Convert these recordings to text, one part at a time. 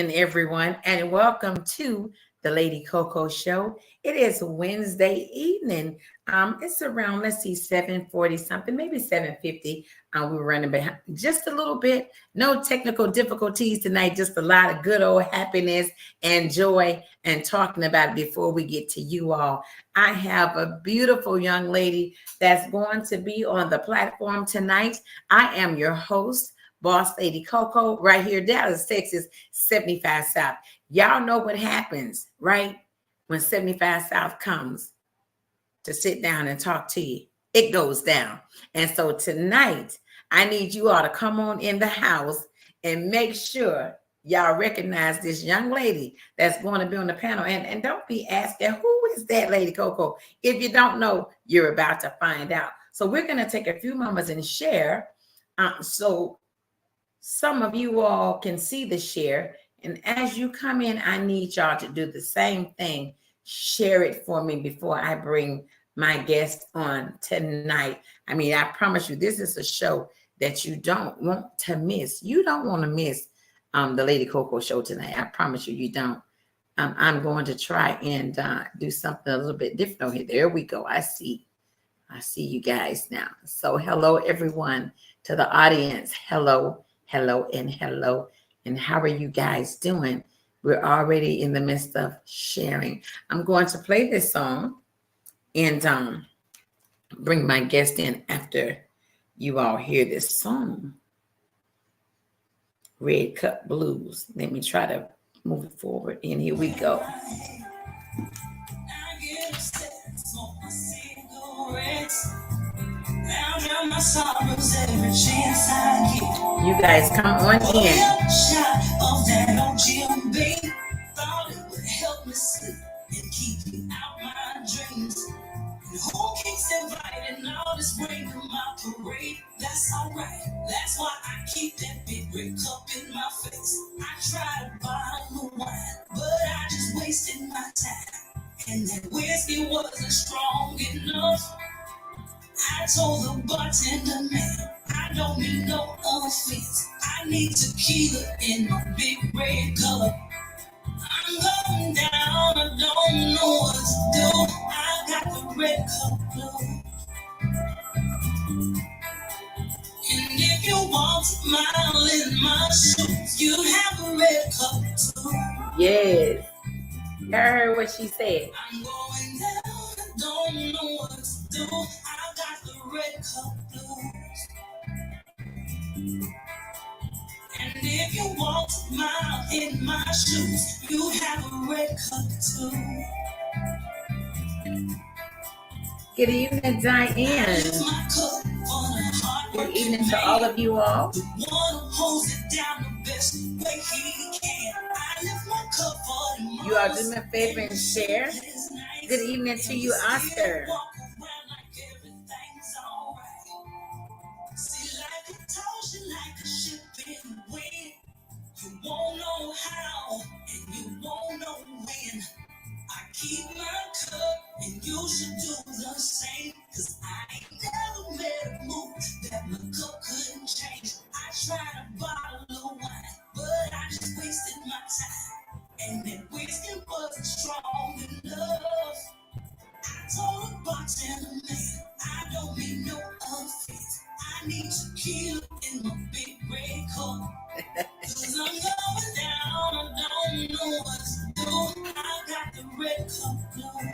evening, everyone, and welcome to the Lady CoCo Show. It is Wednesday evening. It's around, let's see, 7:40 something, maybe 7:50. We're running behind just a little bit. No technical difficulties tonight, just a lot of good old happiness and joy and talking about it before we get to you all. I have a beautiful young lady that's going to be on the platform tonight. I am your host, Boss Lady CoCo, right here, Dallas, Texas, 75 South. Y'all know what happens, right? When 75 South comes to sit down and talk to you, it goes down. And so tonight, I need you all to come on in the house and make sure y'all recognize this young lady that's going to be on the panel. And don't be asking, who is that Lady CoCo? If you don't know, you're about to find out. So we're going to take a few moments and share. So some of you all can see the share. And as you come in, I need y'all to do the same thing. Share it for me before I bring my guest on tonight. I mean, I promise you, this is a show that you don't want to miss. You don't want to miss the Lady CoCo show tonight. I promise you, you don't. I'm going to try and do something a little bit different over here. There we go. I see you guys now. So hello, everyone, to the audience. Hello. Hello and hello. And how are you guys doing? We're already in the midst of sharing. I'm going to play this song and bring my guest in after you all hear this song. Red Cup Blues. Let me try to move it forward. And here we go. My sorrows every chance I get. You guys come on in. Shot of that old Jim thought it would help me sleep and keep you out my dreams. And who keeps inviting all this rain to my parade? That's alright. That's why I keep that big red cup in my face. I try to bottle the wine, but I just wasted my time. And that whiskey wasn't strong enough. I told the bartender, man, I don't need no offense. I need tequila in my big red cup. I'm going down, I don't know what to do. I got the red cup blue. And if you want to smile in my shoes, you have a red cup too. Yes. You heard what she said. I'm going down, I don't know what to do. I got the red cup blues. And if you want to smile in my shoes, you have a red cup too. Good evening, Diane. Good evening to all of you all. You all do me a favor and share. Good evening to you, Oscar. You won't know how, and you won't know when. I keep my cup, and you should do the same. Cause I ain't never made a move that my cup couldn't change. I tried a bottle of wine, but I just wasted my time. And that whiskey wasn't strong enough. I told the bartender, man, I don't mean no offense. I need tequila in my big red cup. Cause I'm going down, I don't know what to do. I got the red cup blue.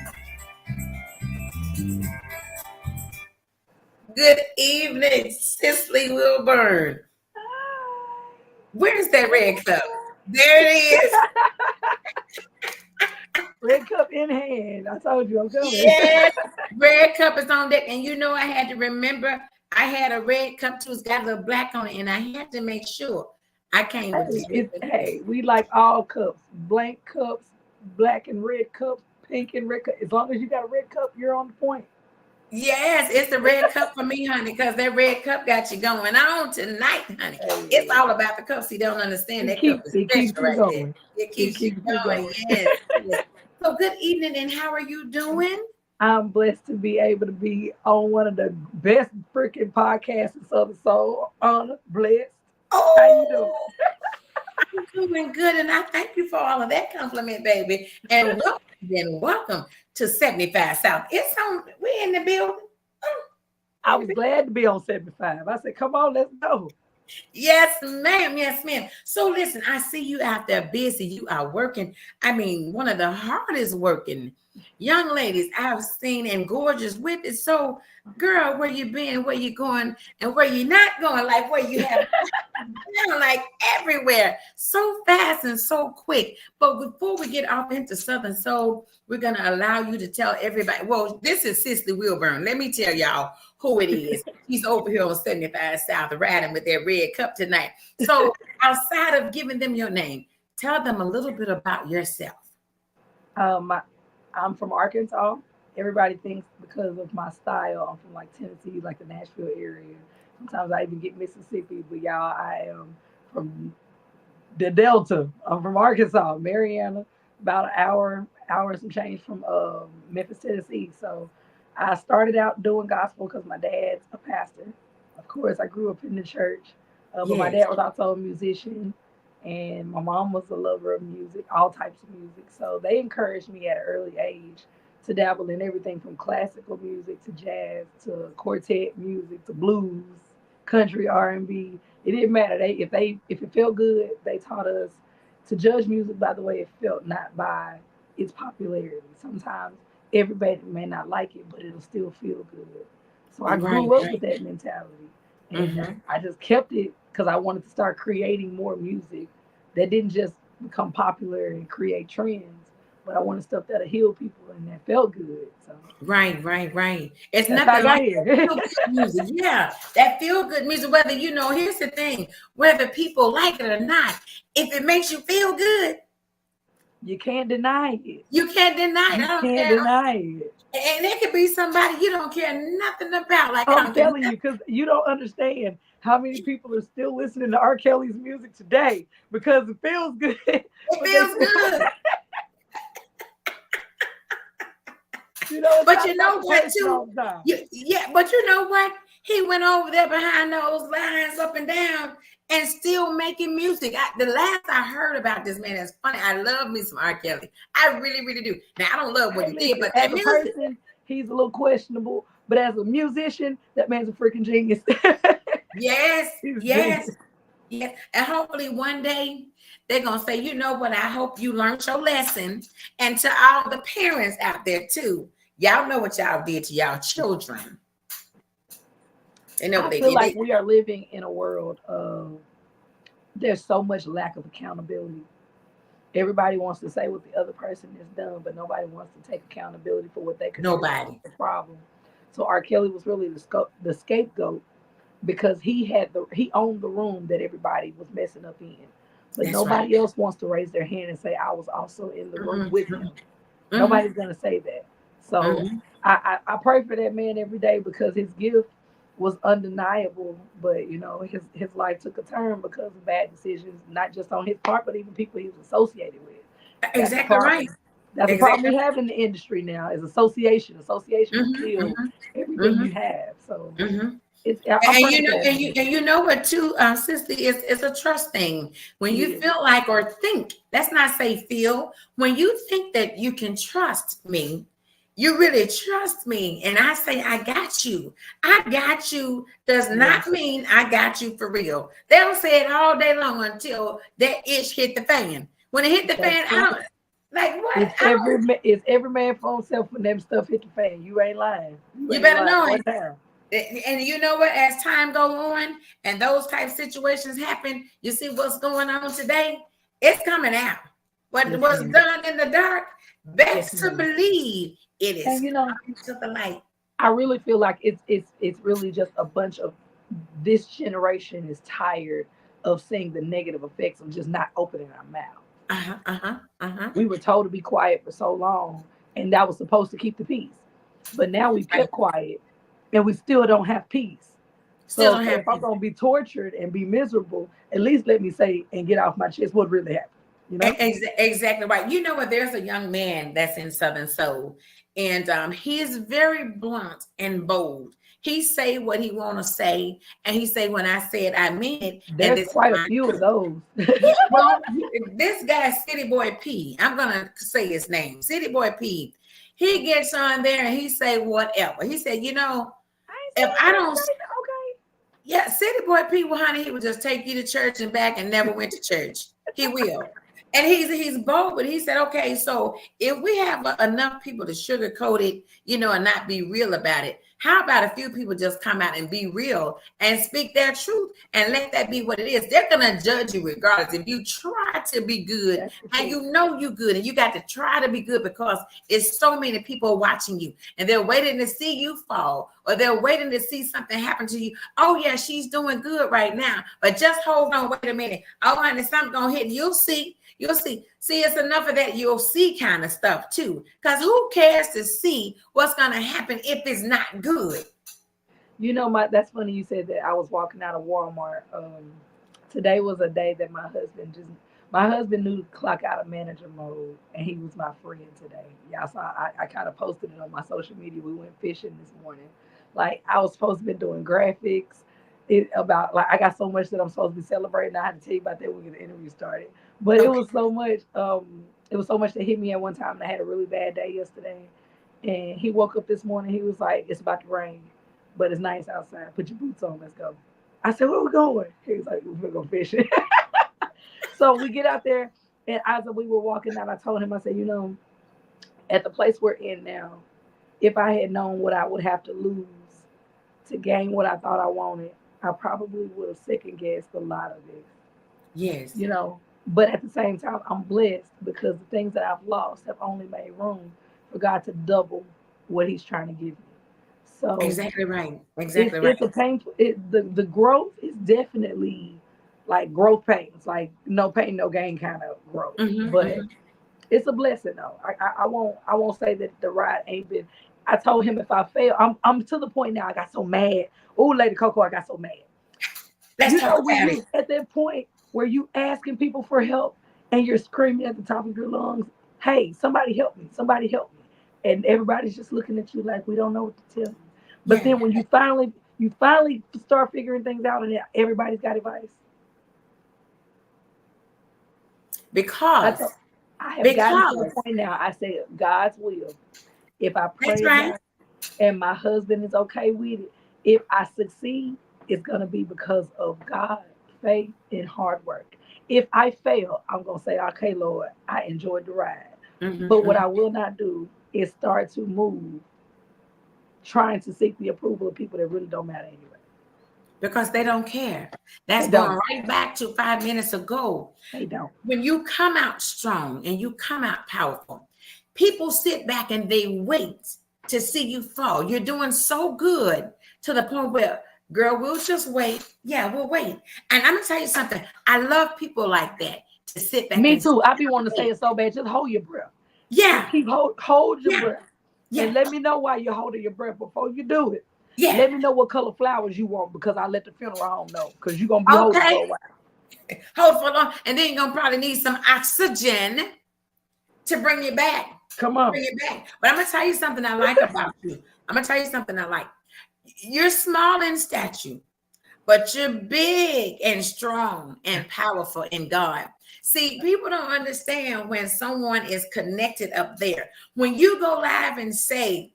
Good evening, Cicely Wilburn. Where's that red cup? There it is. Red cup in hand. I told you I'm coming. Yes, red cup is on deck. And you know, I had to remember I had a red cup too. It's got a little black on it. And I had to make sure I came with this. Hey, we like all cups. Blank cups, black and red cups, pink and red cup. As long as you got a red cup, you're on the point. Yes, it's the red cup for me, honey, because that red cup got you going on tonight, honey. It's all about the cups. You don't understand. That cup is special right there. It keeps you going. Yes. So good evening, and how are you doing? I'm blessed to be able to be on one of the best freaking podcasts of the soul. Honored, blessed. Oh, how you doing? I'm doing good, and I thank you for all of that compliment, baby. And welcome to 75 South. It's on. We in the building. Oh, I was glad to be on 75. I said, come on, let's go. yes, ma'am. Yes, ma'am. So listen, I see you out there busy. You are working. I mean, one of the hardest working young ladies I've seen and gorgeous with it. So, girl, where you been, where you going, and where you not going, like where you have like everywhere, so fast and so quick. But before we get off into Southern Soul, we're gonna allow you to tell everybody. Well, this is Cicely Wilburn. Let me tell y'all who it is. She's over here on 75 South riding with that red cup tonight. So outside of giving them your name, tell them a little bit about yourself. Um, I'm from Arkansas. Everybody thinks because of my style, I'm from like Tennessee, like the Nashville area. Sometimes I even get Mississippi, but y'all, I am from the Delta. I'm from Arkansas, Mariana, about an hour and some change from Memphis, Tennessee. So I started out doing gospel because my dad's a pastor. Of course, I grew up in the church, but my Yes. dad was also a musician, and my mom was a lover of music, all types of music. So they encouraged me at an early age to dabble in everything from classical music to jazz to quartet music to blues, country, R&B. It didn't matter. If it felt good, they taught us to judge music by the way it felt, not by its popularity. Sometimes everybody may not like it, but it'll still feel good. So I Right, grew up with right. that mentality, and Mm-hmm. I just kept it because I wanted to start creating more music that didn't just become popular and create trends, but I wanted stuff that'll heal people and that felt good. So Right, right, right. It's that's how I nothing got like here. feel good music. Yeah, that feel good music. Whether here's the thing: whether people like it or not, if it makes you feel good, You can't deny it. you can't deny it. You I don't can't care. deny it. And it could be somebody you don't care nothing about. Like I I'm don't care. telling you, because you don't understand how many people are still listening to R. Kelly's music today because it feels good, It but they feels still, good. it's But not you about know the what, person too? all the time. Yeah, but you know what? He went over there behind those lines up and down and still making music. The last I heard about this man is funny. I love me some R. Kelly. I really, really do. Now I don't love what Hey, he did, listen, but as that a music, person, he's a little questionable, but as a musician, that man's a freaking genius. yes, He's a yes, genius. yes. And hopefully one day they're gonna say, you know what? I hope you learned your lesson. And to all the parents out there too, y'all know what y'all did to y'all children. They know what I they feel did. like we are living in a world of there's so much lack of accountability. Everybody wants to say what the other person has done, but nobody wants to take accountability for what they contribute to Nobody. the problem. So R. Kelly was really the scapegoat because he owned the room that everybody was messing up in, but That's right. nobody else wants to raise their hand and say I was also in the room Mhm, with him. mhm, mhm, Nobody's gonna say that. So mhm. I pray for that man every day because his gift was undeniable, but his life took a turn because of bad decisions, not just on his part, but even people he was associated with. That's the Exactly right. problem. That's the problem Exactly we right. have in the industry now is association. Association will Mhm, kill mhm, everything mhm, you have. So mhm. I'm And praying for that man. you know what too, sister, is a trust thing. When you Yeah, feel like or think, let's not say feel, when you think that you can trust me, you really trust me, and I say I got you. I got you does yeah. not mean I got you for real. They'll say it all day long until that ish hit the fan. When it hit the That's fan, I true. don't like what I don't. It's every man for himself when them stuff hit the fan. You ain't lying. You You ain't better lying know one it. time. And you know what? As time go on and those type situations happen, you see what's going on today. It's coming out. What Yes, was ma'am. done in the dark, Yes, best to ma'am. believe it is And coming to the light. I really feel like it's really just a bunch of this generation is tired of seeing the negative effects of just not opening our mouth. Uh huh. Uh huh. Uh huh. We were told to be quiet for so long, and that was supposed to keep the peace. But now we've Right. kept quiet, and we still don't have peace. Still So don't okay, have if I'm peace. gonna be tortured and be miserable, at least let me say and get off my chest what really happened. You know? Exactly right. You know what? There's a young man that's in Southern Soul, and he is very blunt and bold. He say what he want to say, and he say when I said I mean it, and There's this is quite a my few of truth. those. Yeah, well, this guy, City Boy P, I'm gonna say his name, City Boy P. He gets on there and he say whatever. He said, I ain't if saying I don't, nothing. Okay. yeah, City Boy P, well, honey, he would just take you to church and back and never went to church. He will. And he's bold, but he said, okay, so if we have enough people to sugarcoat it, and not be real about it, how about a few people just come out and be real and speak their truth and let that be what it is? They're gonna judge you regardless. If you try to be good That's the and truth. you good and you got to try to be good because it's so many people watching you and they're waiting to see you fall or they're waiting to see something happen to you. Oh yeah, she's doing good right now, but just hold on, wait a minute. Oh, honey, something gonna hit. You'll see. You'll see. See, it's enough of that you'll see kind of stuff too. Because who cares to see what's going to happen if it's not good? That's funny you said that. I was walking out of Walmart. Today was a day that my husband knew to clock out of manager mode, and he was my friend today. Yeah, so I kind of posted it on my social media. We went fishing this morning. Like I was supposed to be doing graphics. About like I got so much that I'm supposed to be celebrating. I had to tell you about that when the interview started. But it Okay. was so much. It was so much that hit me at one time. And I had a really bad day yesterday. And he woke up this morning. He was like, "It's about to rain, but it's nice outside. Put your boots on. Let's go." I said, "Where we going?" He was like, "We're going fishing." So we get out there, and as we were walking out, I told him, I said, at the place we're in now, if I had known what I would have to lose to gain what I thought I wanted, I probably would have second guessed a lot of it, Yes. you know. But at the same time, I'm blessed because the things that I've lost have only made room for God to double what He's trying to give me. So Exactly right. it's Exactly right. it's a painful. The growth is definitely like growth pains, like no pain, no gain kind of growth. But Mm-hmm. it's a blessing though. I won't say that the ride ain't been. I told him if I fail, I'm to the point now. I got so mad. Oh, Lady Coco, I got so mad. Let's talk When about it. you at that point where you asking people for help and you're screaming at the top of your lungs, "Hey, somebody help me! Somebody help me!" And everybody's just looking at you like we don't know what to tell you. But Yeah. then when you finally start figuring things out and everybody's got advice. I Because, thought I have gotten to the because, point now. I say God's will. If I that's pray right. about it and my husband is okay with it, if I succeed, it's gonna be because of God, faith, and hard work. If I fail, I'm gonna say, okay, Lord, I enjoyed the ride. But what Mm-hmm. I will not do is start to move trying to seek the approval of people that really don't matter anyway. Because they don't care. They That's going don't. right back to 5 minutes ago. They don't. When you come out strong and you come out powerful, people sit back and they wait to see you fall. You're doing so good to the point where, girl, we'll just wait. Yeah, we'll wait. And I'm gonna tell you something. I love people like that to sit back Me and too. I be wanting to say wait. it so bad. Just hold your breath. Just Yeah, keep hold your yeah, breath. And yeah, let me know why you're holding your breath before you do it. yeah. Let me know what color flowers you want because I let the funeral home know because you're gonna be holding Okay. for a while. Hold for long, and then you're gonna probably need some oxygen to bring you back. Come on. Bring it back. But I'm gonna tell you something I like about you. I'm gonna tell you something I like. You're small in stature, but you're big and strong and powerful in God. See, people don't understand when someone is connected up there. When you go live and say,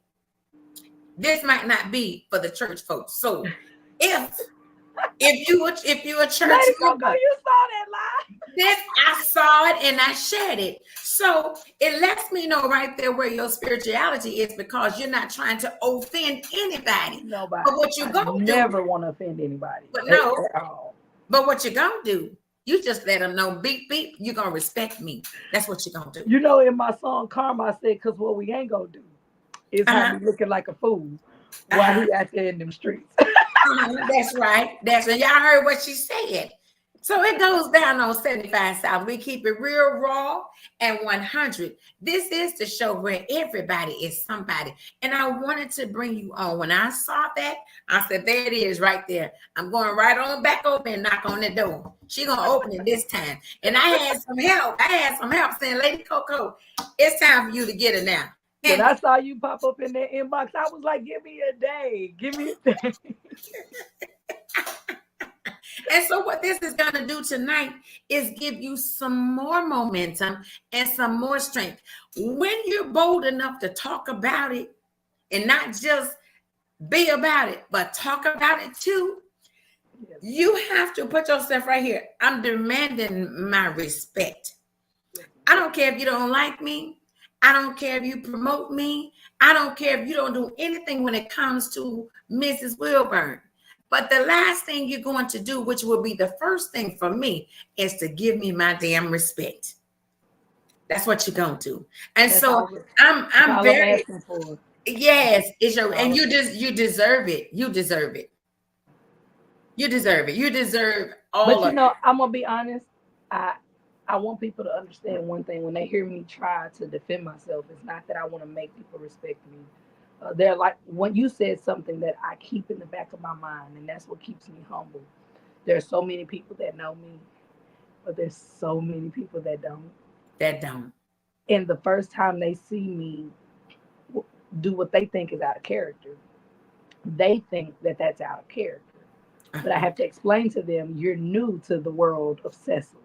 this might not be for the church folks. So if if you a church Lady Coco, member, you saw that lie. this I saw it and I shared it. So it lets me know right there where your spirituality is because you're not trying to offend anybody. But Nobody. what you I gonna do, never want to offend anybody but at, no, at all. but what you gonna do, you just let them know, beep, beep, you're gonna respect me. That's what you're gonna do. In my song Karma, I said, because what we ain't gonna do is have Uh-huh. me looking like a fool while Uh-huh. he out there in them streets. That's right. That's right. Y'all heard what she said. So it goes down on 75 South. We keep it real raw and 100. This is the show where everybody is somebody. And I wanted to bring you on. When I saw that, I said, there it is right there. I'm going right on back over and knock on the door. She gonna open it this time. And I had some help. I had some help saying, Lady Coco, it's time for you to get it now. When I saw you pop up in that inbox, I was like, give me a day. Give me a day. And so what this is going to do tonight is give you some more momentum and some more strength. When you're bold enough to talk about it and not just be about it, but talk about it too, Yes. you have to put yourself right here. I'm demanding my respect. Yes. I don't care if you don't like me. I don't care if you promote me. I don't care if you don't do anything when it comes to Mrs. Wilburn. But the last thing you're going to do, which will be the first thing for me, is to give me my damn respect. That's what you're going to do. And That's so all. That's I'm all I'm very, asking for. yes, it's That's your, all and I'm you deserve it. You deserve it. You deserve it. You deserve But all you of know, I'm gonna be honest. I I want people to understand one thing when they hear me try to defend myself. It's not that I want to make people respect me. They're like when you said something that I keep in the back of my mind, and that's what keeps me humble. There's so many people that know me, but there's so many people that don't. that don't. And the first time they see me do what they think is out of character, they think that that's out of character. But I Uh-huh. have to explain to them, you're new to the world of Cecily.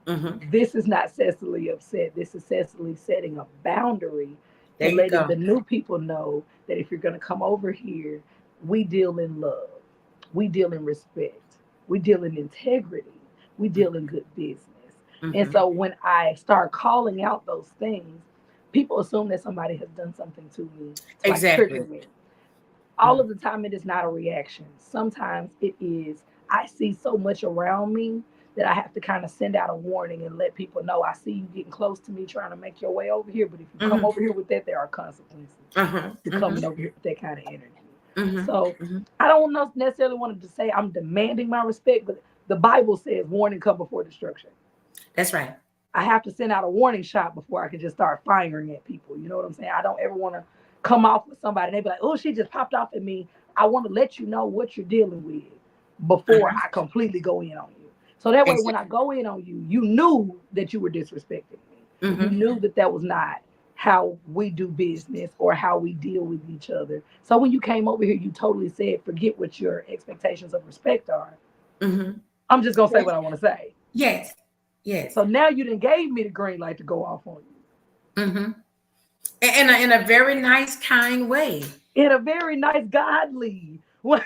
Mm-hmm. This is not Cecily upset. This is Cecily setting a boundary There and you letting go. the new people know that if you're going to come over here, we deal in love, we deal in respect, we deal in integrity, we deal in good business. And Mm-hmm. so when I start calling out those things, people assume that somebody has done something to me to like trigger Exactly. me. All Mm-hmm. of the time it is not a reaction. Sometimes it is I see so much around me that I have to kind of send out a warning and let people know I see you getting close to me trying to make your way over here. But if you come Mm-hmm. over here with that, there are consequences Uh-huh. to Mm-hmm. coming over here with that kind of energy. Mm-hmm. So Mm-hmm. I don't necessarily want to say I'm demanding my respect, but the Bible says warning come before destruction. That's right. I have to send out a warning shot before I can just start firing at people. You know what I'm saying? I don't ever want to come off with somebody and they be like, oh, she just popped off at me. I want to let you know what you're dealing with before Uh-huh. I completely go in on you. So that way, when I Exactly. go in on you, you knew that you were disrespecting me. You Mm-hmm. knew that that was not how we do business or how we deal with each other. So when you came over here, you totally said, forget what your expectations of respect are. Mm-hmm. I'm just going to say Yes. what I want to say. Yes. Yes. So now you didn't gave me the green light to go off on you. Mm-hmm. In a very nice, kind way. In a very nice, godly way.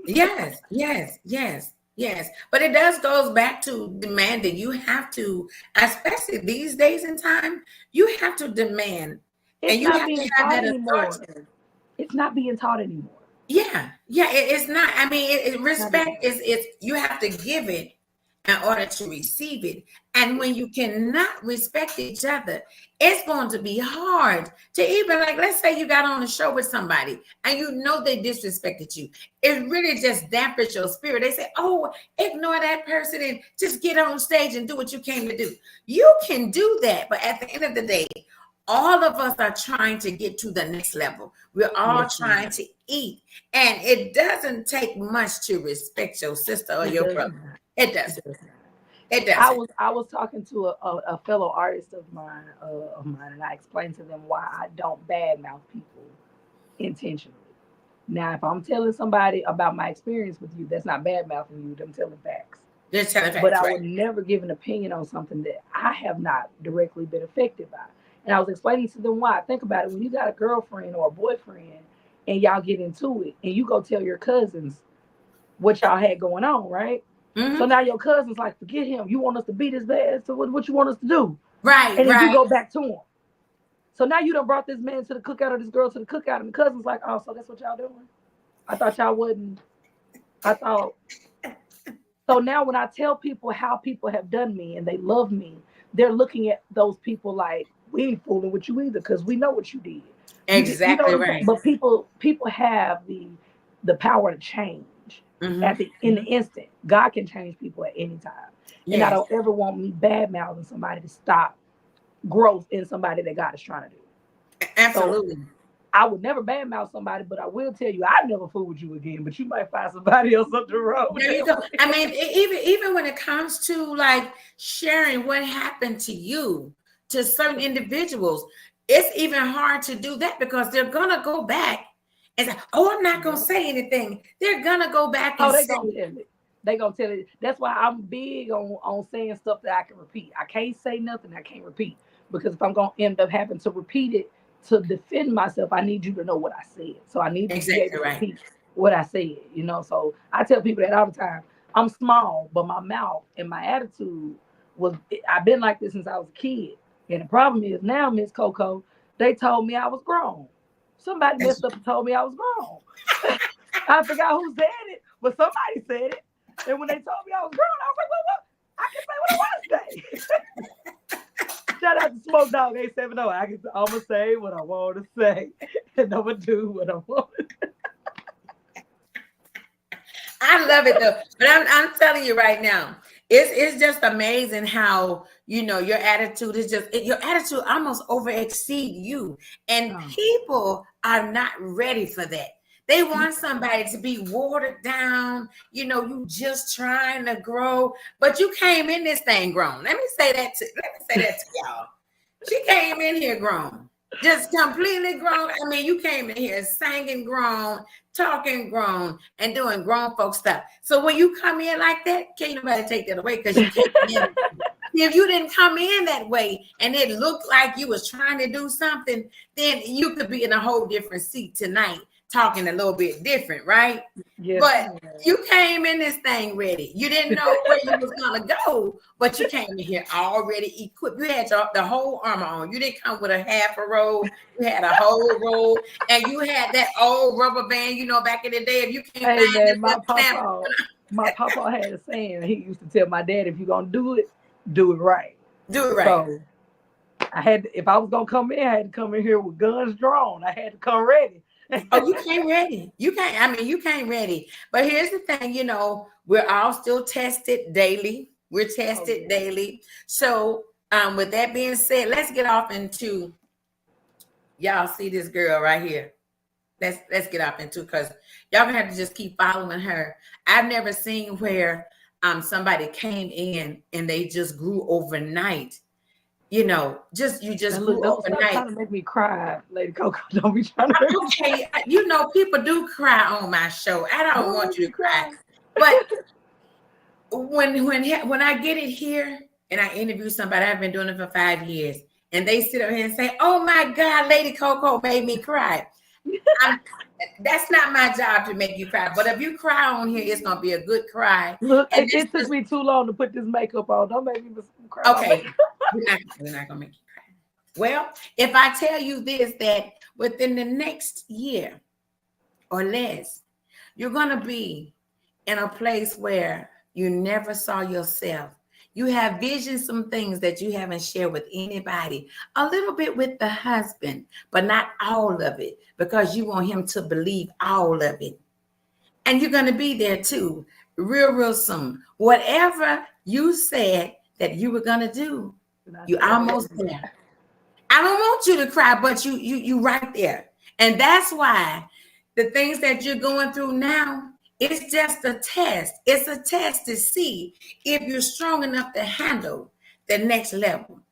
Yes. Yes. Yes. Yes. But it does goes back to demanding. You have to, especially these days and time, you have to demand, It's and you not have to being have taught that anymore. authority. It's not being taught anymore. Yeah, yeah, it's not. I mean, Not at respect all. is it's you have to give it in order to receive it. And when you cannot respect each other, it's going to be hard to even like let's say you got on a show with somebody and you know they disrespected you. It really just dampens your spirit. They say, "Oh, ignore that person and just get on stage and do what you came to do." You can do that, but at the end of the day, all of us are trying to get to the next level. We're all Yes, trying ma'am. to eat. And it doesn't take much to respect your sister or It your does brother. not. It It doesn't. does not. It I doesn't. was I was talking to a fellow artist of mine, and I explained to them why I don't badmouth people intentionally. Now, if I'm telling somebody about my experience with you, that's not badmouthing you. I'm telling facts. Just telling But facts, I right? would never give an opinion on something that I have not directly been affected by. And I was explaining to them why. Think about it. When you got a girlfriend or a boyfriend and y'all get into it and you go tell your cousins what y'all had going on, right? So Mm-hmm. now your cousin's like, forget him. You want us to beat his bad? So what you want us to do? Right, And then you right. go back to him. So now you done brought this man to the cookout or this girl to the cookout, and the cousin's like, oh, so that's what y'all doing? I thought y'all wouldn't. I thought so now when I tell people how people have done me and they love me, they're looking at those people like we ain't fooling with you either because we know what you did. You know Exactly what I'm saying? right. But people have the power to change Mm-hmm. in the instant. God can change people at any time. And I Yes, don't ever want me bad mouthing somebody to stop growth in somebody that God is trying to do. So absolutely. I would never badmouth somebody, but I will tell you I never fool with you again. But you might find somebody else up the road There you that go. I way. mean, even when it comes to like sharing what happened to you to certain individuals, it's even hard to do that because they're gonna go back and say, "Oh, I'm not gonna say anything." They're gonna go back and Oh, they say, gonna tell it. They gonna tell it. That's why I'm big on saying stuff that I can repeat. I can't say nothing I can't repeat, because if I'm gonna end up having to repeat it to defend myself, I need you to know what I said. So I need to be able "Exactly to right, repeat what I said. So I tell people that all the time. I'm small, but my mouth and my attitude was. I've been like this since I was a kid. And the problem is now, Miss Coco, they told me I was grown. Somebody that's messed up and told me I was grown. I forgot who said it, but somebody said it. And when they told me I was grown, I was like, well, I can say what I want to say. Shout out to Smoke Dog 870. I'm going to say what I want to say. And I'm going to do what I want to do. I love it though, but I'm telling you right now, it's just amazing how your attitude is your attitude almost over exceed you, and Oh. people are not ready for that. They want somebody to be watered down. You just trying to grow, but you came in this thing grown. Let me say that to y'all. She came in here grown. Just completely grown. I mean, you came in here singing grown, talking grown, and doing grown folk stuff. So when you come in like that, can't nobody take that away because you came in. If you didn't come in that way and it looked like you was trying to do something, then you could be in a whole different seat tonight, talking a little bit different, right? Yes, But ma'am. you came in this thing ready. You didn't know where you was gonna go, but you came in here already equipped. You had the whole armor on. You didn't come with a half a roll. You had a whole roll, and you had that old rubber band. Back in the day, if you can't Hey, find this man, little snap, my papa had a saying. He used to tell my dad, if you're going to do it right. do it right. So if I was going to come in, I had to come in here with guns drawn. I had to come ready. Oh, you came ready. You came ready. But here's the thing, we're all still tested daily. We're tested yeah. daily. So, with that being said, let's get off into y'all see this girl right here. Let's get off into, because y'all gonna have to just keep following her. I've never seen where somebody came in and they just grew overnight. You just Now look, grew don't stop overnight. trying to make me cry, Lady Coco. Don't be trying to make me Okay, people do cry on my show. I don't Don't want make you me to cry, cry. but when I get it here and I interview somebody, I've been doing it for 5 years, and they sit up here and say, "Oh my God, Lady Coco made me cry." That's not my job to make you cry, but if you cry on here, it's gonna be a good cry. Look, And it took me too long to put this makeup on. Don't make me cry my okay, makeup. we're not gonna make you cry. Well, if I tell you this, that within the next year or less, you're gonna be in a place where you never saw yourself. You have visions, some things that you haven't shared with anybody, a little bit with the husband, but not all of it, because you want him to believe all of it. And you're going to be there too, real soon. Whatever you said that you were going to do, you almost there. I don't want you to cry, but you right there. And that's why the things that you're going through now, it's just a test. It's a test to see if you're strong enough to handle the next level.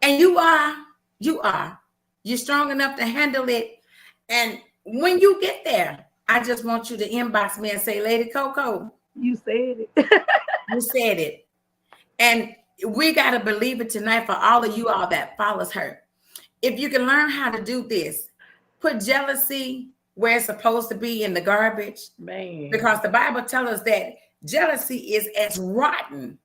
And you are. You're strong enough to handle it. And when you get there, I just want you to inbox me and say, Lady Coco, You said it. you said it. And we got to believe it tonight for all of you all that follows her. If you can learn how to do this, put jealousy where it's supposed to be, in the garbage. Man. Because the Bible tells us that jealousy is as rotten.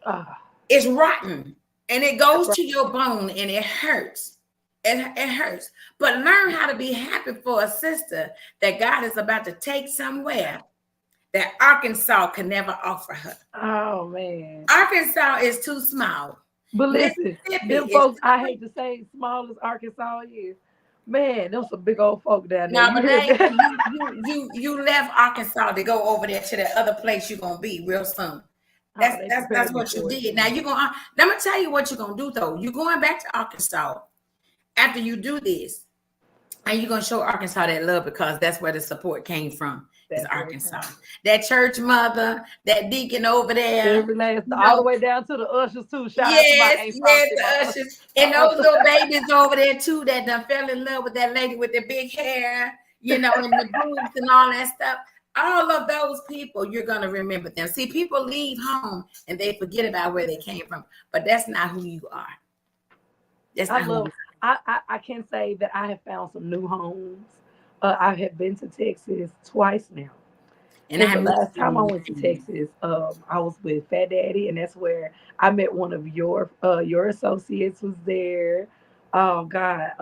Ah. It's rotten. And it goes to your bone and it hurts. It hurts. But learn how to be happy for a sister that God is about to take somewhere that Arkansas can never offer her. Oh, man. Arkansas is too small. But listen, them folks, I hate to say, small as Arkansas is, man, them some big old folk down there. No, but you left Arkansas to go over there to that other place you're gonna be real soon. That's what you did. Now you're gonna. Let me tell you what you're gonna do though. You're going back to Arkansas after you do this, and you're gonna show Arkansas that love, because that's where the support came from. is That's where it Arkansas. comes. That church mother, that deacon over there, Every last, you all the know. way down to the ushers too. Shout out to my Yes, Aunt yes, Foxy, the ushers. my And those uncle. little babies over there too that done fell in love with that lady with the big hair, you know, and the boobs and all that stuff. All of those people, you're gonna remember them. See, people leave home and they forget about where they came from, but that's not who you are. That's I not who you love. I can say that I have found some new homes. I have been to Texas twice now. and And I the miss last time I you. went to Texas, I was with Fat Daddy, and that's where I met one of your associates was there. Oh God,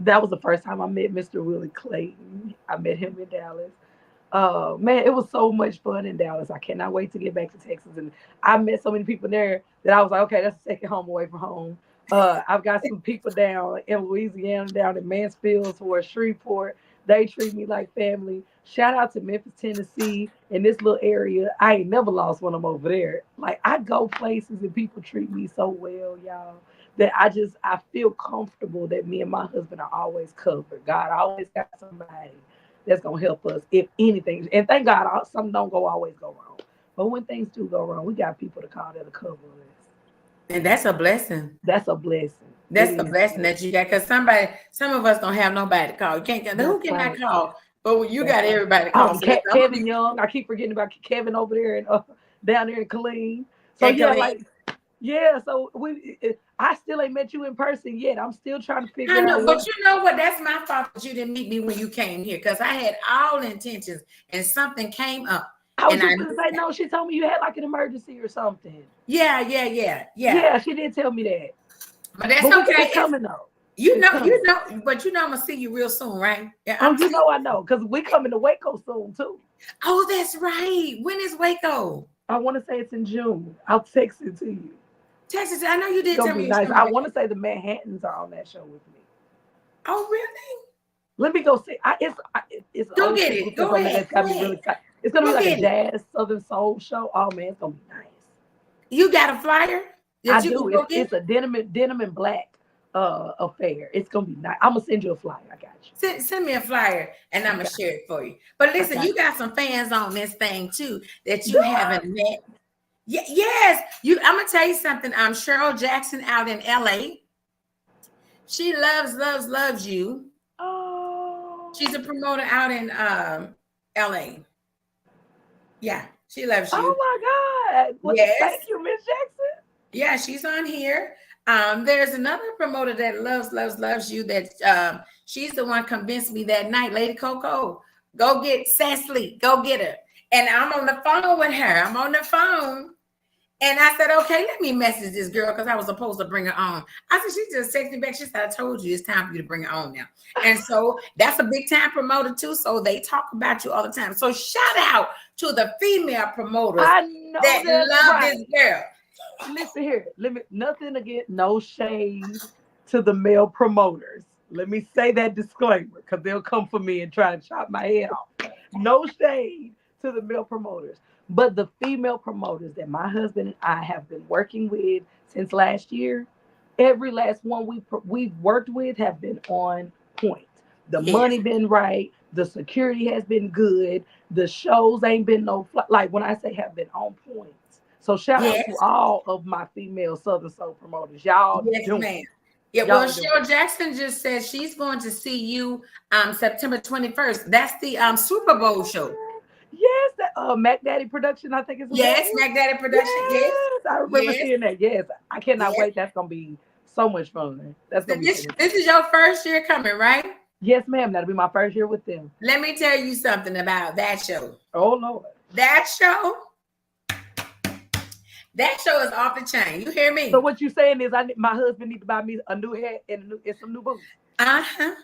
that was the first time I met Mr. Willie Clayton. I met him in Dallas. Man, it was so much fun in Dallas. I cannot wait to get back to Texas. And I met so many people there that I was like, okay, that's the second home away from home. I've got some people down in Louisiana, down in Mansfield or Shreveport. They treat me like family. Shout out to Memphis, Tennessee, in this little area. I ain't never lost when I'm over there. Like I go places and people treat me so well, y'all, that I feel comfortable that me and my husband are always covered. God always got somebody that's gonna help us if anything. And thank God, some don't go always go wrong. But when things do go wrong, we got people to call that'll cover us. And that's a blessing. That's a blessing. It That's a is. blessing that you got because some of us don't have nobody to call. You can't get That's who can I right. call? But you That's got right. everybody to call. So listen, I'm gonna Kevin be Young. I keep forgetting about Kevin over there and down there in Killeen. So and yeah, Colleen. like yeah. So I still ain't met you in person yet. I'm still trying to I figure out know, but what. you know what? That's my fault that you didn't meet me when you came here because I had all intentions and something came up I was and I just gonna missed say that. no. She told me you had like an emergency or something. Yeah. Yeah, she did tell me that. But that's But okay. it's coming though. You It's know, coming. but you know I'm gonna see you real soon, right? Yeah, Oh, I'm you seeing. know I know, because we coming to Waco soon too. Oh, that's right. When is Waco? I want to say it's in June. I'll text it to you. Texas. I know you It's did gonna tell be me you're nice. coming I back. want to say the Manhattans are on that show with me. Oh, really? Let me go see. It's an Go old get school it. group that's Go on there ahead. that's got Go me ahead. really excited. It's gonna be Go like a get it. jazz southern soul show. Oh man, it's gonna be nice. You got a flyer I that you do. can go get? It's a denim and black affair. It's gonna be nice. I'm gonna send you a flyer. I got you. Send me a flyer and I I'm gonna got share it for you. But I listen, got you got some fans on this thing too that you. you haven't met. Yes, you. I'm gonna tell you something. I'm Cheryl Jackson out in LA. She loves you. She's Oh. a promoter out in LA. Yeah, she loves you. Oh my God. Well, thank Yes. you, Miss Jackson. Yeah, she's on here. There's another promoter that loves you. That she's the one convinced me that night, Lady Coco, go get Cecily, go get her. And I'm on the phone with her. I'm on the phone, and I said, okay, let me message this girl because I was supposed to bring her on. I said, she just texted me back. She said, I told you it's time for you to bring her on now. And so that's a big time promoter too. So they talk about you all the time. So shout out to the female promoters I know that that's love this right. girl. Listen here. Let me nothing again. No shade to the male promoters. Let me say that disclaimer because they'll come for me and try to chop my head off. No shade to the male promoters, but the female promoters that my husband and I have been working with since last year, every last one we've worked with have been on point. The Yes. money been right. The security has been good. The shows ain't been like when I say have been on point. So shout out to Yes. all of my female Southern Soul promoters. Y'all Yes, doing ma'am. it. Yeah, well, Y'all doing Cheryl Jackson just said she's going to see you September 21st. That's the Super Bowl show. it. Yes, that Mac Daddy production, I think is the name. Yes, Mac Daddy Production. Yes, Yes, I remember yes, seeing that. Yes, I cannot yes. wait. That's gonna be so much fun. That's So gonna be so this much fun. this is your first year coming, right? Yes, ma'am. That'll be my first year with them. Let me tell you something about that show. Oh Lord. That show, that show is off the chain. You hear So me? what you saying is my husband need to buy me a new hat and some new boots. Uh-huh.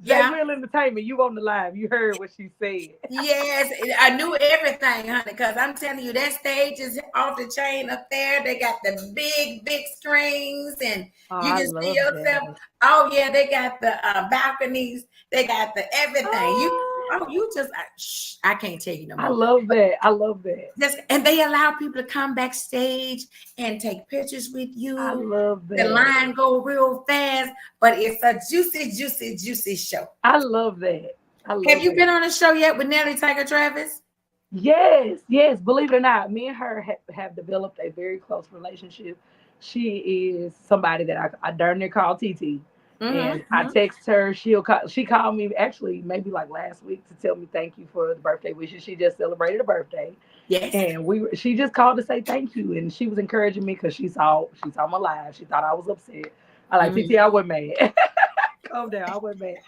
Jay Yeah. Will Entertainment, you on the line. You heard what she said. Yes, I knew everything, honey, because I'm telling you, that stage is off the chain up there. They got the big screens, and Oh, you I can see love yourself. that. Oh, yeah, they got the balconies. They got the everything. Oh, You just, shh, I can't tell you no I more. love that. I love that. Just, and they allow people to come backstage and take pictures with I you. love The that. line go real fast, but it's a juicy show. I love that. I Have love you that. been on a show yet with Nelly Tiger Travis? Yes, yes. Believe it or not, me and her have developed a very close relationship. She is somebody that I darn near call TT, and I Mm-hmm. text her. She'll call. She called me actually maybe like last week to tell me thank you for the birthday wishes. She just celebrated a birthday, Yes. and she just called to say thank you, and she was encouraging me because she saw my live. She thought I was upset. I like TT. Mm-hmm. I wasn't mad. Calm down. I wasn't mad.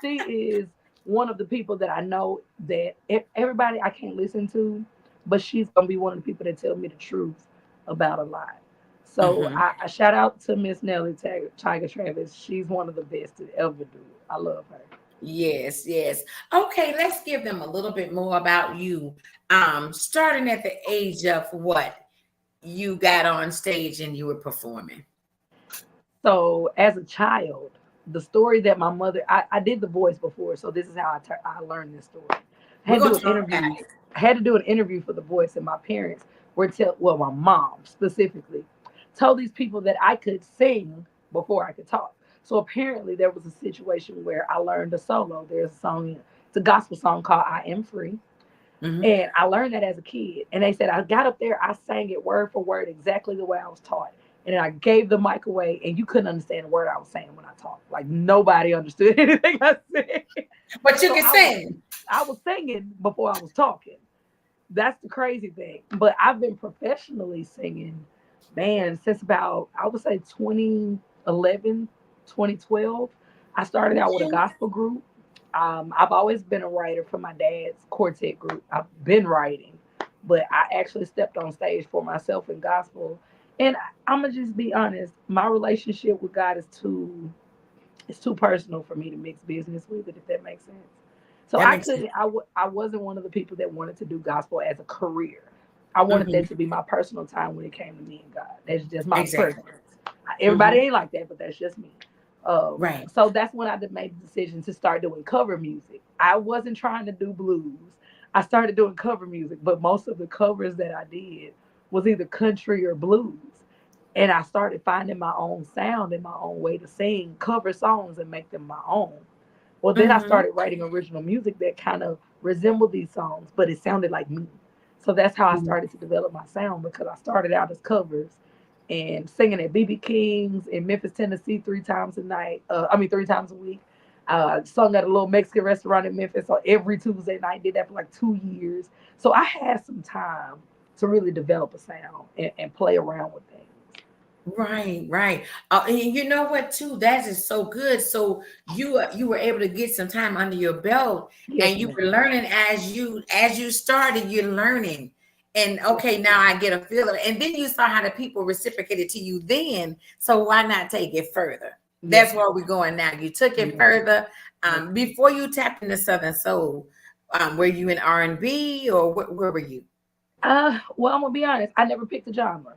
She is one of the people that I know that everybody I can't listen to, but she's gonna be one of the people that tell me the truth about a lot. So Mm-hmm. I shout out to Miss Nelly Tiger Travis. She's one of the best to ever do it. I love her. Yes, yes. Okay, let's give them a little bit more about you. Starting at the age of what you got on stage and you were performing. So as a child, the story that my mother, I did the voice before, so this is how I learned this story. I We're had to gonna do an talk about interview. it. I had to do an interview for the voice, and my parents well, my mom specifically told these people that I could sing before I could talk. So apparently there was a situation where I learned a solo. There's a song, it's a gospel song called I Am Free. Mm-hmm. And I learned that as a kid. And they said I got up there, I sang it word for word exactly the way I was taught. And then I gave the mic away, and you couldn't understand a word I was saying when I talked. Like nobody understood anything I said. But you So can sing. I was singing before I was talking. That's the crazy thing. But I've been professionally singing, man, since about I would say 2011, 2012. I started out with a Okay. gospel group. I've always been a writer for my dad's quartet group. I've been writing, but I actually stepped on stage for myself in gospel. And I'm gonna just be honest, my relationship with God is too it's too personal for me to mix business with it, if that makes sense. So That I makes sense. couldn't. I wasn't one of the people that wanted to do gospel as a career. I wanted Mm-hmm. that to be my personal time when it came to me and God. That's just my Exactly. preference. Everybody Mm-hmm. ain't like that, but that's just me. Right. So that's when I made the decision to start doing cover music. I wasn't trying to do blues. I started doing cover music, but most of the covers that I did was either country or blues. And I started finding my own sound and my own way to sing, cover songs and make them my own. Well, then I Mm-hmm. started writing original music that kind of resembled these songs, but it sounded like me. So that's how I started to develop my sound because I started out as covers and singing at BB King's in Memphis, Tennessee, 3 times a night. I mean, 3 times a week. Sung at a little Mexican restaurant in Memphis on every Tuesday night. Did that for like 2 years. So I had some time to really develop a sound and play around with things. Right, right. And you know what, too? That is so good. So you were able to get some time under your belt, Yes, and you ma'am. were learning as you started. You're learning, and Yes, okay, now I get a feeling. And then you saw how the people reciprocated to you. Then, so why not take it further? yes, That's where we're going now. You took it yes, further. yes. Before you tapped into Southern Soul, were you in R&B or where were you? Well, I'm gonna be honest. I never picked a genre.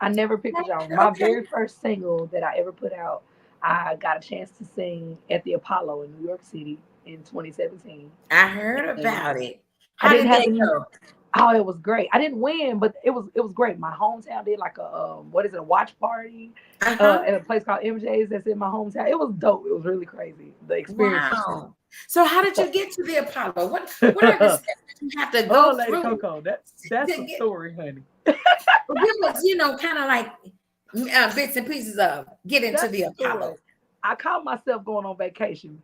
I never picked a genre. My Okay, very first single that I ever put out, I got a chance to sing at the Apollo in New York City in 2017, I heard and about it. I How didn't did have that any. go? Oh, it was great. I didn't win, but it was great. My hometown did like a what is it, a watch party, Uh-huh. at a place called MJ's that's in my hometown. It was dope. It was really crazy. The experience was Wow. So how did you get to the Apollo? What are the fun. steps that you have to Oh, go Lady through Coco, that's to the get story, honey. give us, kind of like bits and pieces of get into That's the the story. Apollo. I caught myself going on vacation.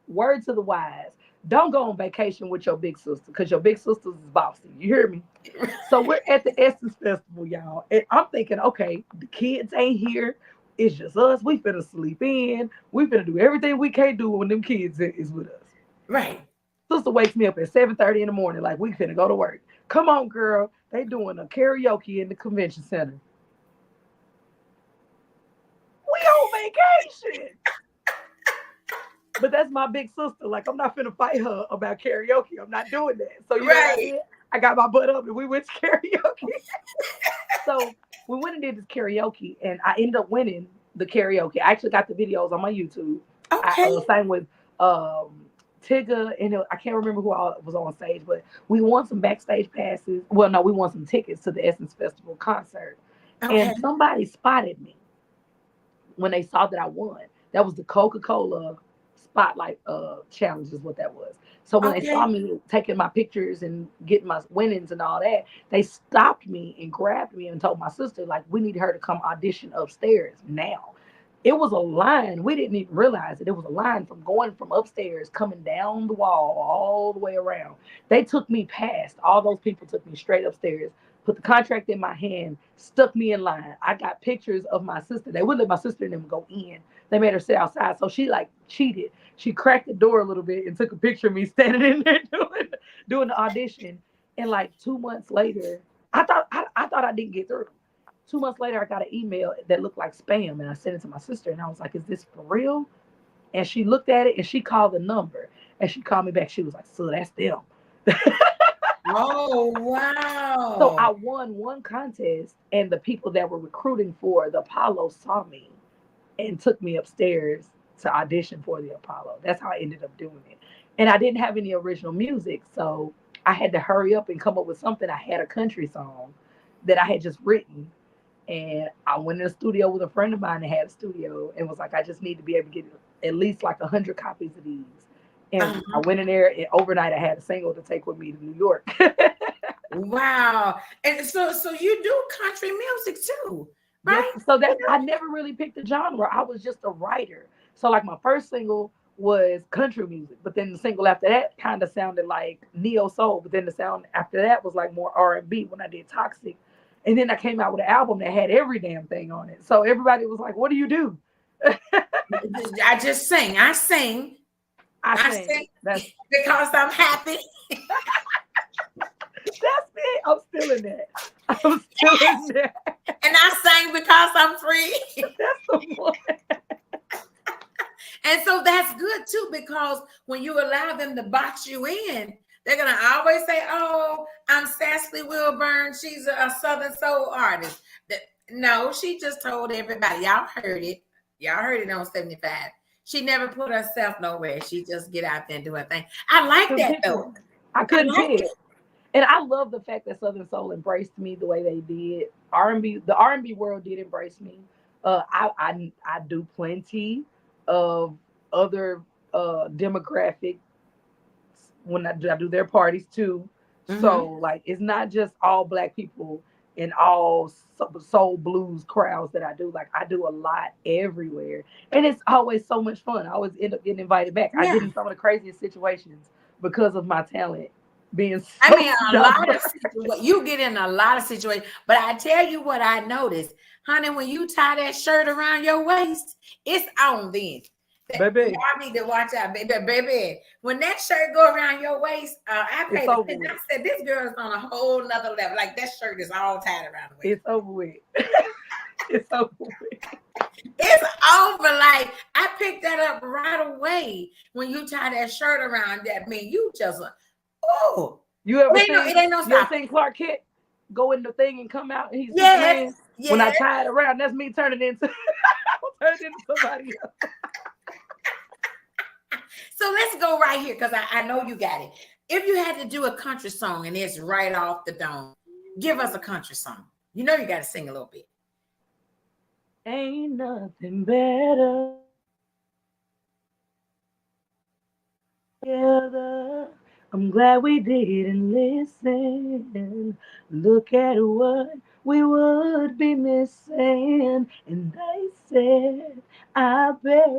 Word to the wise. Don't go on vacation with your big sister because your big sister's is bossy. You hear me? So we're at the Essence Festival, y'all. And I'm thinking, okay, the kids ain't here. It's just us. We finna sleep in. We finna do everything we can't do when them kids is with us. Right. Sister wakes me up at 7:30 in the morning, like we finna go to work. Come on, girl. They doing a karaoke in the convention center. We on vacation. But that's my big sister. Like, I'm not finna fight her about karaoke. I'm not doing that. So you know what I Right. did? I got my butt up and we went to karaoke. So we went and did this karaoke, and I ended up winning the karaoke. I actually got the videos on my YouTube. I Okay. sang with Tigger, and I can't remember who all was on stage, but we won some backstage passes. Well, no, we won some tickets to the Essence Festival concert. Okay. And somebody spotted me when they saw that I won. That was the Coca-Cola spotlight challenge is what that was. So when they saw Okay. me taking my pictures and getting my winnings and all that, they stopped me and grabbed me and told my sister, like, we need her to come audition upstairs now. It was a line. We didn't even realize it. It was a line from going from upstairs, coming down the wall all the way around. They took me past. All those people took me straight upstairs, put the contract in my hand, stuck me in line. I got pictures of my sister. They wouldn't let my sister and them go in. They made her sit outside. So she like cheated. She cracked the door a little bit and took a picture of me standing in there doing the audition. And like 2 months later, I thought I didn't get through. 2 months later, I got an email that looked like spam, and I sent it to my sister, and I was like, "Is this for real?" And she looked at it, and she called the number, and she called me back. She was like, "So that's them." Oh, So wow. I won one contest, and the people that were recruiting for the Apollo saw me and took me upstairs to audition for the Apollo. That's how I ended up doing it. And I didn't have any original music, so I had to hurry up and come up with something. I had a country song that I had just written, and I went in the studio with a friend of mine that had a studio and was like, I just need to be able to get at least like 100 copies of these. And I Uh-huh. went in there, and overnight I had a single to take with me to New York. Wow. And so you do country music too, Yes, right? so You that's I do? never really picked a genre. I was just a writer. So like my first single was country music, but then the single after that kind of sounded like neo soul, but then the sound after that was like more R&B when I did Toxic. And then I came out with an album that had every damn thing on it. So everybody was like, "What do you do?" I just sing. I sing. I I sing. sing That's because I'm happy. that's me. I'm still in that. I'm still in that. And I sing because I'm free. That's the one. And so that's good too, because when you allow them to box you in, they're gonna always say, "Oh, I'm Cecily Wilburn. She's a Southern soul artist." No, she just told everybody. Y'all heard it. Y'all heard it on 75. She never put herself nowhere. She just get out there and do her thing. I like Couldn't that pick though. one. I I couldn't like pick. it. And I love the fact that Southern Soul embraced me the way they did. R&B, the R&B world did embrace me. I do plenty of other demographics when I do their parties too. So Mm-hmm. like it's not just all black people and all soul blues crowds that I do. Like I do a lot everywhere, and it's always so much fun. I always end up getting invited back. I Yeah. get in some of the craziest situations because of my talent being I so mean, a lot of diverse. situations. You get in a lot of situations, but I tell you what I noticed, honey. When you tie that shirt around your waist, it's on then. Baby, Y'all need to watch out, baby. Baby, when that shirt go around your waist, I it's paid over attention. with. I said, this girl is on a whole nother level. Like that shirt is all tied around the waist. It's over with. It's over with. It's over. Like I picked that up right away. When you tie that shirt around that, mean you just, oh, You ever it seen ain't no you ever stopping. seen Clark Kent go in the thing and come out and he's Yes, Superman? When I yes. tie it around, that's me turning into turning into somebody else. So let's go right here because I know you got it. If you had to do a country song and it's right off the dome, give us a country song. You know you got to sing a little bit. Ain't nothing better together. I'm glad we didn't listen. Look at what we would be missing. And they said, I bet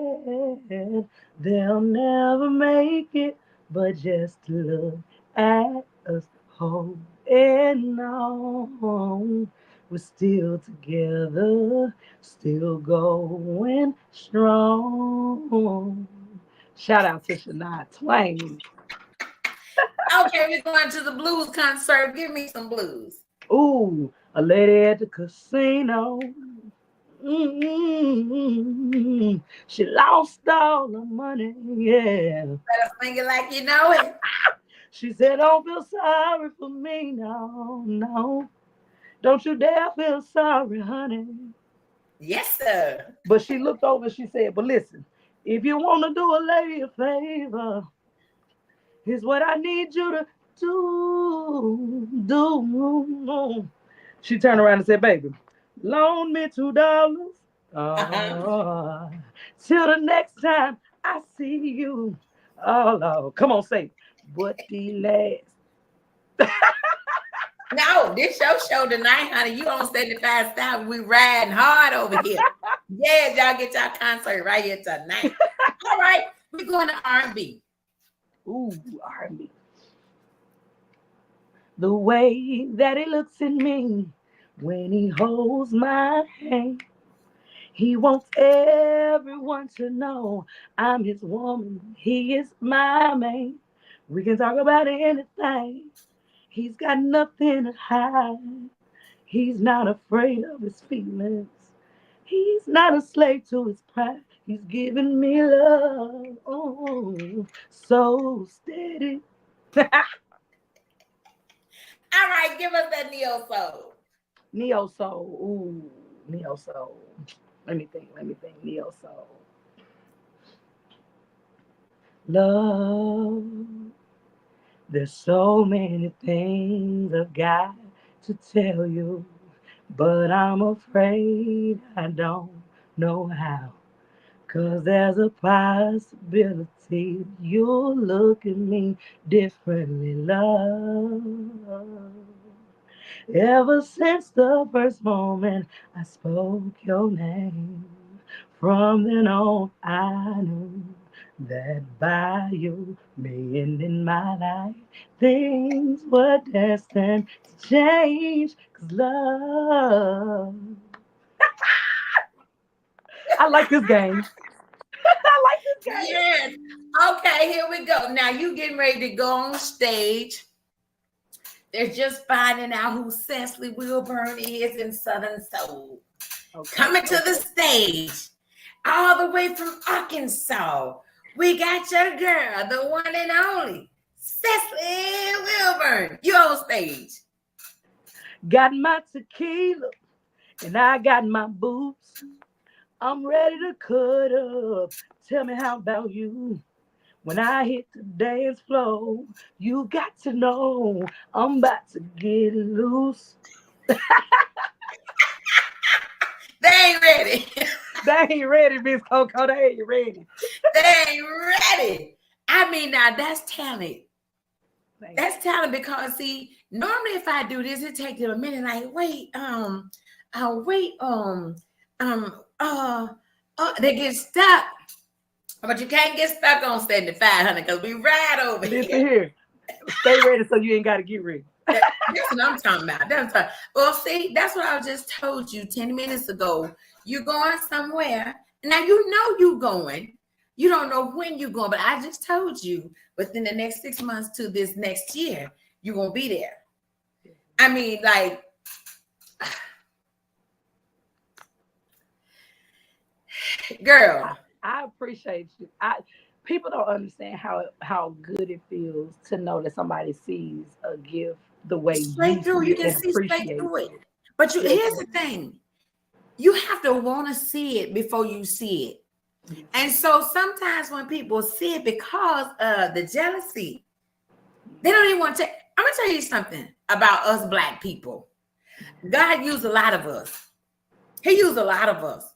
they'll never make it. But just look at us holding on. We're still together, still going strong. Shout out to Shania Twain. Okay, we're going to the blues concert. Give me some blues. Ooh, a lady at the casino. Mm-hmm. She lost all her money. Yeah. Better sing it like you know it. She said, "Don't feel sorry for me. No, no. Don't you dare feel sorry, honey." Yes, sir. But she looked over and she said, "But listen, if you want to do a lady a favor, here's what I need you to do. She turned around and said, "Baby, loan me $2. Uh-huh. Uh, till the next time I see you. Oh Lord. Come on, say. But the last. No, this your show tonight, honey. You on 75 South. We riding hard over here. Yeah, y'all get y'all concert right here tonight. All right, we're going to R&B. Ooh, R&B. The way that he looks at me when he holds my hand. He wants everyone to know I'm his woman. He is my man. We can talk about anything. He's got nothing to hide. He's not afraid of his feelings. He's not a slave to his pride. He's giving me love. Oh, so steady. All right, give us that neo soul. Neo soul. Ooh, neo soul. Let me think. Let me think. Neo soul. Love. There's so many things I've got to tell you, but I'm afraid I don't know how. 'Cause there's a possibility you'll look at me differently, love. Ever since the first moment I spoke your name, from then on I knew that by you being in my life, things were destined to change. 'Cause love, I like this game. I like this game. Yes. Okay, here we go. Now you getting ready to go on stage. They're just finding out who Cecily Wilburn is in Southern Soul. Okay, Coming to the okay. stage, all the way from Arkansas. We got your girl, the one and only Cecily Wilburn. You on stage. Got my tequila and I got my boots. I'm ready to cut up. Tell me how about you? When I hit the dance floor, you got to know I'm about to get loose. They ain't ready. They ain't ready, Miss Coco. They ain't ready. They ain't ready. I mean, now that's talent. Thank That's talent because see, normally if I do this, it takes them a minute. Like, wait, wait, they get stuck. But you can't get stuck on 75, honey, because we ride over you. here. Listen here. Stay ready so you ain't got to get ready. That's what I'm talking about. That's what, well, see, that's what I just told you 10 minutes ago. You're going somewhere. Now you know you're going. You don't know when you're going, but I just told you within the next 6 months to this next year, you're going to be there. I mean, like, girl. I appreciate you. People don't understand how good it feels to know that somebody sees a gift the way you Straight through. see You it can and see straight through appreciates it. it. But Yes, here's the ma'am. thing. You have to want to see it before you see it. Yes, And ma'am. so sometimes when people see it because of the jealousy, they don't even want to. I'm gonna tell you something about us black people. God used a lot of us. He used a lot of us.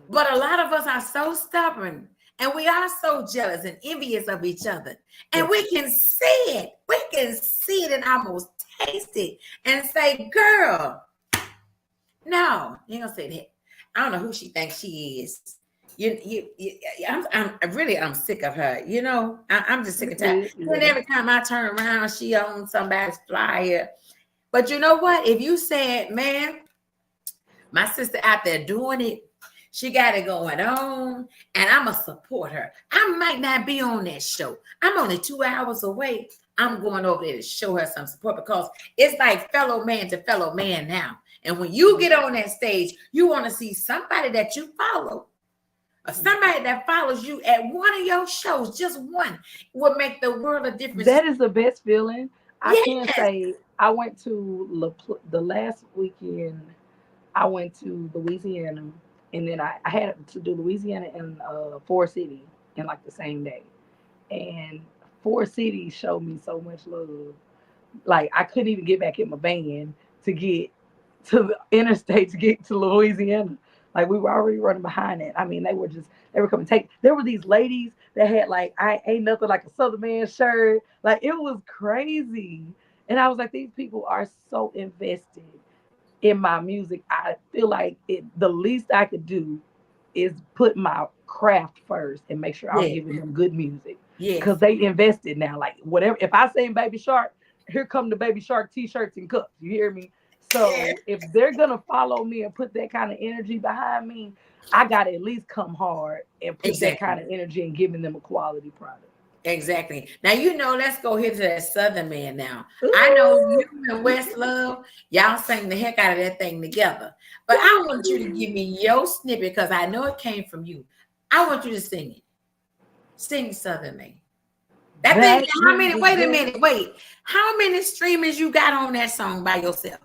But a lot of us are so stubborn and we are so jealous and envious of each other. And Yes, we can see it. We can see it and almost taste it and say, girl, no, you ain't gonna say that. I don't know who she thinks she is. I'm sick of her. You know, I'm just sick you of that. good. And Yeah. every time I turn around, she owns somebody's flyer. But you know what? If you said, man, my sister out there doing it, she got it going on, and I'm going to support her. I might not be on that show. I'm only 2 hours away. I'm going over there to show her some support because it's like fellow man to fellow man now. And when you get on that stage, you want to see somebody that you follow or somebody that follows you at one of your shows, just one, will make the world a difference. That is the best feeling. I can Yes. say I went to the last weekend. I went to Louisiana, and then I had to do Louisiana and Four City in like the same day. And Four Cities showed me so much love. Like I couldn't even get back in my van to get to the interstate to get to Louisiana. Like we were already running behind it. I mean, they were coming take. There were these ladies that had like I ain't nothing like a Southern man shirt. Like it was crazy. And I was like, these people are so invested in my music. I feel like the least I could do is put my craft first and make sure I'm Yes, giving them good music because yes, they invested now. Like whatever, if I sing Baby Shark, here come the Baby Shark t-shirts and cups. You hear me? yeah, So if they're gonna follow me and put that kind of energy behind me, I gotta at least come hard and put that kind exactly. of energy and giving them a quality product. Exactly. Now let's go here to that Southern man now. I know you Ooh, and West Love, y'all sang the heck out of that thing together. But I want you to baby. give me your snippet because I know it came from you. I want you to sing it. Sing Southern Man. That thing, Back how in many, the wait a day. minute, wait. How many streamers you got on that song by yourself?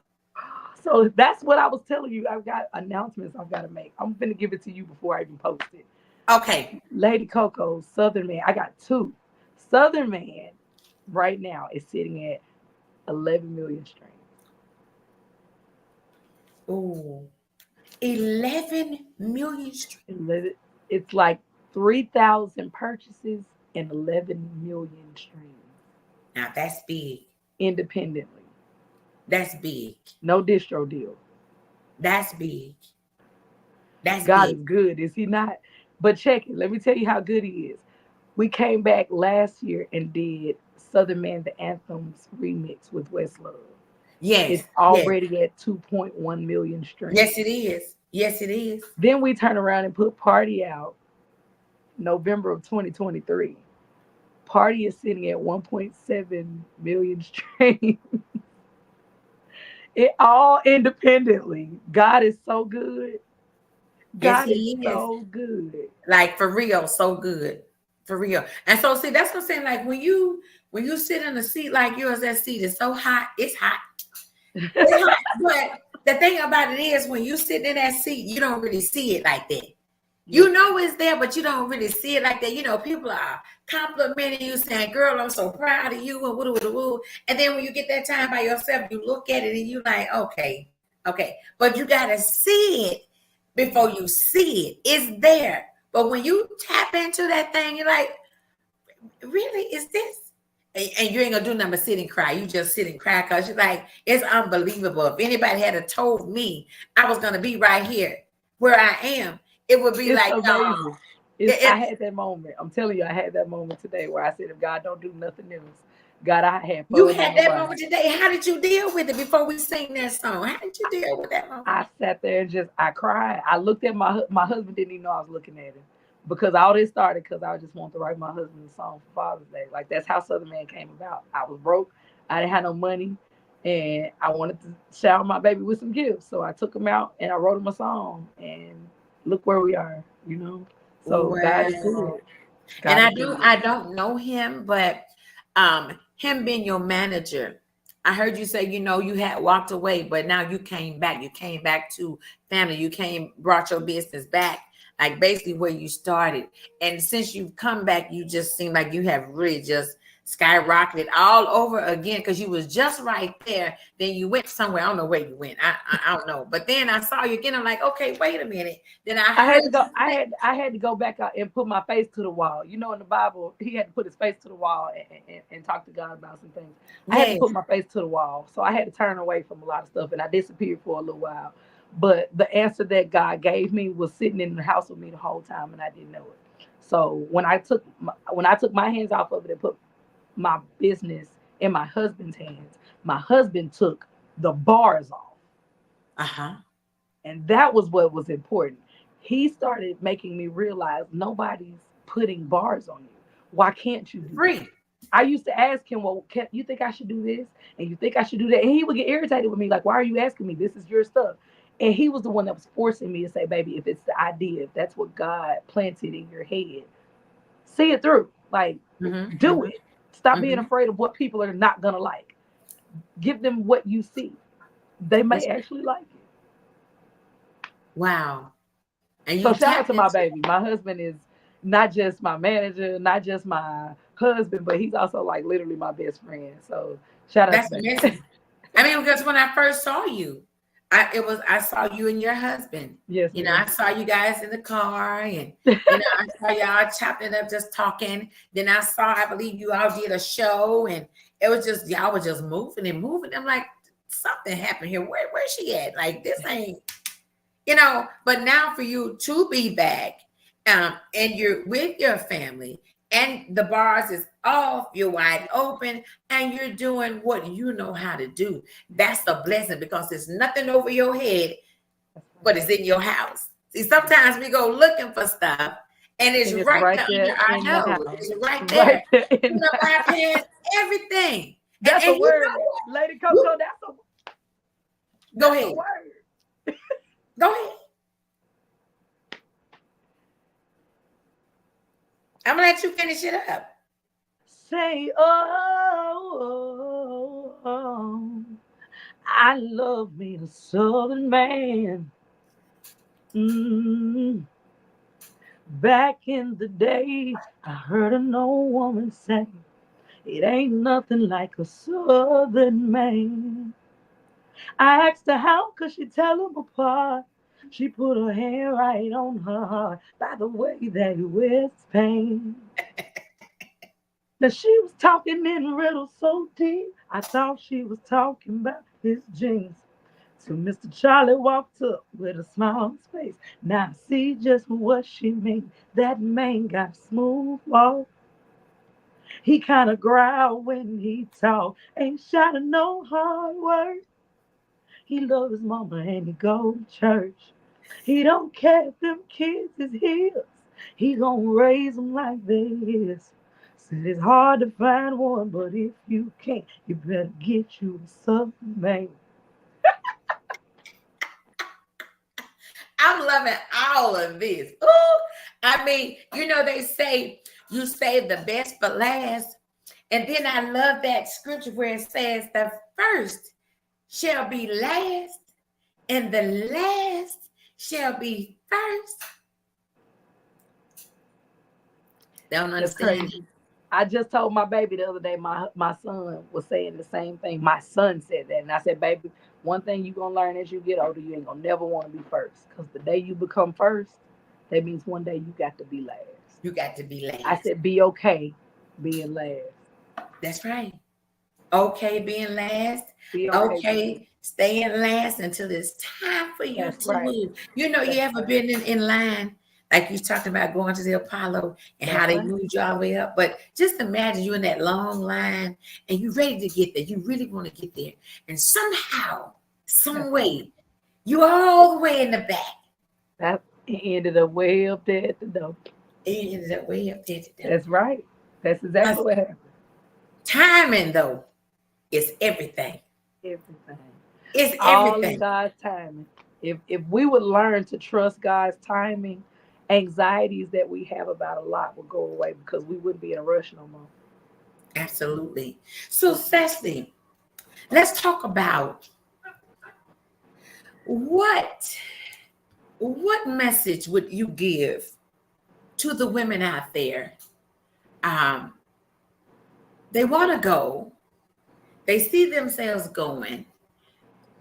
So that's what I was telling you. I've got announcements I've got to make. I'm gonna give it to you before I even post it. Okay. Lady Coco, Southern Man. I got two. Southern Man right now is sitting at 11 million streams. Ooh, 11 million streams. It's like 3,000 purchases and 11 million streams Now that's big. independently. That's big. No distro deal. That's big. That's God big. is good, is he not? But check it. Let me tell you how good he is. We came back last year and did Southern Man the Anthems remix with Westlove. Yes, It's yes. already at 2.1 million streams. Yes, it is. Yes, it is. Then we turn around and put Party out November of 2023. Party is sitting at 1.7 million streams. It all independently. God is so good. Yes, God is he is. so good. Like for real, so good. For real. And so see, that's what I'm saying. Like when you sit in a seat like yours, that seat is so hot, it's hot. It's hot. But the thing about it is when you sit in that seat, you don't really see it like that. Yes, You know it's there, but you don't really see it like that. People are complimenting you, saying, "Girl, I'm so proud of you," and woo woo woo. And then when you get that time by yourself, you look at it and you like, "Okay, okay," but you gotta see it before you see it. It's there, but when you tap into that thing, you're like, "Really? Is this?" And you ain't gonna do nothing but sit and cry. You just sit and cry because you're like, "It's unbelievable." If anybody had told me I was gonna be right here where I am, it would be it's like, amazing. I it, had that moment. I'm telling you, I had that moment today where I said, if God don't do nothing else, God, I had you fun on had the that ride. moment today. How did you deal with it before we sing that song? How did you deal with that moment? I sat there and I cried. I looked at my husband didn't even know I was looking at him because all this started because I just wanted to write my husband a song for Father's Day. Like that's how Southern Man came about. I was broke, I didn't have no money, and I wanted to shower my baby with some gifts. So I took him out and I wrote him a song, and look where we are. You know, so God is Wow. good. And God is good. I don't know him, but him being your manager, I heard you say, you had walked away, but now you came back. You came back to family. Brought your business back, like basically where you started. And since you've come back, you just seem like you have really just skyrocketed all over again because you was just right there. Then you went somewhere. I don't know where you went. I don't know. But then I saw you again. I'm like, okay, wait a minute. Then I I heard had to you go. say, I had to go back out and put my face to the wall. You know, in the Bible, he had to put his face to the wall and talk to God about some things. I had to yes, put my face to the wall, so I had to turn away from a lot of stuff, and I disappeared for a little while. But the answer that God gave me was sitting in the house with me the whole time, and I didn't know it. So when I took my hands off of it and put my business in my husband's hands, my husband took the bars off. uh-huh, And that was what was important. He started making me realize nobody's putting bars on you. Why can't you do that? free. I used to ask him, well, you think I should do this? And you think I should do that? And he would get irritated with me, like, why are you asking me? This is your stuff. And he was the one that was forcing me to say, baby, if it's the idea, if that's what God planted in your head, see it through. Like, Mm-hmm, do mm-hmm, it. Stop being mm-hmm. afraid of what people are not going to like. Give them what you see. They may That's actually like it. wow. And So you shout out tapped to my into baby. My husband is not just my manager, not just my husband, but he's also like literally my best friend. So shout out to that's baby. amazing. I mean, because when I first saw you, I saw you and your husband. Yes, I ma'am. saw you guys in the car, and I saw y'all chopping it up, just talking. Then I believe you all did a show, and it was just y'all were just moving and moving. I'm like, something happened here. Where's she at? Like this ain't, but now for you to be back, and you're with your family, and the bars is off, you're wide open, and you're doing what you know how to do. That's a blessing because there's nothing over your head, but it's in your house. See, sometimes we go looking for stuff, and it's And it's right right there there under in the our nose. house. It's right Right there. there You in know, the house. bypass everything. And, That's a and you word. know what? Lady You Coco, go that's a ahead. word. Go ahead. I'm gonna let you finish it up. Say, oh, I love me a southern man. Mm. Back in the day, I heard an old woman say, it ain't nothing like a southern man. I asked her how could she tell them apart. She put her hand right on her heart by the way that he wears his pain. Now she was talking in riddles so deep, I thought she was talking about his jeans. So Mr. Charlie walked up with a smile on his face. Now I see just what she means. That man got smooth walk. He kinda growl when he talk. Ain't shy to no hard work. He love his mama and he go to church. He don't care if them kids is his. He gon' raise them like they is. Said it's hard to find one, but if you can't, you better get you something, man. I'm loving all of this. Ooh, I mean, they say you save the best for last. And then I love that scripture where it says the first shall be last and the last shall be first. Don't That's understand it. crazy. I just told my baby the other day, my son was saying the same thing. My son said that. And I said, baby, one thing you going to learn as you get older, you ain't going to never want to be first. Because the day you become first, that means one day you got to be last. You got to be I last. said, be okay being last. That's right. Okay, being last. Be okay being last. Okay, staying last until it's time for you That's to right. move. You That's ever right. been in line, like you talked about going to the Apollo and how That's they right. moved you all the way up? But just imagine you in that long line and you ready to get there. You really want to get there. And somehow, some That's right. way, you all the way in the back. That he ended up way up there at the door. And you ended up way up there to them. That's right. That's exactly Because what happened. timing, though, is everything. Everything. It's All in everything. God's timing. If we would learn to trust God's timing, anxieties that we have about a lot would go away because we wouldn't be in a rush no more. Absolutely. So, Cecily, let's talk about what what message would you give to the women out there? Um, they want to go, they see themselves going,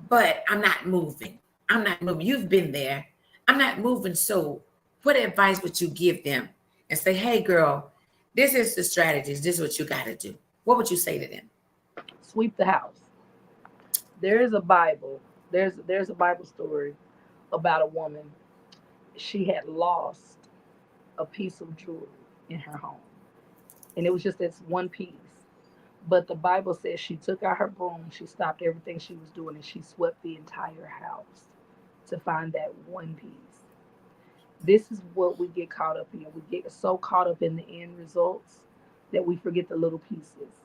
but I'm not moving. I'm not moving. You've been there. I'm not moving. So, what advice would you give them and say, hey, girl, this is the strategies. This is what you got to do. What would you say to them? Sweep the house. There is a Bible. There's a Bible story about a woman. She had lost a piece of jewelry in her home, and it was just this one piece. But the Bible says she took out her broom, she stopped everything she was doing, and she swept the entire house to find that one piece. This is what we get caught up in. We get so caught up in the end results that we forget the little pieces.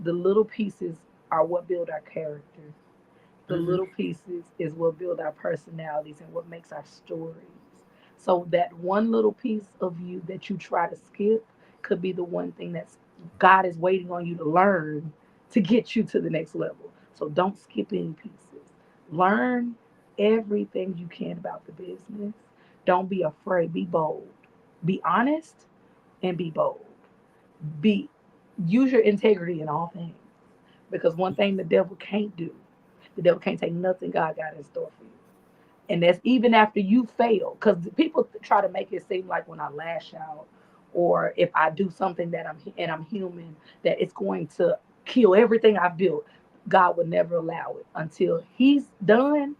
The little pieces are what build our character. The Mm-hmm. little pieces is what build our personalities and what makes our stories. So that one little piece of you that you try to skip could be the one thing that's God is waiting on you to learn to get you to the next level. So don't skip any pieces. Learn everything you can about the business. Don't be afraid. Be bold. Be honest and be bold. Be Use your integrity in all things. Because one thing the devil can't do The devil can't take nothing God got in store for you. And that's even after you fail. Because people try to make it seem like when I lash out or if I do something that I'm human, that it's going to kill everything I've built. God would never allow it until he's done.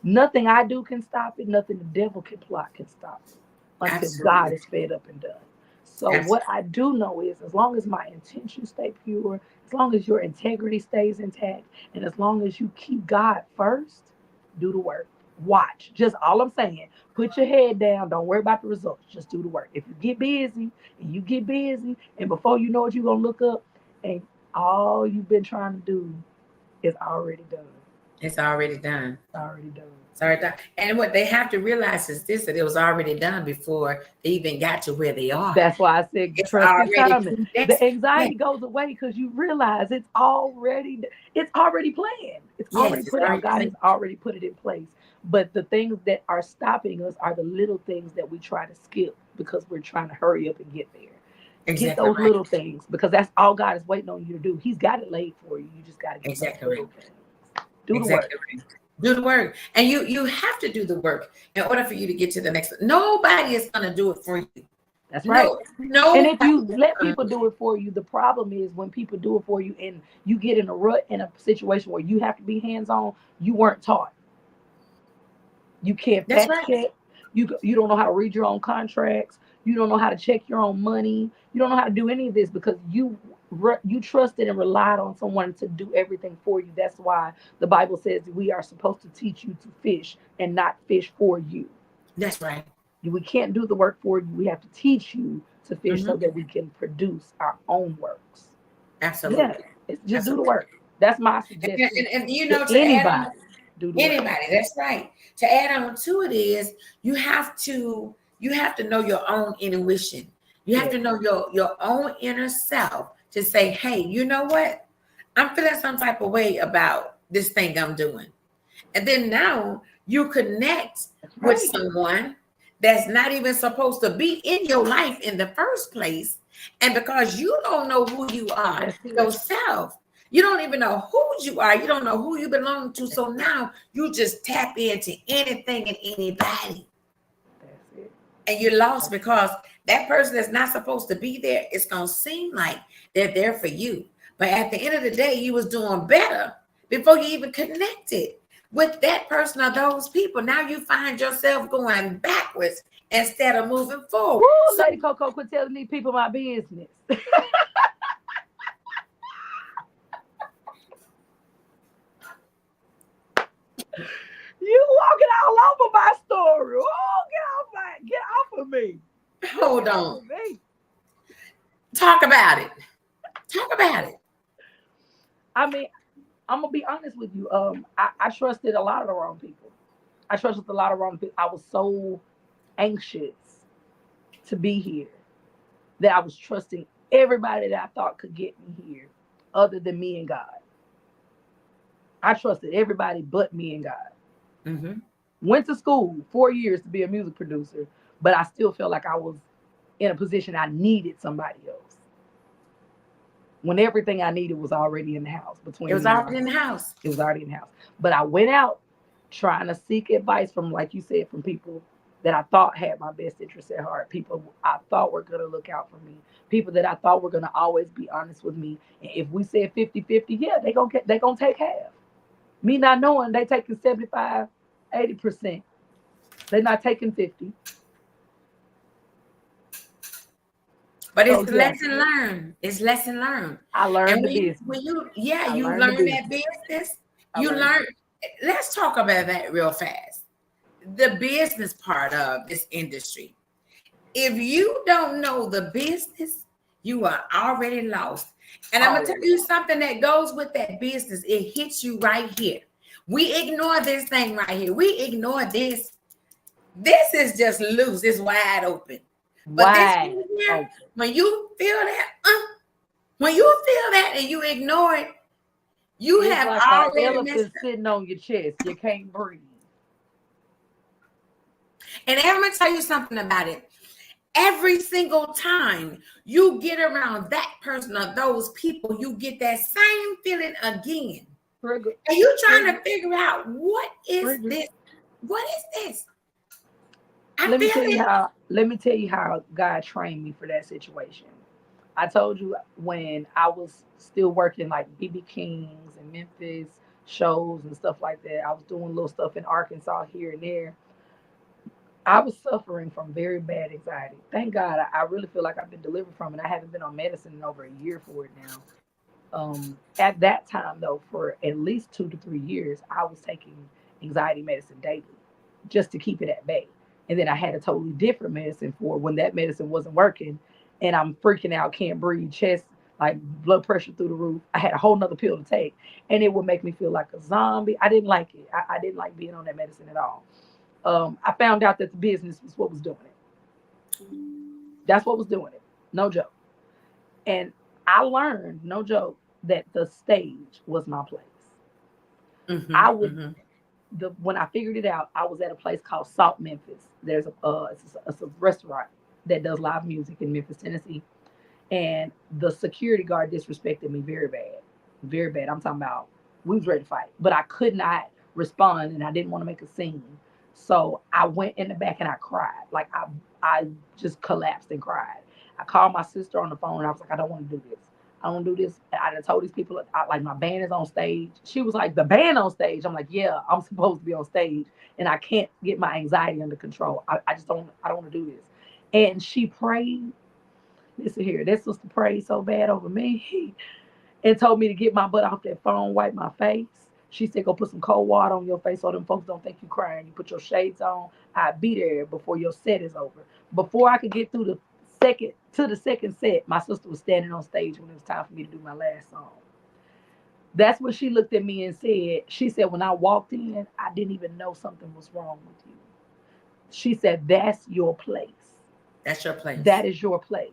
Nothing I do can stop it. Nothing the devil can plot can stop it until God Absolutely. is fed up and done. So what Absolutely. I do know is as long as my intentions stay pure, as long as your integrity stays intact, and as long as you keep God first, do the work. Watch. Just all I'm saying, put your head down. Don't worry about the results. Just do the work. If you get busy and you get busy, and before you know it, you're gonna look up and all you've been trying to do is already done. It's already done. Already done. It's already done. And what they have to realize is this, that it was already done before they even got to where they are. That's why I said It's trust His already timing. The predestined. Yeah. anxiety goes away because you realize it's already planned. It's already Yes, it's put out. already God has planned. already put it in place. But the things that are stopping us are the little things that we try to skip because we're trying to hurry up and get there. Get Exactly those right. little things because that's all God is waiting on you to do. He's got it laid for you. You just got to get those Exactly right. little things. Do the work. Exactly right. Do the work. And you have to do the work in order for you to get to the next. Nobody is gonna do it for you. That's right. No, And if nobody you is let gonna people do do it for you, the problem is when people do it for you and you get in a rut in a situation where you have to be hands on, you weren't taught. You can't that's fact right. check. You don't know how to read your own contracts. You don't know how to check your own money. You don't know how to do any of this because you trusted and relied on someone to do everything for you. That's why the Bible says we are supposed to teach you to fish and not fish for you. That's right. We can't do the work for you. We have to teach you to fish Hmm. so that we can produce our own works. Yeah, Absolutely. it's just do the Absolutely. work. That's my And, suggestion and you to know, to add on anybody. Do the work. anybody, that's right. To add on to it is you have to know your own intuition. You have Yeah, to know your own inner self to say, hey, you know what? I'm feeling some type of way about this thing I'm doing. And then now you connect that's with right. someone that's not even supposed to be in your life in the first place. And because you don't know who you are That's it. yourself, you don't even know who you are. You don't know who you belong to. So now you just tap into anything and anybody. That's it. And you're lost because that person that's not supposed to be there, it's going to seem like they're there for you. But at the end of the day, you was doing better before you even connected with that person or those people. Now you find yourself going backwards instead of moving forward. Woo, So Lady Coco, quit telling these people my business. You walking all over my story. Oh, get off of me. You hold get off on. of me. Talk about it. Talk about it. I mean, I'm gonna be honest with you. I trusted a lot of the wrong people. I trusted a lot of wrong people. I was so anxious to be here that I was trusting everybody that I thought could get me here, other than me and God. I trusted everybody but me and God. Mm-hmm. Went to school 4 years to be a music producer, but I still felt like I was in a position I needed somebody else when everything I needed was already in the house It between was me and my already in the husband. house. It was already in the house. But I went out trying to seek advice from, like you said, from people that I thought had my best interests at heart, people I thought were going to look out for me, people that I thought were going to always be honest with me. And if we said 50-50, yeah, they gonna take half. Me not knowing they taking 75, 80%. They're not taking 50. But So it's yeah, lesson learned. It's lesson learned. I And learned the when you business. when you yeah, I you learned the learn that business. business, I you learned the learn. business. Let's talk about that real fast. The business part of this industry. If you don't know the business, you are already lost. And I'm gonna tell Already you lost. something that goes with that business. It hits you right here. We ignore this thing right here. We ignore this. This is just loose. It's wide open. But this Wide right here, open. when you feel that, when you feel that and you ignore it, you It's have like an already messed elephant up. sitting on your chest. You can't breathe. And I'm gonna tell you something about it. Every single time you get around that person or those people, you get that same feeling again. Trigger, And you trying trigger, to figure out what is trigger. this? What is this? I Let me feel tell you it. how. Let me tell you how God trained me for that situation. I told you when I was still working like BB King's and Memphis shows and stuff like that. I was doing little stuff in Arkansas here and there. I was suffering from very bad anxiety. Thank God, I really feel like I've been delivered from it. I haven't been on medicine in over a year for it now. At that time, though, for at least 2 to 3 years, I was taking anxiety medicine daily just to keep it at bay. And then I had a totally different medicine for when that medicine wasn't working and I'm freaking out, can't breathe, chest, like blood pressure through the roof. I had a whole nother pill to take and it would make me feel like a zombie. I didn't like it. I didn't like being on that medicine at all. I found out that the business was what was doing it. That's what was doing it. No joke. And I learned, no joke, that the stage was my place. Mm-hmm, I would mm-hmm. when I figured it out, I was at a place called Salt Memphis. There's it's a restaurant that does live music in Memphis, Tennessee, and the security guard disrespected me very bad, very bad. I'm talking about we was ready to fight, but I could not respond, and I didn't want to make a scene. So I went in the back and I cried, like I just collapsed and cried. I called my sister on the phone and I was like, I don't want to do this. I don't do this. I done told these people, like, my band is on stage. She was like, the band on stage. I'm like, yeah, I'm supposed to be on stage, and I can't get my anxiety under control. I just don't. I don't want to do this. And she prayed. Listen here, that sister prayed so bad over me and told me to get my butt off that phone, wipe my face. She said, go put some cold water on your face so them folks don't think you crying. You put your shades on. I'll be there before your set is over. Before I could get through the second set, my sister was standing on stage when it was time for me to do my last song. That's when she looked at me and said, she said, when I walked in, I didn't even know something was wrong with you. She said, that's your place. That's your place. That is your place.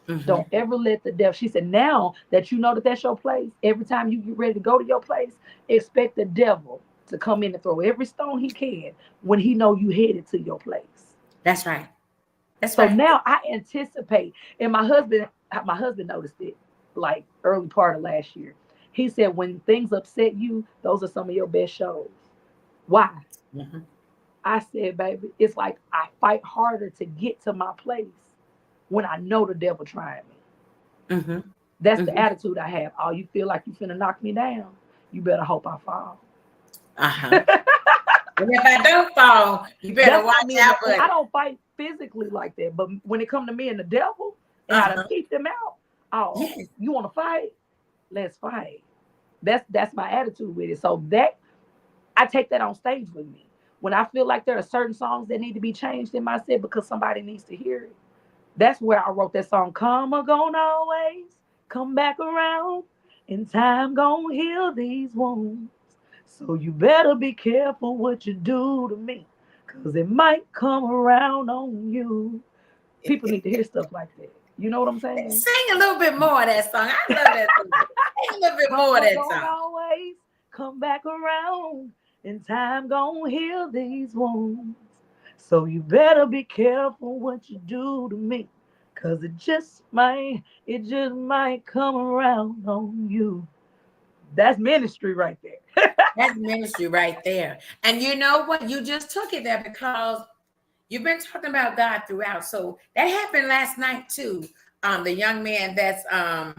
Mm-hmm. Don't ever let the devil. She said, now that you know that that's your place, every time you get ready to go to your place, expect the devil to come in and throw every stone he can when he know you headed to your place. That's right. That's So right. now I anticipate, and my husband noticed it like early part of last year. He said, when things upset you, those are some of your best shows. Why? Mm-hmm. I said, baby, it's like I fight harder to get to my place when I know the devil trying me. Mm-hmm. That's the Mm-hmm. attitude I have. Oh, you feel like you finna knock me down? You better hope I fall. Uh-huh. And if I don't fall, you better That's watch not me. out, I buddy. don't fight physically like that, but when it come to me and the devil, and I done Uh-huh. peep them out. Oh, Yes. you want to fight? Let's fight. That's my attitude with it. So that I take that on stage with me. When I feel like there are certain songs that need to be changed in my set because somebody needs to hear it. That's where I wrote that song. Come or gonna always come back around, and time gonna heal these wounds. So you better be careful what you do to me, cause it might come around on you. People need to hear stuff like that. You know what I'm saying? Sing a little bit more of that song. I love that song. Sing a little bit more Come of or that gonna song. always come back around, and time gonna heal these wounds. So you better be careful what you do to me, cause it just might come around on you. That's ministry right there. That's ministry right there. And you know what? You just took it there because you've been talking about God throughout. So that happened last night too. The young man that's out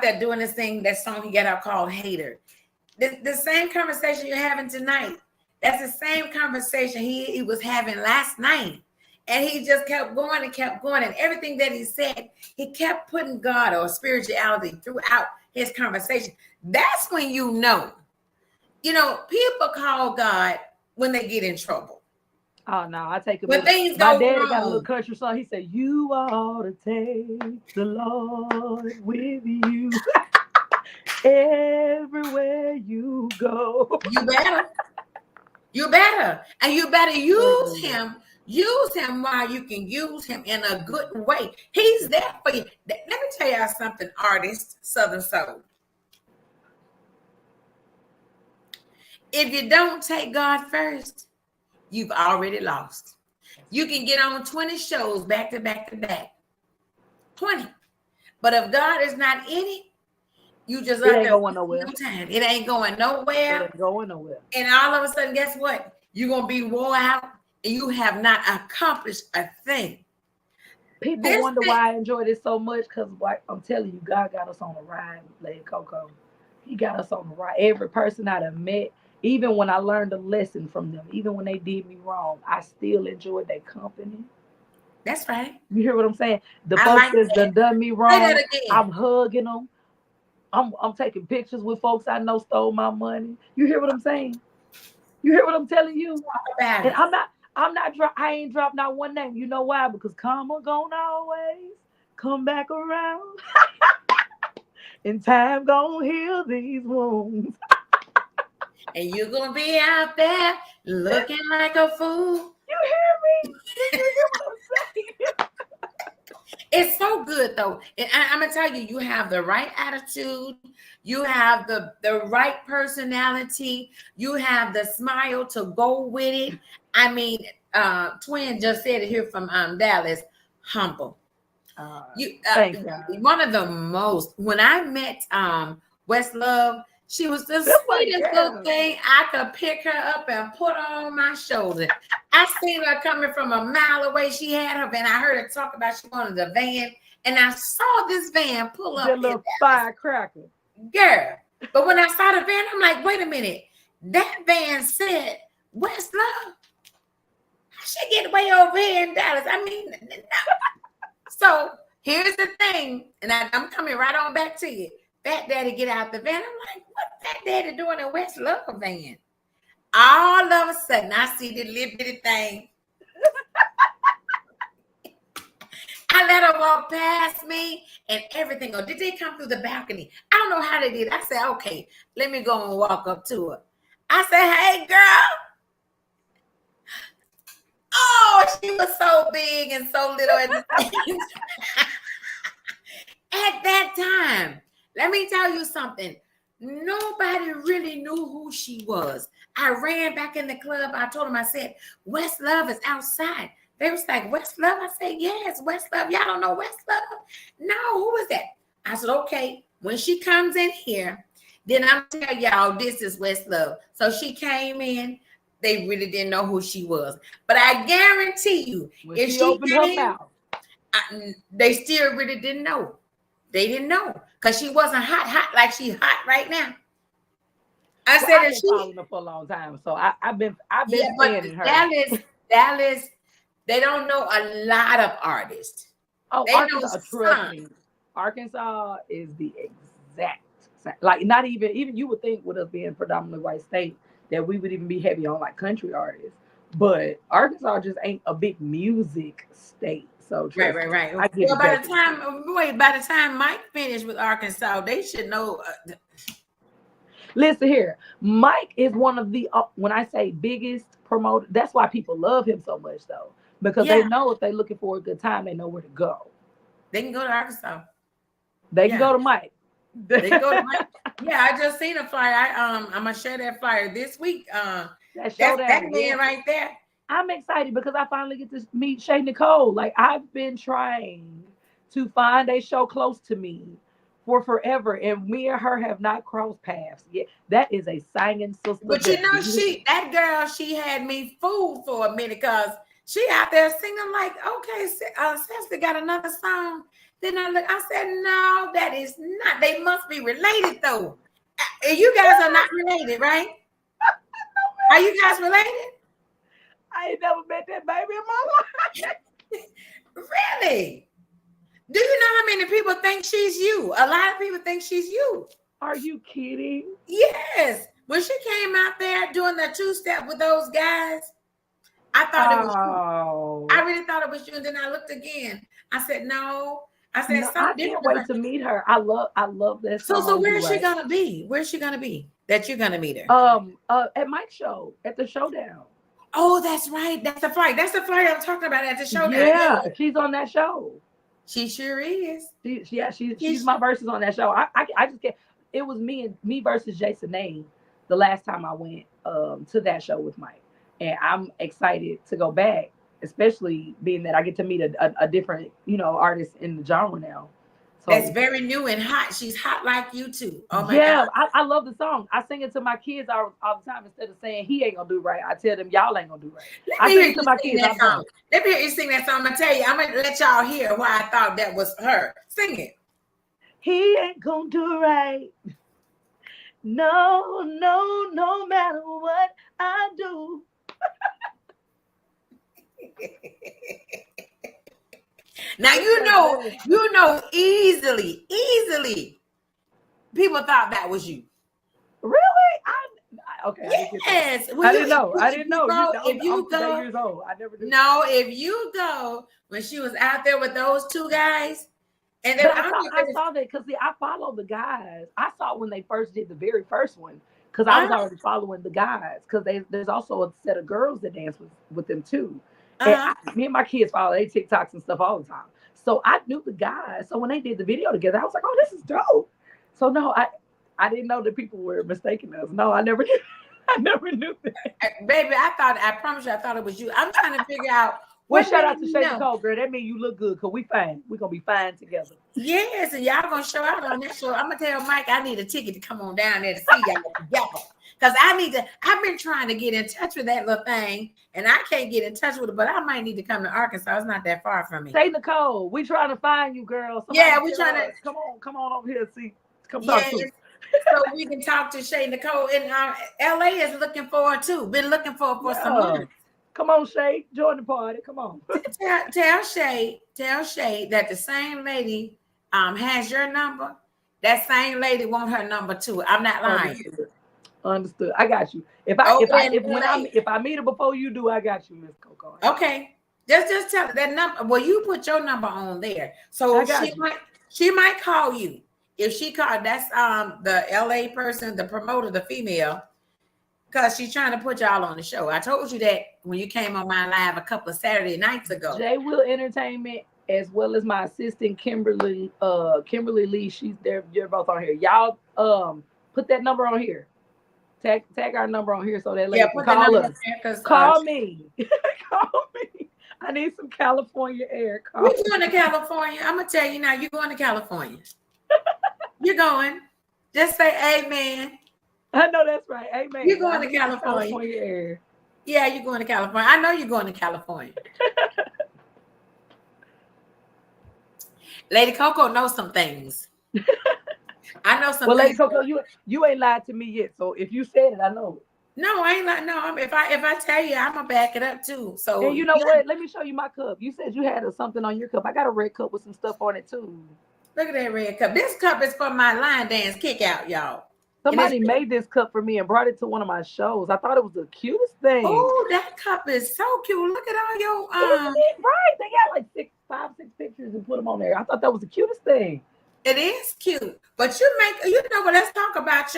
there doing this thing, that song he got out called Hater. The same conversation you're having tonight. That's the same conversation he was having last night. And he just kept going and kept going. And everything that he said, he kept putting God or spirituality throughout his conversation. That's when people call God when they get in trouble. Oh no, I take it. When things My go daddy got a little wrong. country song. He said, "You ought to take the Lord with you everywhere you go." You better. You better. And you better use him. Use him while you can use him in a good way. He's there for you. Let me tell y'all something, artist, Southern Soul. If you don't take God first, you've already lost. You can get on 20 shows back to back to back. 20. But if God is not in it, You just It out ain't there going wasting nowhere. your time. It ain't going It nowhere. ain't going nowhere. And all of a sudden, guess what? You're gonna be wore out and you have not accomplished a thing. People This wonder thing, why I enjoy this so much because, like, I'm telling you, God got us on a ride, Lady Coco. He got us on a ride. Every person I done met, even when I learned a lesson from them, even when they did me wrong, I still enjoyed their company. that's right. You hear what I'm saying? The I folks like that's that. done me Say that wrong, again. I'm hugging them. I'm taking pictures with folks I know stole my money. You hear what I'm saying? You hear what I'm telling you? Talk about And it. I ain't dropped not one name. You know why? Because karma gonna always come back around. And time gonna heal these wounds. And you're gonna be out there looking like a fool. You hear me? You hear what I'm saying? It's so good though. And I'm gonna tell you, you have the right attitude, you have the right personality, you have the smile to go with it. I mean, Twin just said it here from Dallas, humble. Uh, You Thank God. one of the most when I met West Love, she was the That's my sweetest little girl. thing. I could pick her up and put her on my shoulder. I seen her coming from a mile away. She had her van. I heard her talk about she wanted a van, and I saw this van pull up That in little firecracker. girl. But when I saw the van, I'm like, wait a minute. That van said West Love. I should get way over here in Dallas. I mean, no. So here's the thing, and I'm coming right on back to you. Fat Daddy get out the van. I'm like, what Fat Daddy doing in West Love van? All of a sudden, I see the little bitty thing. I let her walk past me and everything. Oh, did they come through the balcony? I don't know how they did. I said, okay, let me go and walk up to her. I said, hey, girl. Oh, she was so big and so little at the same time. At that time, let me tell you something. Nobody really knew who she was. I ran back in the club. I told them, I said, West Love is outside. They was like, West Love? I said, yes, West Love. Y'all don't know West Love? No, who is that? I said, okay, when she comes in here, then I'm tell y'all this is West Love. So she came in. They really didn't know who she was. But I guarantee you, When if she she opened her came, mouth, they still really didn't know. They didn't know because she wasn't hot like she hot right now. I well, said I've that been she, following her for a long time, so I've yeah, been but fanning her. Dallas, they don't know a lot of artists. Oh, They know Arkansas, trust some. me, Arkansas is the exact like not even you would think with us being predominantly white state that we would even be heavy on like country artists, but Arkansas just ain't a big music state. So Right, trust me, right, right. I get Well, exactly what you're saying. by the time Mike finished with Arkansas, they should know. Listen here, Mike is one of the when I say biggest promoter, that's why people love him so much though, because they Yeah, know if they're looking for a good time, they know where to go. they can go to Arkansas. They can Yeah, go to Mike. they can go to Mike. Yeah, I just seen a flyer. I'm gonna share that flyer this week. That That's that showdown, man yeah. right there. I'm excited because I finally get to meet Shay Nicole. Like I've been trying to find a show close to me for forever, and me and her have not crossed paths yet. That is a singing sister But you there. Do know, you hear me? that girl, she had me fooled for a minute because she out there singing. I'm like, okay, Sister got another song. Then I said, no, that is not. They must be related though. You guys are not related, right? Are you guys related? I ain't never met that baby in my life. Really? Do you know how many people think she's you? A lot of people think she's you. Are you kidding? Yes. When she came out there doing the two-step with those guys, I thought it was you. I Oh really thought it was you. And then I looked again. I said, no. I said, no, I something can't different wait about to meet her. I love that so song. where's You she right. gonna be? Where's she gonna be? That you're gonna meet her. At Mike's show at the showdown. Oh, that's right. That's the flight. That's the flight I'm talking about at the showdown. Yeah, Yeah, she's on that show. she sure is. Yeah, she's She's my versus on that show. I just can't. It was me versus Jason Name the last time I went to that show with Mike, and I'm excited to go back, especially being that I get to meet a different artist in the genre now. That's So very new and hot. She's hot like you too. Oh my God. yeah, I love the song. I sing it to my kids all the time. Instead of saying he ain't gonna do right, I tell them y'all ain't gonna do right. Let I me sing hear it to you my sing kids that all the song. time. Let me hear you sing that song. I'm gonna tell you. I'm gonna let y'all hear why I thought that was her. Sing it. He ain't gonna do right. No, no, no matter what I do. Now It's like, man, you know easily. People thought that was you. really? Okay, I didn't get that. Yes. Well, I you didn't know. I if didn't you know. go if I'm you today go years old. I never knew. no if you go when she was out there with those two guys and they, But I don't know if I it was saw that because I follow the guys. I saw when they first did the very first one because I uh was already following the guys because there's also a set of girls that dance with them too. And uh me and my kids follow their TikToks and stuff all the time. So I knew the guys. So when they did the video together, I was like, oh, this is dope. So no, I didn't know that people were mistaking us. No, I never I never knew that. baby, I promise you I thought it was you. I'm trying to figure out Well, what shout made out to me Shay know. Nicole, girl. That means you look good because we fine. We're gonna be fine together. Yes, and y'all gonna show out on that show. I'm gonna tell Mike I need a ticket to come on down there to see y'all together. Because I need to, I've been trying to get in touch with that little thing and I can't get in touch with it, but I might need to come to Arkansas. It's not that far from me. Say Nicole, we trying to find you, girl. Yeah, Somebody we tell trying to, us. Come on over here. See, come talk yes. to us. So we can talk to Shay Nicole. And LA is looking forward too. Been looking for some Yeah, months. come on, Shay, join the party. Come on. Tell Shay that the same lady has your number. That same lady want her number too. I'm not lying. Understood. Understood. I got you. Over there in If I meet her before you do, I got you, Miss Coco. LA. Okay. Just tell her that number. Well, you put your number on there. I So got you. she might call you. If she called, that's the LA person, the promoter, the female, because she's trying to put y'all on the show. I told you that when you came on my live a couple of Saturday nights ago. J Will Entertainment, as well as my assistant Kimberly, Kimberly Lee. She's there. You're both on here. Y'all, put that number on here. Tag our number on here so that Yeah, lady can put the call number us. up there because Call me. Call me. I need some California air. we're Call going to California. I'm gonna tell you now, you're going to California. You're going. Just say amen. I know that's right. Amen. You're I going to need some California. California air. Yeah, you're going to California. I know you're going to California. Lady Coco knows some things. I know some Well, Lady things. Coco, you ain't lied to me yet. So if you said it, I know it. No, I ain't like no. If I tell you, I'm gonna back it up too. So And you know what? Let me show you my cup. You said you had something on your cup. I got a red cup with some stuff on it too. look at that red cup. This cup is for my line dance kick out, y'all. And it's Somebody made this cup for me and brought it to one of my shows. I thought it was the cutest thing. oh, that cup is so cute. Look at all your Isn't it right? They got like 6 pictures and put them on there. I thought that was the cutest thing. it is cute. But you know what? Let's talk about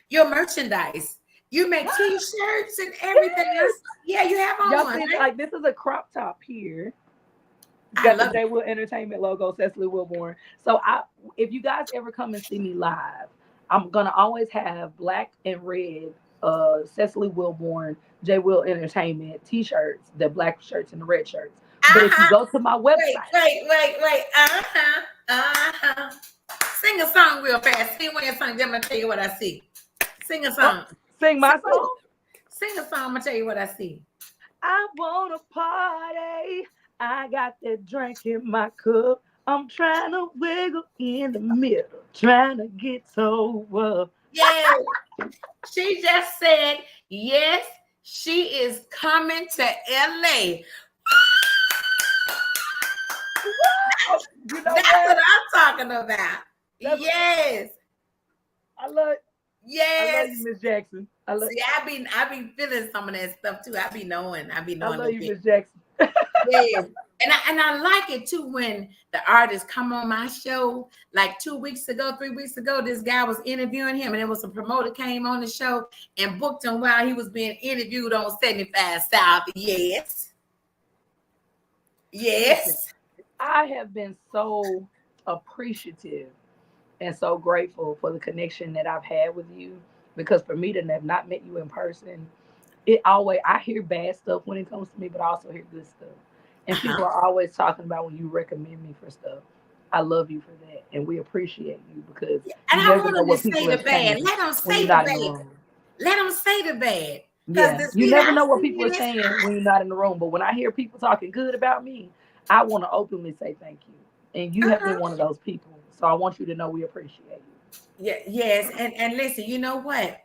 your merchandise. You make t-shirts and everything else. Yes. Yeah, you have on Y'all one, see, right? like this is a crop top here. It's I got the love it. J Will Entertainment logo, Cecily Wilborn. So if you guys ever come and see me live, I'm gonna always have black and red Cecily Wilborn, J Will Entertainment t-shirts, the black shirts and the red shirts. But if you Uh-huh. go to my website, Wait. Uh-huh. Uh-huh. Sing a song real fast. Sing one of your songs. I'm gonna tell you what I see. Sing a oh, song. sing my song. Sing a song. I'm gonna tell you what I see. I wanna party. I got that drink in my cup. I'm trying to wiggle in the middle, trying to get sober. Yeah. She just said yes. She is coming to LA. Oh, you know That's what what? I'm talking about. That's, Yes. I love Yes. you, Miss Jackson. See, I be feeling some of that stuff too. I be knowing I love a you, bit. Miss Jackson. Yes. And I like it too when the artists come on my show. Like 2 weeks ago, 3 weeks ago, this guy was interviewing him, and it was a promoter came on the show and booked him while he was being interviewed on 75 South. Yes. Listen, Yes. I have been so appreciative and so grateful for the connection that I've had with you because for me to have not met you in person, it always I hear bad stuff when it comes to me, but I also hear good stuff. And Uh-huh. people are always talking about when you recommend me for stuff. I love you for that, and we appreciate you because And you I never want know them to what say people are the bad. saying Let them when you're say the not in the bad. room. Let them say the bad. Because Yeah, the you seed never I know what see people in are this saying when you're not in the room. But when I hear people talking good about me, I want to openly say thank you. And you have been uh-huh. one of those people. So I want you to know we appreciate you. Yeah, yes. And listen, you know what?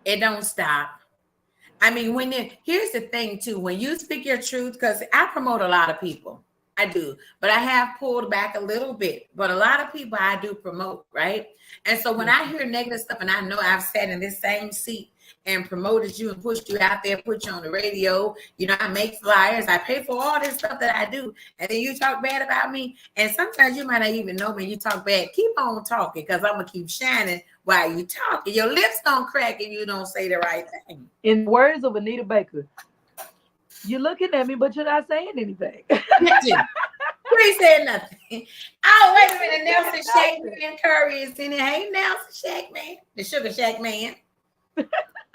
It don't stop. I mean, here's the thing too, when you speak your truth, because I promote a lot of people. I do, but I have pulled back a little bit. But a lot of people I do promote, right? And so when Yes, I hear negative stuff, and I know I've sat in this same seat and promoted you and pushed you out there, put you on the radio, I make flyers, I pay for all this stuff that I do, and then you talk bad about me. And sometimes you might not even know me, you talk bad. Keep on talking, because I'm gonna keep shining while you talking. Your lips don't crack and you don't say the right thing. in the words of Anita Baker, you're looking at me, but you're not saying anything. Nothing. You ain't said nothing. Oh, You wait a minute. ain't said Nelson nothing. Shackman Curry is in here. Hey, Nelson Shackman, the Sugar Shack Man.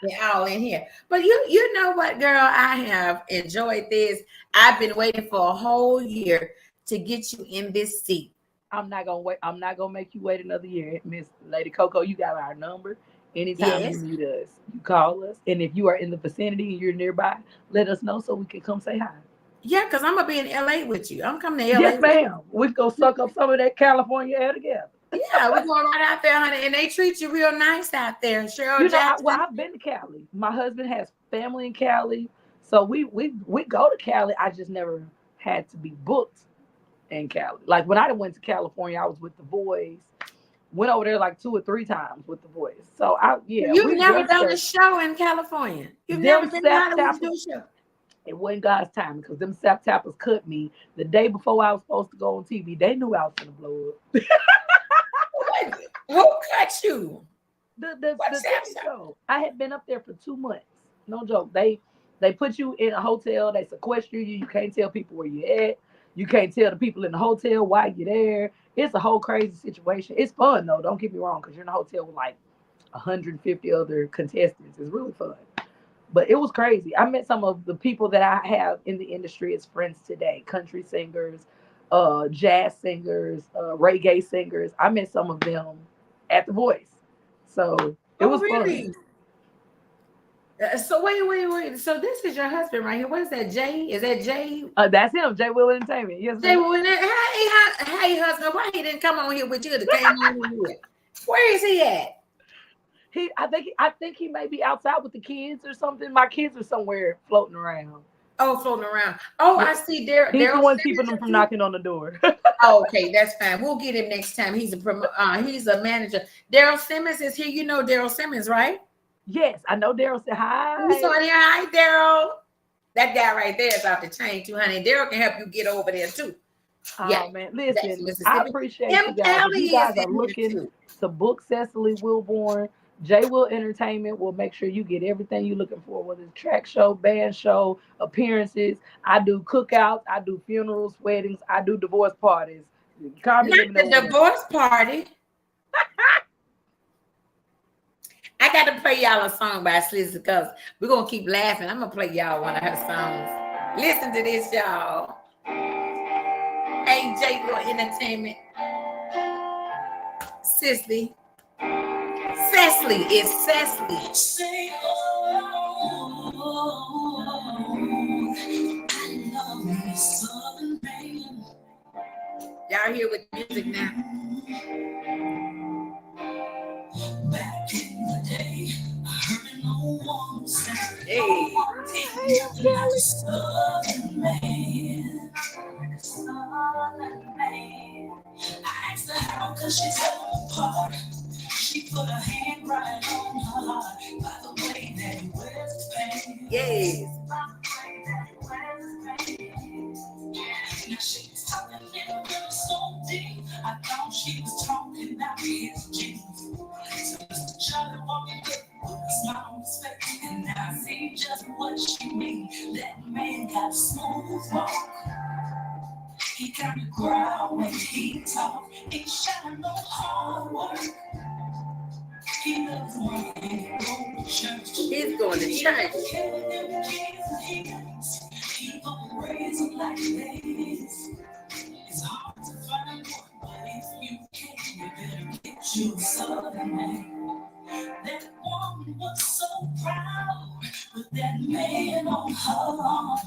They're all in here. But you know what, girl? I have enjoyed this. I've been waiting for a whole year to get you in this seat. I'm not gonna wait. I'm not gonna make you wait another year, Miss Lady Coco. You got our number. Anytime you Yes. need us, you call us. And if you are in the vicinity and you're nearby, let us know so we can come say hi. Yeah, because I'm gonna be in LA with you. I'm coming to LA Yes, with ma'am. We can go you. suck up some of that California air together. Yeah, we're going right out there, honey. And they treat you real nice out there. Cheryl Well, Jackson. I've been to Cali. My husband has family in Cali, so we go to Cali. I just never had to be booked in Cali. Like when I went to California, I was with the boys. Went over there like 2 or 3 times with the boys. So You've we never them done a sap show in California. You've never them been to sap Hollywood to do tappers. a show. It wasn't God's time because them sap tappers cut me the day before I was supposed to go on TV. They knew I was gonna blow up. What? Who cut you? The What's that? TV show. I had been up there for 2 months. No joke. They put you in a hotel. They sequester you. You can't tell people where you're at. You can't tell the people in the hotel why you're there. It's a whole crazy situation. It's fun though. Don't get me wrong, because you're in a hotel with like 150 other contestants. It's really fun. But it was crazy. I met some of the people that I have in the industry as friends today: country singers, jazz singers, reggae singers. I met some of them at The Voice, so it Oh, was fun. really? So wait. So this is your husband right here. What is that? Jay? Is that Jay? That's him, J. Will Entertainment. Yes, Jay, ma'am. hey, husband. Why he didn't come on here with you? To came on here. Where is he at? I think he may be outside with the kids or something. My kids are somewhere floating around. Oh, floating around. Oh, Yeah, I see. Daryl he's the one keeping Simmons them is from here. knocking on the door. Oh, okay, that's fine. We'll get him next time. He's a manager. Daryl Simmons is here. You know Daryl Simmons, right? Yes, I know. Daryl said He's hi. on here. Hi, Daryl. That guy right there is off the chain too, honey. Daryl can help you get over there too. Yeah, Oh man, Jackson, listen, I Mississippi. appreciate Tim you guys. If Kelly you is guys are in here looking too. to book Cecily Wilborn, J Will Entertainment will make sure you get everything you're looking for, whether it's track show, band show, appearances. I do cookouts, I do funerals, weddings, I do divorce parties. Call me, Not let me know the what you want. divorce party. I got to play y'all a song by Slizzy because we're gonna keep laughing. I'm gonna play y'all one of her songs. Listen to this, y'all. AJ Little Entertainment. Cicely. Cecily is Cecily. Say, oh, I love Southern rain. Y'all here with the music now? Back in the day, I heard no one say, hey, like a Southern man. Southern man. I asked her how, cause she's so apart. She put her hand right on her heart by the way that he wears his pants. Yes. By the way that he wears his pants. Now she's talking in a really so deep. I thought she was talking about his jeans. So Mr. Charlie walking with a smile on his face. And now I see just what she means. That man got a smooth walk. He kind of growl when he talk. Ain't showing no hard work. He loves money. He's going to church. He gonna raise him like this. It's hard to find you Southern man. That woman was so proud with that man on her arm.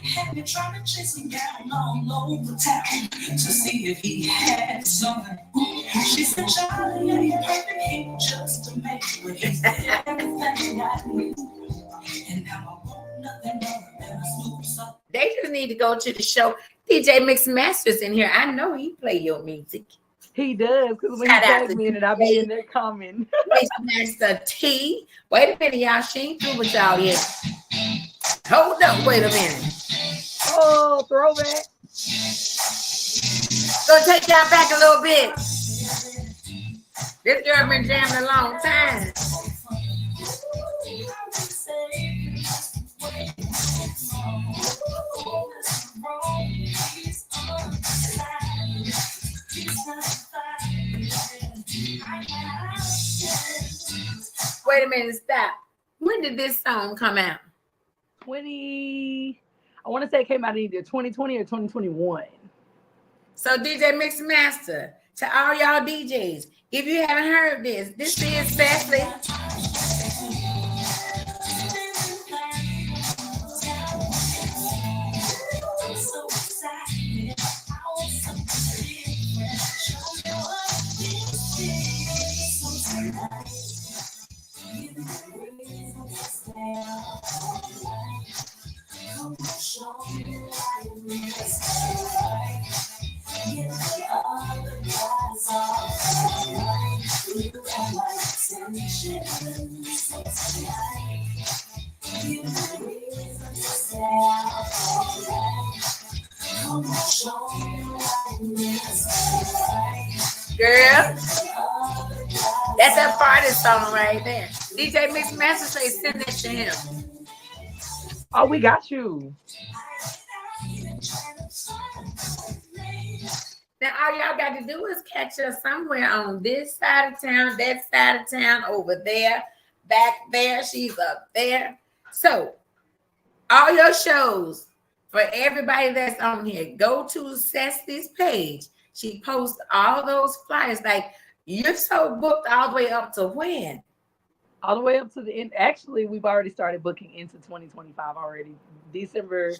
Had me trying to chase him down all over town to see if he had some. She said, Charlie, I ain't perfect, he just a man, but he's everything I need. And now I want nothing more than a smooth song. They just need to go to the show. DJ Mix Masters in here. I know he play your music. He does, because when he Shout out tags to me in it, I'll be in there commenting. Mix Master T. Wait a minute, y'all. She ain't through with y'all yet. Hold up. Wait a minute. Oh, throwback. Gonna take y'all back a little bit. This girl been jamming a long time. Wait a minute, stop. When did this song come out? I want to say it came out either 2020 or 2021. So DJ Mix Master, to all y'all DJs, if you haven't heard this is Fastly. Girl, that's a party song right there. DJ Mix Master say send that to him. Oh, we got you. Now all y'all got to do is catch us somewhere on this side of town, that side of town, over there, back there, she's up there. So all your shows, for everybody that's on here, go to Cecily's page. She posts all those flyers. Like, you're so booked all the way up to when? All the way up to the end. Actually, we've already started booking into 2025 already. December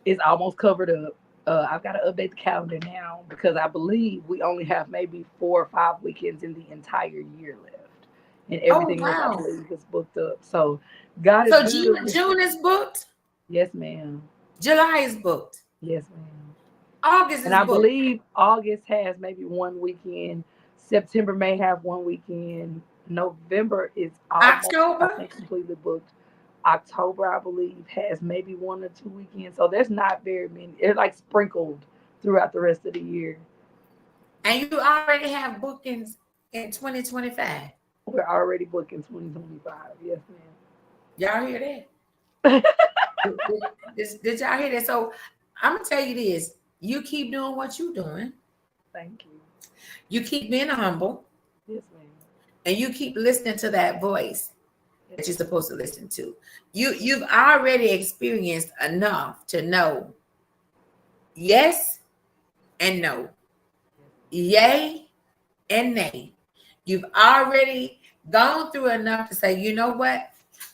is almost covered up. I've got to update the calendar now because I believe we only have maybe 4 or 5 weekends in the entire year left. And everything else, I believe, is booked up. So, God is good. June is booked? Yes, ma'am. July is booked? Yes, ma'am. August is and I believe August has maybe 1 weekend. September may have 1 weekend. November is almost, October? I think, completely booked. October, I believe, has maybe 1 or 2 weekends. So there's not very many. It's like sprinkled throughout the rest of the year. And you already have bookings in 2025? We're already booking 2025. Yes, ma'am. Y'all hear that? Did y'all hear that? So I'm going to tell you this. You keep doing what you're doing. Thank you. You keep being humble. Yes, ma'am. And you keep listening to that voice that you're supposed to listen to. You've already experienced enough to know yes and no, yay and nay. You've already gone through enough to say, you know what?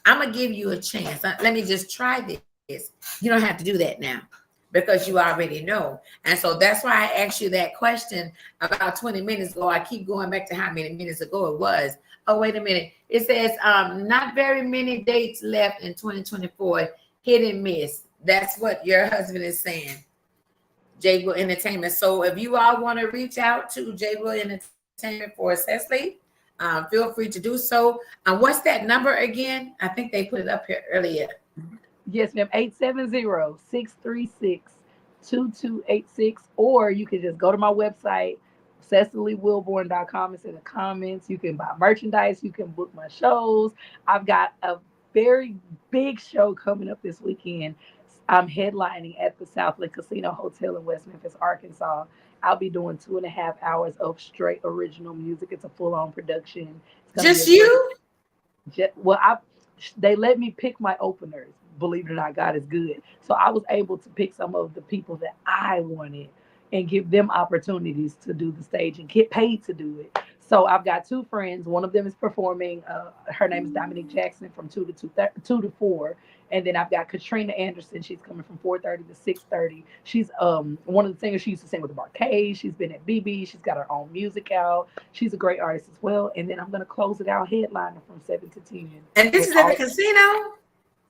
I'm going to give you a chance. Let me just try this. You don't have to do that now because you already know. And so that's why I asked you that question about 20 minutes ago. I keep going back to how many minutes ago it was. Oh, wait a minute. It says not very many dates left in 2024. Hit and miss. That's what your husband is saying. J Will Entertainment. So if you all want to reach out to J Will Entertainment for Cecily, feel free to do so. What's that number again? I think they put it up here earlier. Yes, ma'am. 870-636-2286. Or you can just go to my website, CecilyWilborn.com. It's in the comments. You can buy merchandise. You can book my shows. I've got a very big show coming up this weekend. I'm headlining at the Southland Casino Hotel in West Memphis, Arkansas. I'll be doing 2.5 hours of straight original music. It's a full-on production. Just you? They let me pick my openers. Believe it or not, God is good. So I was able to pick some of the people that I wanted and give them opportunities to do the stage and get paid to do it. So I've got two friends. One of them is performing. Her name is Dominique Jackson from 2 to 4, and then I've got Katrina Anderson. She's coming from 4:30 to 6:30. She's one of the singers. She used to sing with the Barcade. She's been at BB. She's got her own music out. She's a great artist as well. And then I'm gonna close it out headliner from 7 to 10 And this with is at the all casino?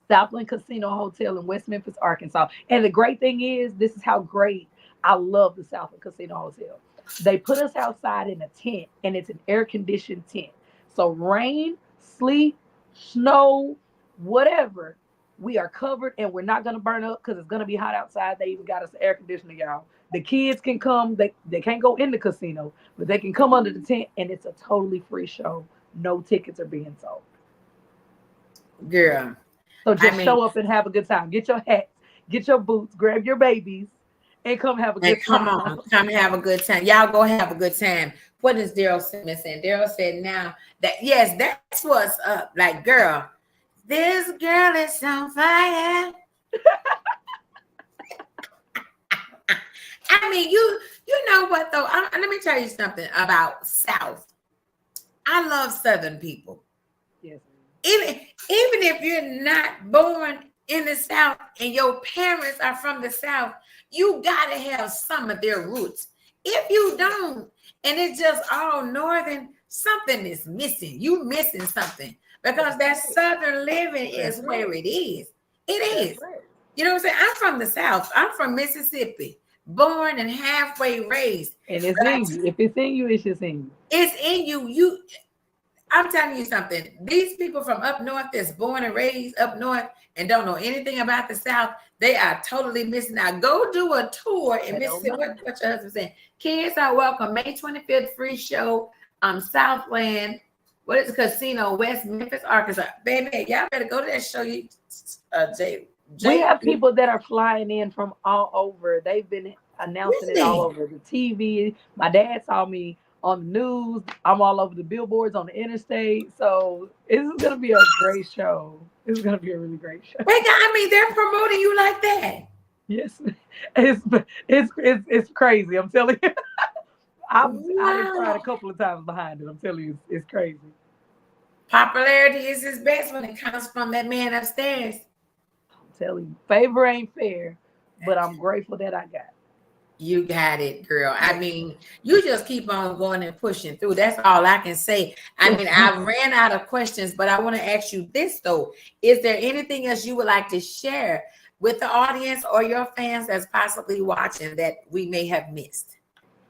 Southland Casino Hotel in West Memphis, Arkansas. And the great thing is, this is how great I love the Southland Casino Hotel. They put us outside in a tent, and it's an air conditioned tent. So, rain, sleet, snow, whatever, we are covered and we're not going to burn up because it's going to be hot outside. They even got us air conditioning, y'all. The kids can come, they can't go in the casino, but they can come under the tent, and it's a totally free show. No tickets are being sold. Girl, So I just mean, show up and have a good time. Get your hats, get your boots, grab your babies, and come have a and good come time. on, come have a good time. Y'all go have a good time. What is Daryl Simmons saying? Daryl said now that yes, that's what's up. Like, girl, this girl is on fire. I mean, you know what though? Let me tell you something about South. I love Southern people. Yes. Even if you're not born in the South and your parents are from the South, you gotta have some of their roots. If you don't, and it's just all Northern, something is missing. You missing something because that Southern living is where it is. It That's is. right. You know what I'm saying? I'm from the South. I'm from Mississippi, born and halfway raised. And it's But in you. If it's in you, it's just in you. it's in you. I'm telling you something. These people from up north that's born and raised up north and don't know anything about the South, they are totally missing out. Go do a tour in They don't Mississippi. know. What your husband saying? Kids are welcome. May 25th, free show. Southland. What is the casino? West Memphis, Arkansas. Baby, y'all better go to that show. You, We Jay, have people that are flying in from all over. They've been announcing it all really? over the TV. My dad saw me on the news. I'm all over the billboards on the interstate. So this is gonna be a great show. This is gonna be a really great show. Wait, I mean, they're promoting you like that. Yes, it's it's crazy. I'm telling you. I done cried a Wow. couple of times behind it. I'm telling you, it's crazy. Popularity is his best when it comes from that man upstairs. I'm telling you, favor ain't fair, but I'm grateful that I got it. You got it, girl. I Yes. mean, you just keep on going and pushing through. That's all I can say. I Yes. mean, I ran out of questions, but I want to ask you this though. Is there anything else you would like to share with the audience or your fans that's possibly watching that we may have missed?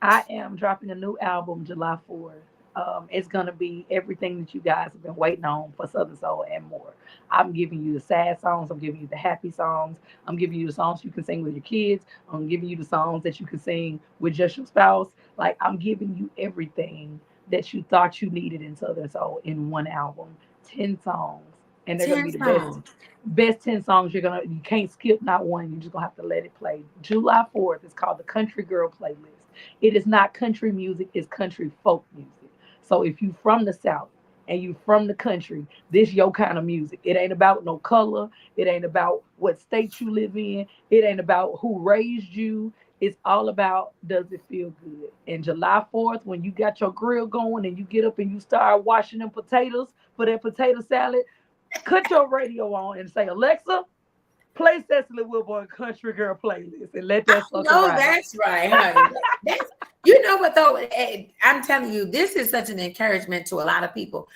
I am dropping a new album July 4th. It's gonna be everything that you guys have been waiting on for Southern Soul and more. I'm giving you the sad songs. I'm giving you the happy songs. I'm giving you the songs you can sing with your kids. I'm giving you the songs that you can sing with just your spouse. Like I'm giving you everything that you thought you needed in Southern Soul in one album. 10 songs, and they're gonna 10 be the songs. best 10 songs. You can't skip not one. You're just gonna have to let it play. July 4th is called the Country Girl Playlist. It is not country music, it's country folk music. So if you from the South and you from the country, this your kind of music. It ain't about no color. It ain't about what state you live in. It ain't about who raised you. It's all about does it feel good. And July 4th, when you got your grill going and you get up and you start washing them potatoes for that potato salad, cut your radio on and say, Alexa, play Cecily Wilborn Country Girl playlist and let I that sucker know ride. that's right, honey. That's you know what though. I'm telling you, this is such an encouragement to a lot of people.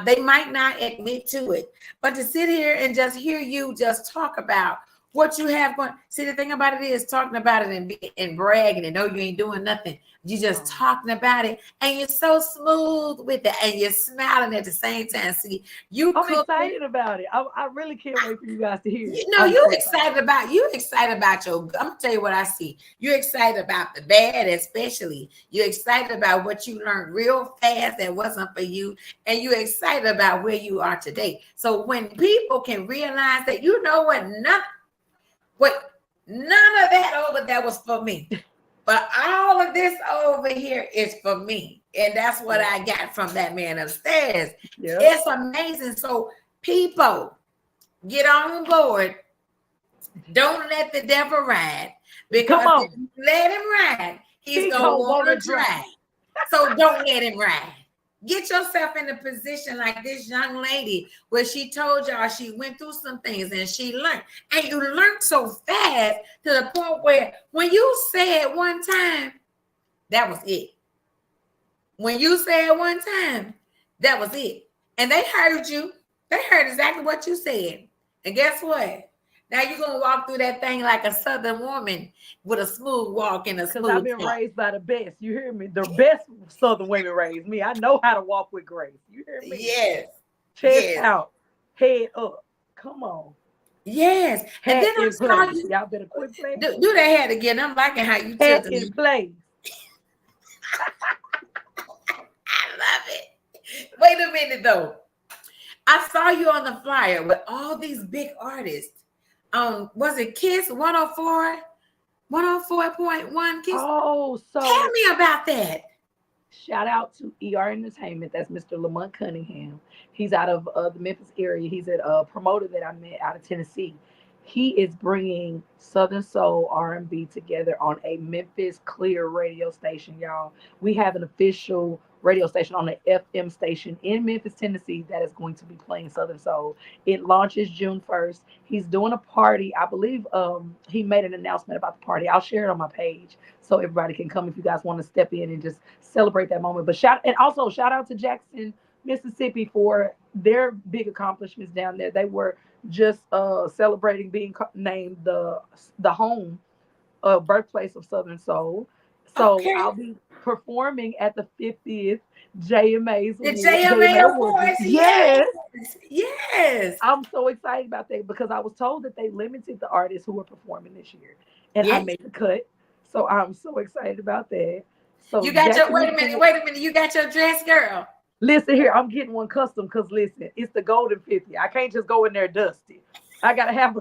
They might not admit to it, but to sit here and just hear you just talk about what you have going. See, the thing about it is talking about it and bragging and know you ain't doing nothing. You just talking about it, and you're so smooth with it, and you're smiling at the same time. See, you I'm cook. excited about it. I really can't wait for you guys to hear You it. know, I'm so excited. you excited about your. I'm gonna tell you what I see. You're excited about the bad, especially. You're excited about what you learned real fast that wasn't for you, and you're excited about where you are today. So when people can realize that, you know what, none of that over there was for me, but all of this over here is for me, and that's what I got from that man upstairs. Yeah. It's amazing. So people, get on board. Don't let the devil ride, Come because if on. you let him ride, he's He gonna gonna want wanna to drive. drive. So don't let him ride. Get yourself in a position like this young lady where she told y'all she went through some things and she learned. And you learned so fast to the point where when you said one time, that was it. When you said one time, that was it. And they heard you. They heard exactly what you said. And guess what? Now you're going to walk through that thing like a Southern woman with a smooth walk and a Because I've smooth been talk. raised by the best. You hear me? The best Southern women raised me. I know how to walk with grace. You hear me? Yes. Chest Yes. out, head up. Come on. Yes. And Hat then I in saw place. you Y'all better quit playing. do that head again. I'm liking how you Hat tilted in me. place. I love it. Wait a minute though. I saw you on the flyer with all these big artists. Was it Kiss 104? 104.1 Kiss? Oh, Tell so me about that. shout out to ER Entertainment. That's Mr. Lamont Cunningham. He's out of the Memphis area. He's a promoter that I met out of Tennessee. He is bringing Southern Soul R&B together on a Memphis Clear radio station, y'all. We have an official radio station on the FM station in Memphis, Tennessee that is going to be playing Southern Soul. It launches June 1st. He's doing a party. I believe he made an announcement about the party. I'll share it on my page so everybody can come if you guys want to step in and just celebrate that moment. But also shout out to Jackson, Mississippi for their big accomplishments down there. They were just celebrating being named the home birthplace of Southern Soul. So Okay. I'll be performing at the 50th JMA's The Award, JMA JMA Awards. Awards. Yes. Yes. Yes. I'm so excited about that because I was told that they limited the artists who were performing this year. And I Yes. made the cut. So I'm so excited about that. So You got your Jackson, wait a minute, wait a minute. You got your dress, girl. listen here, I'm getting one custom because listen, it's the golden 50. I can't just go in there dusty. I gotta have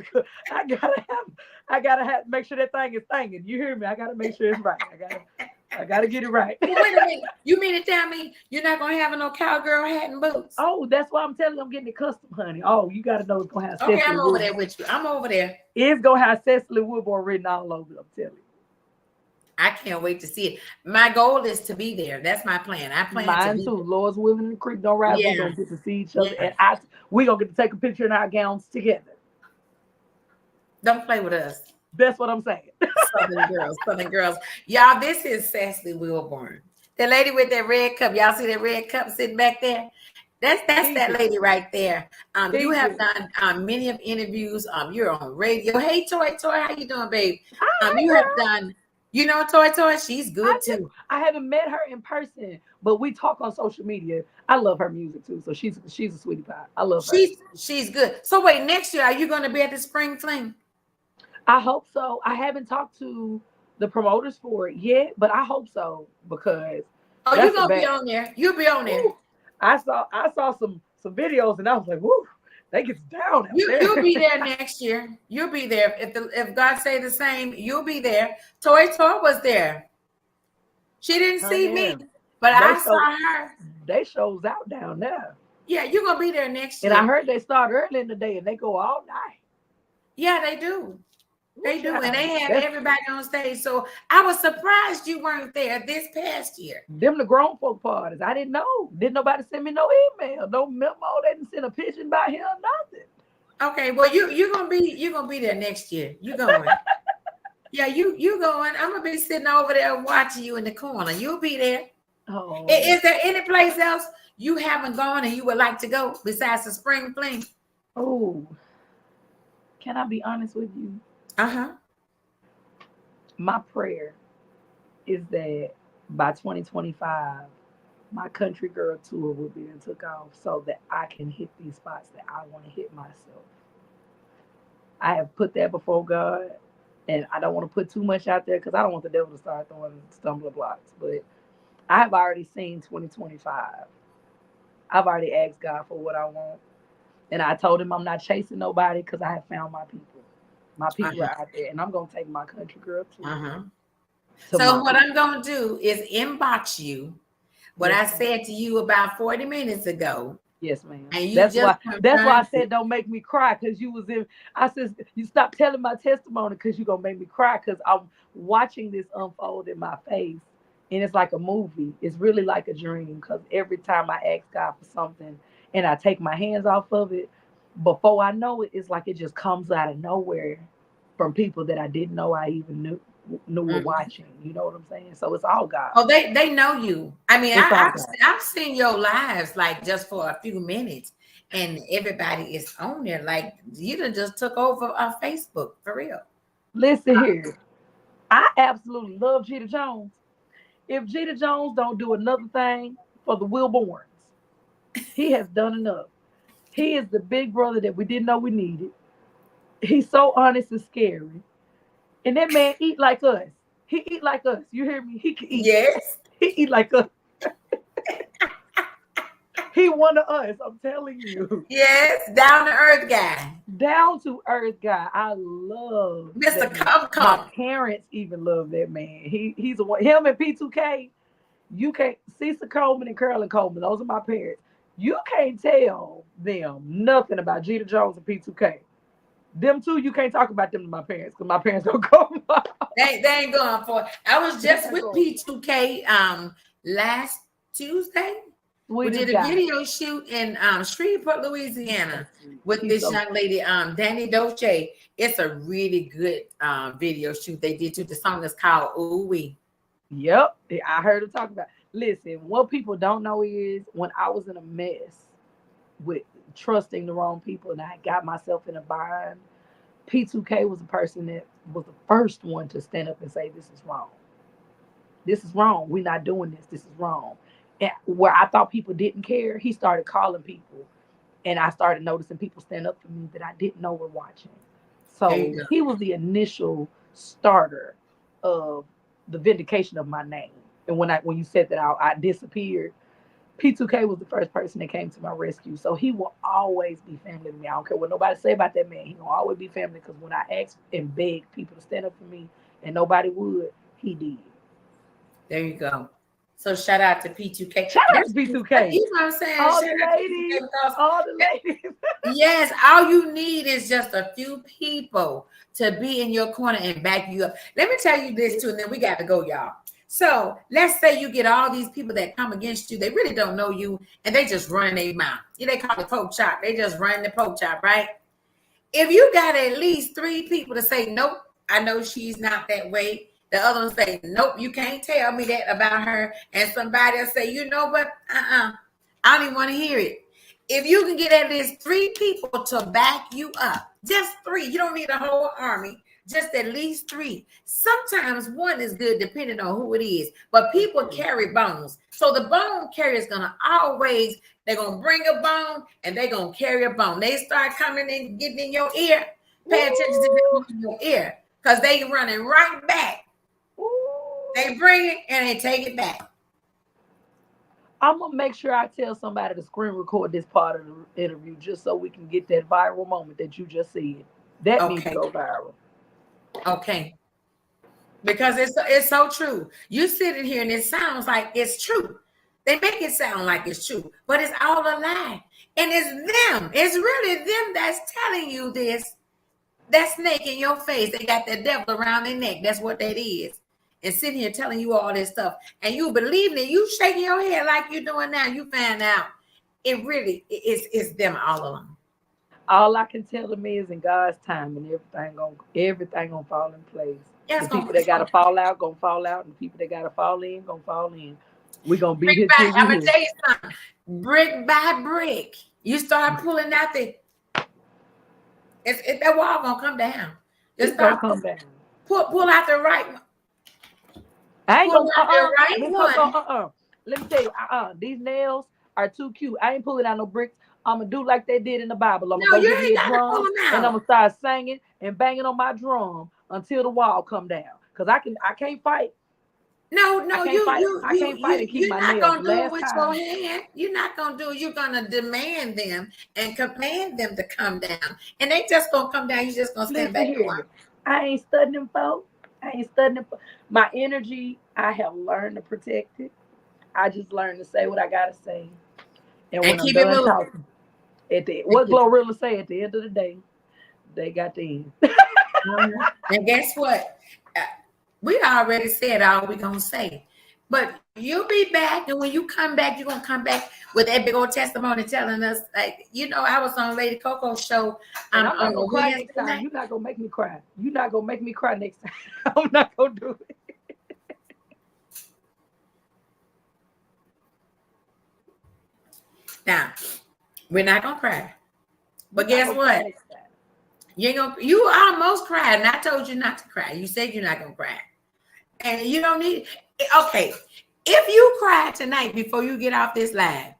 I gotta have make sure that thing is thinging. You hear me? I gotta make sure it's right. I gotta get it right. Well, wait a minute. You mean to tell me you're not gonna have no cowgirl hat and boots? Oh, that's why I'm telling you I'm getting it custom, honey. Oh, you gotta know it's gonna have Okay, Cecily I'm over Woodburn. there with you. I'm over there. It's gonna have Cecily Woodburn written all over it, I'm telling you. I can't wait to see it. My goal is to be there. That's my plan. I plan to Mine be too. Lord's willing, the creek don't rise. We're there. gonna get to see each other, Yeah. and we're gonna get to take a picture in our gowns together. Don't play with us. That's what I'm saying. Southern girls, Southern girls. Y'all, this is Cecily Wilborn. The lady with that red cup. Y'all see that red cup sitting back there? That's Keep that it. lady right there. You Keep have it. done many of interviews. You're on radio. Hey, Toy, how you doing, babe? Hi, You have girl. done, you know, Toy, she's good too. I haven't met her in person, but we talk on social media. I love her music too, so she's a sweetie pie. I love her. She's good. So wait, next year, are you going to be at the Spring Fling? I hope so. I haven't talked to the promoters for it yet, but I hope so because Oh, you're that's the gonna be best. on there. You'll be on there. Woo. I saw some videos and I was like, whoo, they get down out there. You'll be there next year. You'll be there. If God say the same, you'll be there. Toy was there. She didn't see me, Yeah. but They I show saw her. they shows out down there. Yeah, you're gonna be there next And I year. heard they start early in the day and they go all night. Yeah, they do. They do, and they have That's everybody on stage. So I was surprised you weren't there this past year. them the grown folk parties. I didn't know. Didn't nobody send me no email, no memo. They didn't send a pigeon by here, nothing. Okay, well you're gonna be there next year. You going? Yeah, you going? I'm gonna be sitting over there watching you in the corner. You'll be there. Oh, Is there any place else you haven't gone and you would like to go besides the Spring Fling? oh. Can I be honest with you? Uh-huh. My prayer is that by 2025, my country girl tour will be and took off so that I can hit these spots that I want to hit myself. I have put that before God, and I don't want to put too much out there because I don't want the devil to start throwing stumbling blocks. But I have already seen 2025. I've already asked God for what I want, and I told him I'm not chasing nobody because I have found my people. My people Uh-huh. are out there, and I'm gonna take my country girl tour Uh-huh. to So my what people. I'm gonna do is inbox you what Yes, I ma'am. said to you about 40 minutes ago, Yes, ma'am. and you That's just why. That's why I confirmed it. said don't make me cry because you was in. I said you stop telling my testimony because you gonna make me cry because I'm watching this unfold in my face, and it's like a movie. It's really like a dream because every time I ask God for something and I take my hands off of it, before I know it, it's like it just comes out of nowhere from people that I didn't know I even knew were Mhm. watching. You know what I'm saying? So it's all God. Oh, they know you. I mean, It's all God. I've seen your lives like just for a few minutes, and everybody is on there. Like you done just took over Facebook for real. Listen here, I absolutely love Jeter Jones. If Jeter Jones don't do another thing for the Wilborns, he has done enough. He is the big brother that we didn't know we needed. He's so honest and scary. And that man eat like us. He eat like us. You hear me? He can eat. Yes, He eat like us. He one of us. I'm telling you. yes, down to earth guy, Down to earth guy. I love Mister that man. Come My Come. parents even love that man. He's a one. Him and P2K. You can't Cecil Coleman and Curlin Coleman. Those are my parents. You can't tell them nothing about Jeter Jones and P2K. Them two, you can't talk about them to my parents because my parents don't come. They ain't going for it. I was They're just not with going. P2K last Tuesday. We Sweetest did a guy. video shoot in Shreveport, He's so Louisiana sweet. with He's this so young lady, Danny Dolce. It's a really good video shoot they did too. The song is called Ooh Wee. Yep, I heard him talk about. Listen, what people don't know is when I was in a mess with trusting the wrong people and I got myself in a bind, P2K was the person that was the first one to stand up and say, "This is wrong. This is wrong. We're not doing this. This is wrong." And where I thought people didn't care, he started calling people, and I started noticing people stand up for me that I didn't know were watching. There you So go. he was the initial starter of the vindication of my name. And when you said that I disappeared, P2K was the first person that came to my rescue. So he will always be family to me. I don't care what nobody say about that man. He will always be family because when I asked and begged people to stand up for me and nobody would, he did. There you go. So shout out to P2K. Shout out to That's P2K. you know what I'm saying. All Shout the out to P2K ladies, because all the ladies. yes, all you need is just a few people to be in your corner and back you up. Let me tell you this too, and then we got to go, y'all. So let's say you get all these people that come against you. They really don't know you, and they just run their mouth. Yeah, they call it poke chop. They just run the poke chop, right? If you got at least three people to say, nope, I know she's not that way. The other one say, nope, you can't tell me that about her. And somebody will say, you know what? I don't even want to hear it. If you can get at least three people to back you up, just three, you don't need a whole army, just at least three. Sometimes one is good depending on who it is, but That's people true. carry bones. So the bone carrier is going to always, they're going to bring a bone and they're going to carry a bone. They start coming and getting in your ear, pay attention to Ooh, them in your ear because they running right back. ooh. They bring it and they take it back. I'm gonna make sure I tell somebody to screen record this part of the interview just so we can get that viral moment that you just said. That needs to Okay. go viral. Okay. Because it's so true. You sitting here and it sounds like it's true. They make it sound like it's true, but it's all a lie. And it's them. It's really them that's telling you this. That snake in your face. They got that devil around their neck. That's what that is. And sitting here telling you all this stuff. And you believing it. You shaking your head like you're doing now. You find out it really is them all along. All I can tell them is in God's time and everything gonna fall in place. Yeah, The people that it's gotta gonna fall out gonna fall out, and the people that gotta fall in gonna fall in. We gonna be brick here by, till we I'm gonna here. tell you something. Brick by brick, you start pulling out that wall gonna come down. Just It's gonna start come down. pull out the right one. I ain't Pull gonna out the right Miss Coco, one. Let me tell you, these nails are too cute. I ain't pulling out no bricks. I'm gonna do like they did in the Bible. I'm gonna No, go you get me ain't a got to pull drum them and I'm out. gonna start singing and banging on my drum until the wall come down. Cause I can't fight. No, I no, can't fight. I can't fight and keep you're my not nails. gonna do it Last with your time, hand. You're not gonna do it. You're gonna demand them and command them to come down, and they just gonna come down. You're just gonna stand listen back and here. I ain't studying folk. I ain't studying my energy. I have learned to protect it. I just learned to say what I gotta say. And when I'm keep it done moving. talking, at the And what keep Glorilla say at the end of the day, they got the end. And guess what? Uh, We already said all we gonna say. But you'll be back, and when you come back, you're gonna come back with that big old testimony telling us, like, I was on Lady Coco show And I'm not on a gonna cry Wednesday next time. night. You're not gonna make me cry. You're not gonna make me cry next time. I'm not gonna do it. Now, we're not gonna cry. We're But not guess gonna cry what? next time. You ain't gonna. You almost cried, and I told you not to cry. You said you're not gonna cry, and you don't need. Okay, if you cry tonight before you get off this live,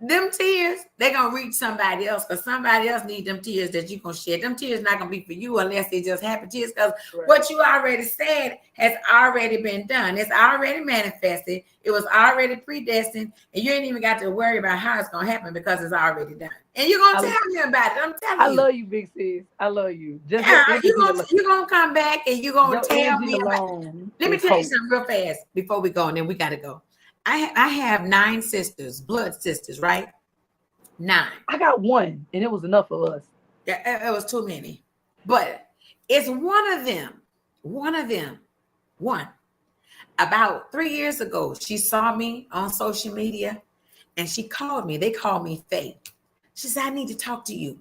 them tears, they're gonna reach somebody else, because somebody else need them tears that you gonna shed. Them tears not gonna be for you unless they just happy tears, because Right. what you already said has already been done. It's already manifested. It was already predestined, and you ain't even got to worry about how it's gonna happen because it's already done. And you're gonna I, tell me about it. I'm I telling you. love you, big sis. I love you. Just your Yeah, energy alone. you gonna come back and you're gonna Your tell energy me about. alone Let me is tell you hope. something real fast before we go, and then we gotta go. I have 9 sisters, blood sisters, right? 9. I got one, and it was enough for us. Yeah, it was too many. But it's one of them. One of them. One. About 3 years ago, she saw me on social media and she called me. They called me Faye. She said, I need to talk to you.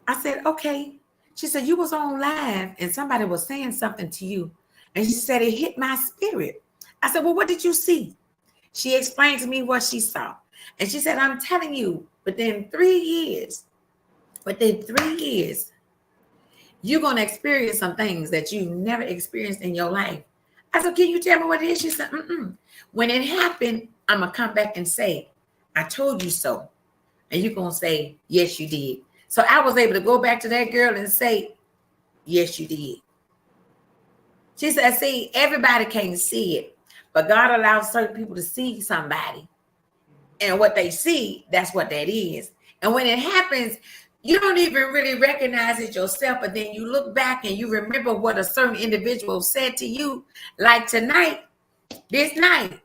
I said, okay. She said, you was on live and somebody was saying something to you. And she said, it hit my spirit. I said, well, what did you see? She explained to me what she saw. And she said, I'm telling you, within 3 years, you're going to experience some things that you never experienced in your life. I said, can you tell me what it is? She said, mm-mm. When it happened, I'm going to come back and say, I told you so. And you're going to say, yes, you did. So I was able to go back to that girl and say, yes, you did. She said, see, everybody can't see it, but God allows certain people to see somebody. And what they see, that's what that is. And when it happens, you don't even really recognize it yourself, but then you look back and you remember what a certain individual said to you. Like tonight, this night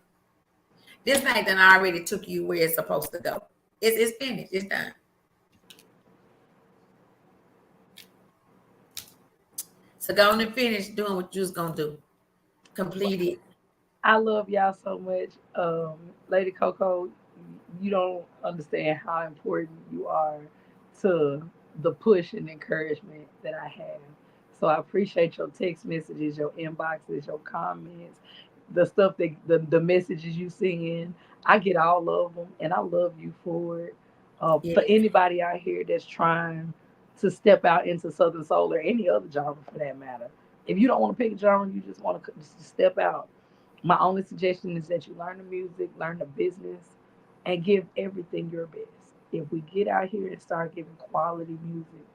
done already took you where it's supposed to go. It's finished. It's done. So go on and finish doing what you was gonna do. Complete it. I love y'all so much. Lady Coco, you don't understand how important you are to the push and encouragement that I have. So I appreciate your text messages, your inboxes, your comments, the stuff that the messages you send. I get all of them, and I love you for it. For Yes. anybody out here that's trying to step out into Southern Soul or any other genre for that matter, if you don't want to pick a genre, you just want to just step out. My only suggestion is that you learn the music, learn the business, and give everything your best. If we get out here and start giving quality music,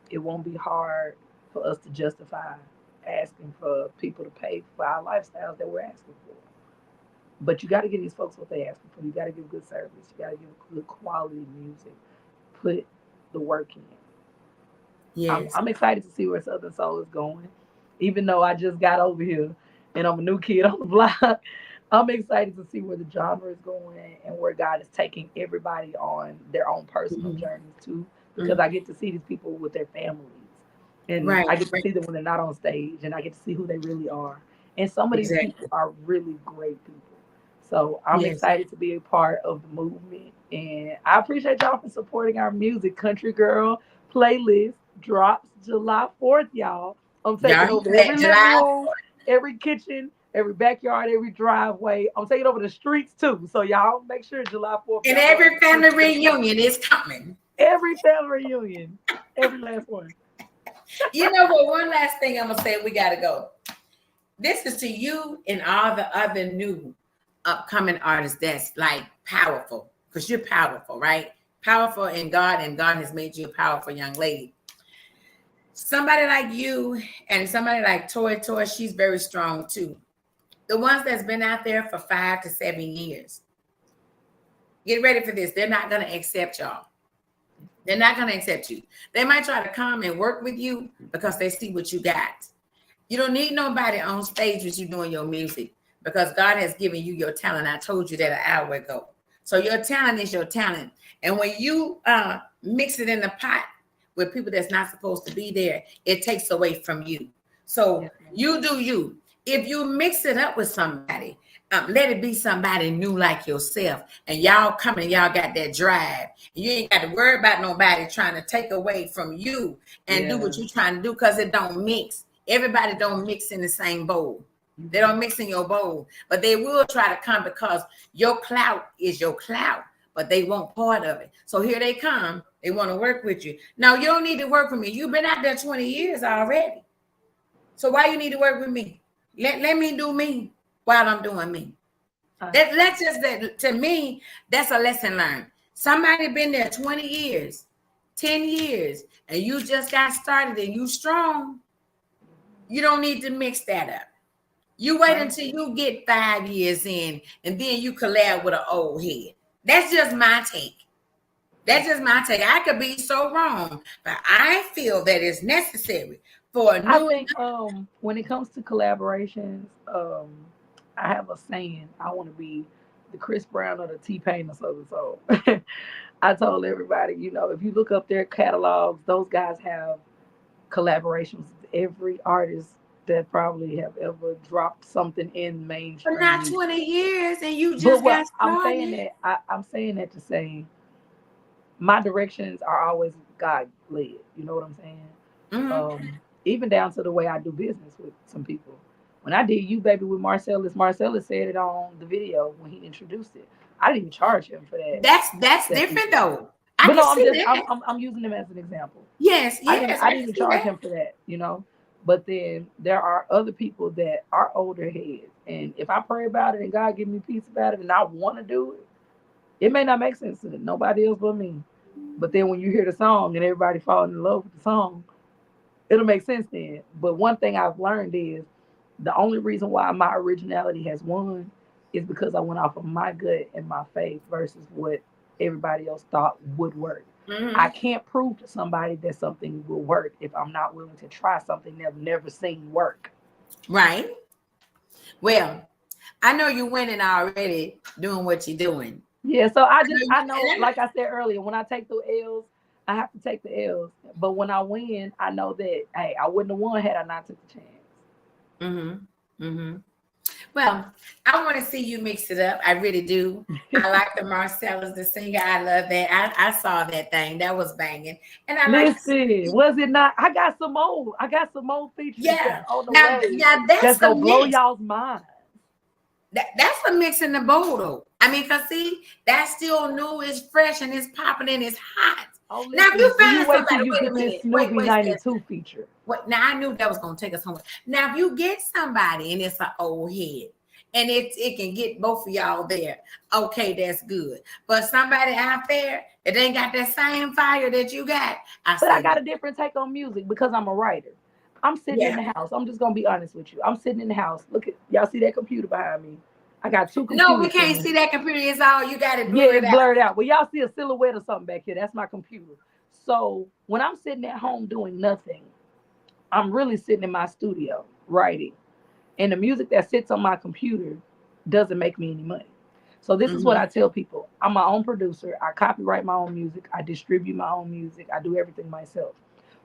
it won't be hard for us to justify asking for people to pay for our lifestyles that we're asking for. But you got to give these folks what they asking for. You got to give good service. You got to give good quality music. Put the work in. Yes. I'm excited to see where Southern Soul is going. Even though I just got over here and I'm a new kid on the block, I'm excited to see where the genre is going and where God is taking everybody on their own personal Mhm. journeys too. Because Mhm. I get to see these people with their families, and Right. I get to Right. see them when they're not on stage, and I get to see who they really are. And some of these people Exactly. are really great people. So I'm Yes. excited to be a part of the movement, and I appreciate y'all for supporting our music. Country Girl playlist drops July 4th, y'all. I'm Y'all taking hear over that? every living July. room, every kitchen, every backyard, every driveway. I'm taking over the streets too. So y'all make sure July 4th, And y'all go out every and family listen to the song. reunion is coming. Every family reunion, every last one. You know what? One last thing I'm gonna say, we gotta go. This is to you and all the other new upcoming artists that's like powerful, because you're powerful, right? Powerful in God, and God has made you a powerful young lady. Somebody like you and somebody like Toy, she's very strong too. The ones that's been out there for 5 to 7 years, get ready for this. They're not gonna accept y'all. They're not gonna accept you. They might try to come and work with you because they see what you got. You don't need nobody on stage with you doing your music, because God has given you your talent. I told you that an hour ago. So your talent is your talent. And when you mix it in the pot with people that's not supposed to be there, it takes away from you. So Yes, ma'am. you do you. If you mix it up with somebody, let it be somebody new like yourself. And y'all coming, y'all got that drive. You ain't got to worry about nobody trying to take away from you and do what Yeah. you're trying to do because it don't mix. Everybody don't mix in the same bowl. They don't mix in your bowl, but they will try to come because your clout is your clout, but they want part of it. So here they come. They want to work with you. Now you don't need to work with me. You've been out there 20 years already. So why you need to work with me? Let me do me while I'm doing me. That's just that to me, that's a lesson learned. Somebody been there 20 years, 10 years, and you just got started and you strong. You don't need to mix that up. You wait until you get 5 years in, and then you collab with an old head. That's just my take. That's just my take. I could be so wrong, but I feel that it's necessary for a I new. think when it comes to collaborations, I have a saying. I want to be the Chris Brown or the T-Pain or so. So I told everybody, if you look up their catalogs, those guys have collaborations with every artist that probably have ever dropped something in For mainstream not music. 20 years, and you But just got what I'm saying started. that I'm saying that to say my directions are always God led. You know what I'm saying? Mm-hmm. Even down to the way I do business with some people. When I did You Baby with Marcellus said it on the video when he introduced it. I didn't even charge him for That's that different feature. though. I But can no, I'm see just that. I'm using him as an example. Yes, I didn't yes, I I didn't can even see charge that. him for that. But then there are other people that are older heads, and if I pray about it and God give me peace about it, and I want to do it, it may not make sense to nobody else but me. But then when you hear the song and everybody falling in love with the song, it'll make sense then. But one thing I've learned is the only reason why my originality has won is because I went off of my gut and my faith versus what everybody else thought would work. I Mm-hmm. can't prove to somebody that something will work if I'm not willing to try something they've never seen work. Right. Well, I know you winning already doing what you're doing. Yeah, so I know you, I know, like I said earlier, when I take the L's, I have to take the L's. But when I win, I know that hey, I wouldn't have won had I not took the chance. mm-hmm. Mm-hmm. Well, I want to see you mix it up. I really do. I like the Marcellus, the singer. I love that. I saw that thing. That was banging. And I like to Listen, see, was it not? I got some more. I got some more features that's yeah. on the way Now that's that's the gonna blow mix. y'all's mind. That's the mix in the bowl, though. I mean, cause see, that's still new, it's fresh, and it's popping and it's hot. Oh, Now, if listen, you you find wait till somebody, you wait a get this minute, wait, Snoopy wait, sis. 92 feature. What? Now I knew that was gonna take us somewhere. Now, if you get somebody and it's an old head, and it can get both of y'all there, okay, that's good. But somebody out there that ain't got that same fire that you got, I But I say got no. a different take on music because I'm a writer. I'm sitting in Yeah. the house. I'm just gonna be honest with you. I'm sitting in the house. Look at y'all see that computer behind me. I got two No, we computers can't sitting. see that computer. It's all you got it Yeah, blurred it's out. blurred out. Well, y'all see a silhouette or something back here. That's my computer. So when I'm sitting at home doing nothing, I'm really sitting in my studio writing. And the music that sits on my computer doesn't make me any money. So this is what I Mm-hmm. tell people. I'm my own producer. I copyright my own music. I distribute my own music. I do everything myself.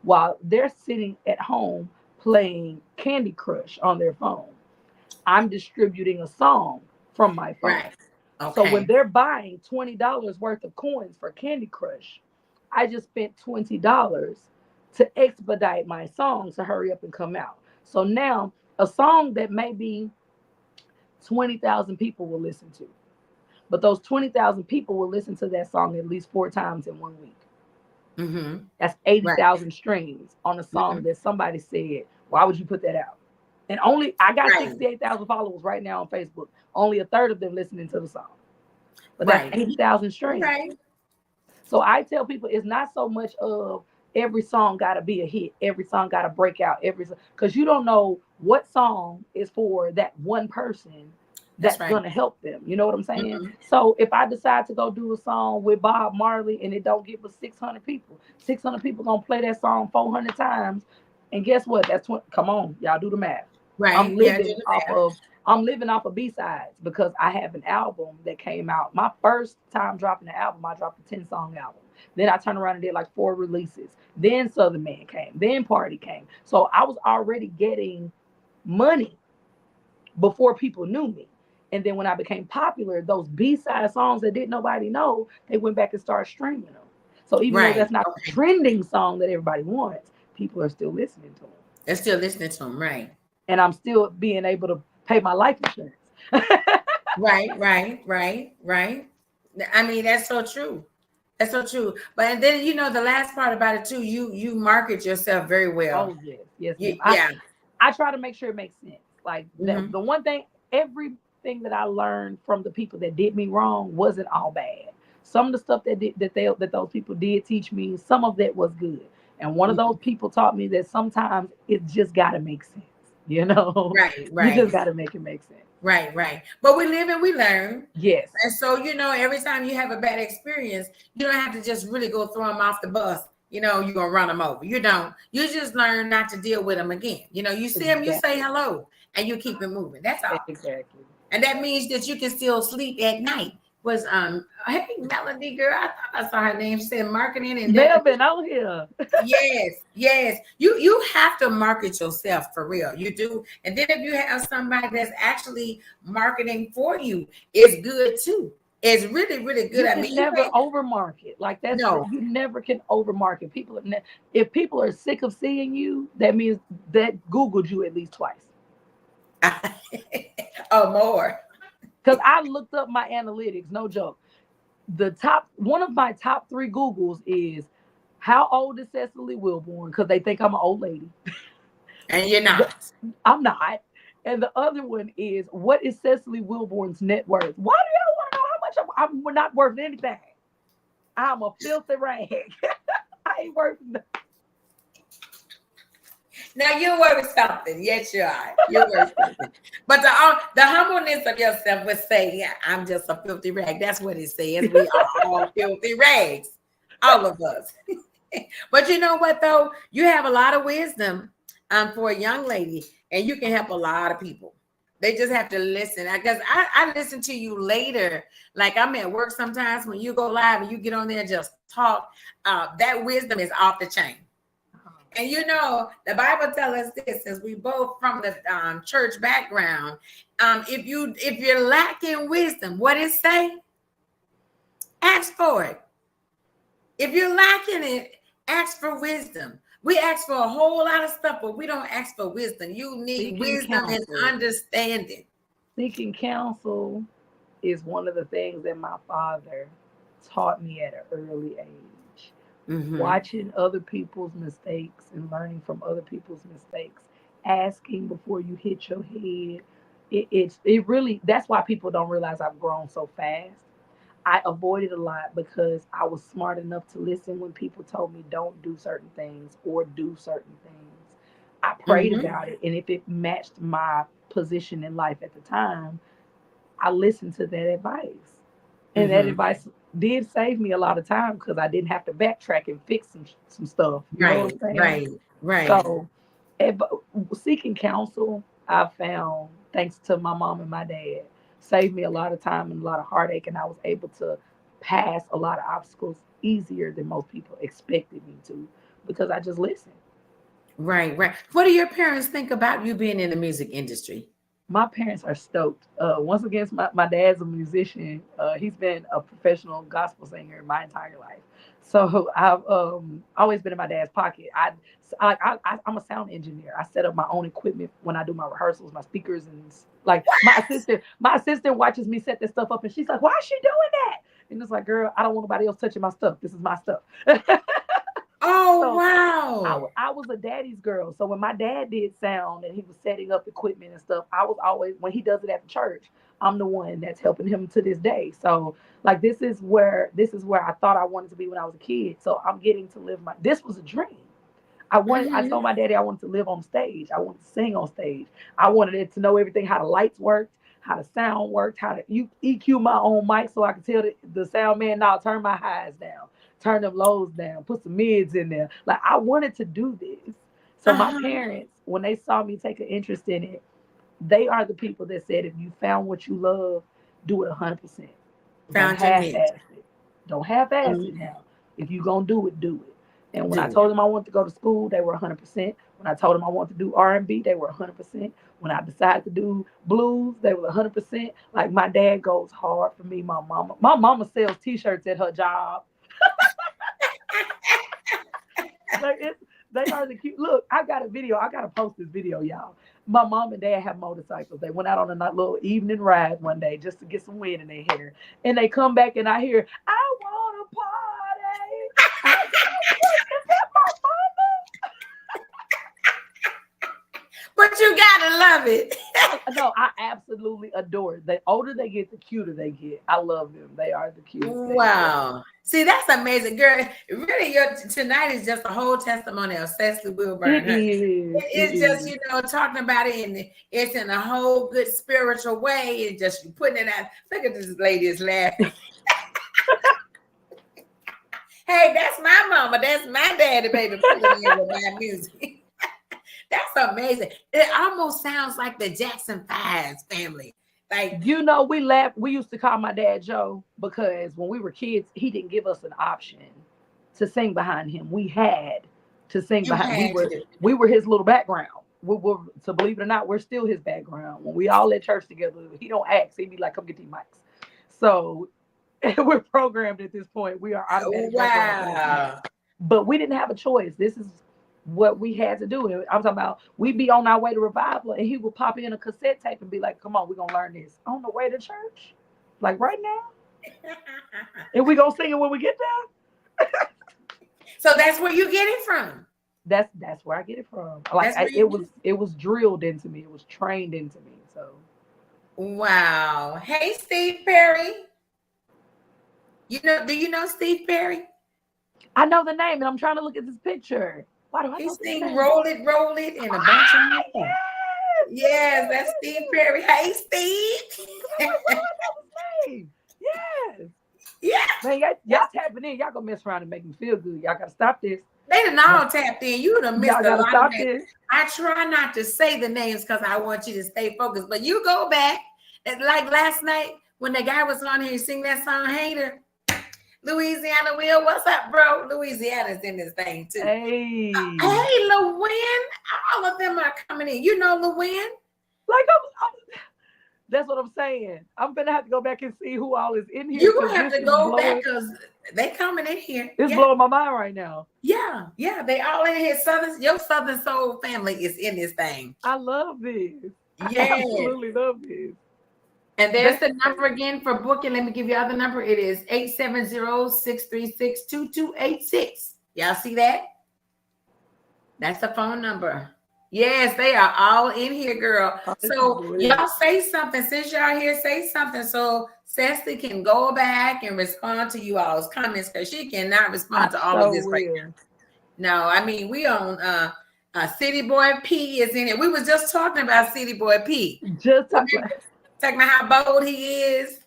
While they're sitting at home playing Candy Crush on their phone, I'm distributing a song from my phone. Right. So when Okay. they're buying $20 worth of coins for Candy Crush, I just spent $20 to expedite my song to hurry up and come out. So now a song that maybe 20,000 people will listen to, but those 20,000 people will listen to that song at least 4 times in 1 week. Mm-hmm. That's Right. 80,000 streams on a song Mm-hmm. that somebody said, why would you put that out? And only I got Right. 68,000 followers right now on Facebook. Only a third of them listening to the song. But that's Right. 80,000 streams. Okay. So I tell people it's not so much of every song got to be a hit, every song got to break out, because you don't know what song is for that one person That's that's right. gonna help them. You know what I'm saying? Mm-hmm. So if I decide to go do a song with Bob Marley and it don't get but 600 people, 600 people gonna play that song 400 times, and guess what? That's what. Come on, y'all do the math. Right. I'm Yeah, do living the off math. of I'm living off of B-sides because I have an album that came out. My first time dropping the album, I dropped a 10-song album. Then I turned around and did like 4 releases. Then Southern Man came. Then Party came. So I was already getting money before people knew me. And then when I became popular, those B-side songs that didn't nobody know, they went back and started streaming them. So even though Right. that's not the Okay. trending song that everybody wants, people are still listening to them. They're still listening to them. Right. And I'm still being able to pay my life insurance. Right. Right. Right. Right. I mean, that's so true. That's so true. But and then the last part about it too. You market yourself very well. Oh yes, yes, ma'am. You yeah. I try to make sure it makes sense. Like Hmm. the one thing, everything that I learned from the people that did me wrong wasn't all bad. Some of the stuff that those people did teach me, some of that was good. And one of those people taught me that sometimes it just got to make sense. You know, Right. you just Right. got to make it make sense. Right. Right. But we live and we learn. Yes, And so, every time you have a bad experience, you don't have to just really go throw them off the bus. You're going to run them over. You don't. You just learn not to deal with them again. You see them, you say exactly, hello, and you keep it moving. That's all. exactly. And that means that you can still sleep at night. Was hey Melody girl, I thought I saw her name. She said marketing and then Melvin out here. yes, yes. You have to market yourself for real. You do. And then if you have somebody that's actually marketing for you, it's good too. It's really, really good. You I mean, can you never ain't overmarket. Like no. you never can overmarket. If people are sick of seeing you, that means that Googled you at least twice. Oh more. Because I looked up my analytics, no joke. One of my top three Googles is how old is Cecily Wilborn? Because they think I'm an old lady. And you're The- not. I'm not. And the other one is what is Cecily Wilborn's net worth? Why do y'all want to know how much I'm not worth anything? I'm a filthy rag. I ain't worth nothing. Now you're worth something. Yes, you are. You're worth something. But the humbleness of yourself would say, "Yeah, I'm just a filthy rag." That's what it says. We are all filthy rags, all of us. But you know what though? You have a lot of wisdom for a young lady, and you can help a lot of people. They just have to listen. Because I listen to you later. Like I'm at work sometimes when you go live and you get on there and just talk. That wisdom is off the chain. And the Bible tells us this, since we both from the church background. If you're lacking wisdom, what it say? Ask for it. If you're lacking it, ask for wisdom. We ask for a whole lot of stuff, but we don't ask for wisdom. You need Seeking wisdom and counsel. understanding. Seeking counsel is one of the things that my father taught me at an early age. Mm-hmm. Watching other people's mistakes and learning from other people's mistakes, asking before you hit your head. It really, that's why people don't realize I've grown so fast. I avoided a lot because I was smart enough to listen when people told me don't do certain things or do certain things. I prayed Mm-hmm. about it, and if it matched my position in life at the time, I listened to that advice. And that Mm-hmm. advice did save me a lot of time because I didn't have to backtrack and fix some stuff. You know what Right, I'm saying? right, right. So, seeking counsel, I found, thanks to my mom and my dad, saved me a lot of time and a lot of heartache. And I was able to pass a lot of obstacles easier than most people expected me to because I just listened. Right, right. What do your parents think about you being in the music industry? My parents are stoked. Once again, my dad's a musician. He's been a professional gospel singer my entire life. So I've always been in my dad's pocket. I'm a sound engineer. I set up my own equipment when I do my rehearsals, my speakers, and like my assistant watches me set this stuff up, and she's like, "Why is she doing that?" And it's like, "Girl, I don't want nobody else touching my stuff. This is my stuff." Oh, So wow. I was a daddy's girl. So when my dad did sound and he was setting up equipment and stuff, I was always, when he does it at the church, I'm the one that's helping him to this day. So like this is where I thought I wanted to be when I was a kid. So I'm getting to live this was a dream. I Mm-hmm. told my daddy I wanted to live on stage. I wanted to sing on stage. I wanted it to know everything, how the lights worked, how the sound worked, how to EQ my own mic so I could tell the sound man, now turn my highs down, turn them lows down, put some mids in there. Like I wanted to do this. So my Uh-huh. parents, when they saw me take an interest in it, they are the people that said if you found what you love, do it 100%. Don't Found your half niche. ass it. Don't half ass Mhm. it now. If you gonna do it, do it. And when I Do it. told them I wanted to go to school, they were 100%. When I told them I wanted to do R&B, they were 100%. When I decided to do blues, they were 100%. Like my dad goes hard for me. My mama sells T-shirts at her job. They are the cute. Look, I got a video. I gotta post this video, y'all. My mom and dad have motorcycles. They went out on a little evening ride one day just to get some wind in their hair, and they come back and I hear, "I want to party." I said, "Is that my mama?" But you gotta love it. No, I absolutely adore it. The older they get, the cuter they get. I love them. They are the cutest thing. Wow. See, that's amazing, girl. Really, your tonight is just a whole testimony of Cecily Wilburn. It is. It's just, talking about it, and it's in a whole good spiritual way, and just putting it out. Look at this lady is laughing. Hey, that's my mama. That's my daddy, baby. Putting in with my music. That's amazing. It almost sounds like the Jackson 5's family. Like, we laugh. We used to call my dad Joe because when we were kids, he didn't give us an option to sing behind him. We had to sing behind. We were his little background. So believe it or not, we're still his background. When we all at church together, he don't ask. He'd be like, "Come get these mics." So we're programmed at this point. We are automatic. Wow. But we didn't have a choice. This is what we had to do. I'm talking about we'd be on our way to revival and he would pop in a cassette tape and be like, "Come on, we're gonna learn this on the way to church, like right now." And we gonna sing it when we get there. So that's where you get it from. That's where I get it from. Like it was drilled into me. It was trained into me. So wow. Hey, Steve Perry. Do you know Steve Perry? I know the name and I'm trying to look at this picture. Why do I He sing Roll It, and a bunch of more. Yes, that's Steve Perry. Hey, Steve. Yes. Yeah. Man, y'all tapping in. Y'all gonna mess around and make me feel good. Y'all gotta stop this. They done all tapped in. You done missed a lot of this. I try not to say the names because I want you to stay focused. But you go back. And like last night when the guy was on here and sing that song, Hater. Louisiana Will, what's up, bro? Louisiana's in this thing too. Hey, hey, LaWynn. All of them are coming in. You know LaWynn? Like that's what I'm saying. I'm gonna have to go back and see who all is in here. You gonna have to go back because they coming in here. It's blowing my mind right now. Yeah, they all in here. Your Southern Soul family is in this thing. I love this. Yeah, I absolutely love this. And there's the number again for booking. Let me give you the other number. It is 870-636-2286. Y'all see that? That's the phone number. Yes, they are all in here, girl. So y'all say something. Since y'all here, say something so Cecily can go back and respond to you all's comments because she cannot respond to all of this right now. No, I mean, we on City Boy P is in it. We was just talking about City Boy P. Talking about how bold he is.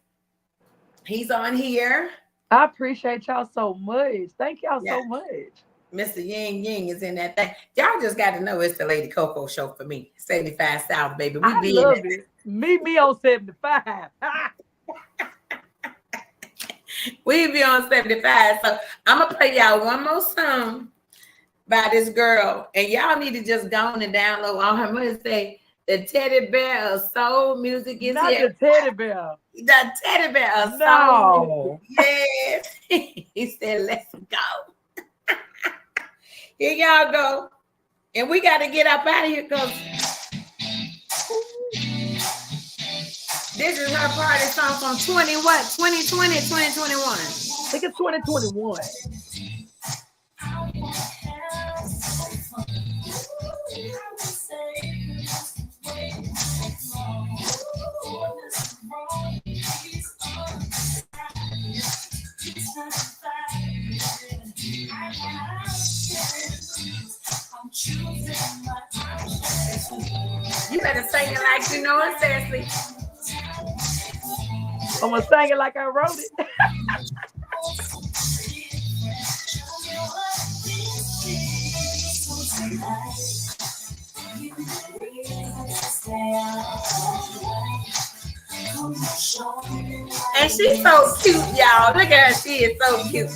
He's on here. I appreciate y'all so much. Thank y'all so much. Mr. Ying Ying is in that thing. Y'all just got to know it's the Lady CoCo show for me. 75 South, baby. We be love it. Meet me on 75. We be on 75. So I'm going to play y'all one more song by this girl. And y'all need to just go on and download on her. I'm going to say, the Teddy Bear of Soul Music is not here. The Teddy Bear. The Teddy Bear of Soul Music. Yes. He said, let's go. Here y'all go. And we got to get up out of here because this is her party song from 2020, 2021. I think it's 2021. You better sing it like you know it, Cecily. I'm gonna sing it like I wrote it. And she's so cute, y'all. Look at her. She is so cute.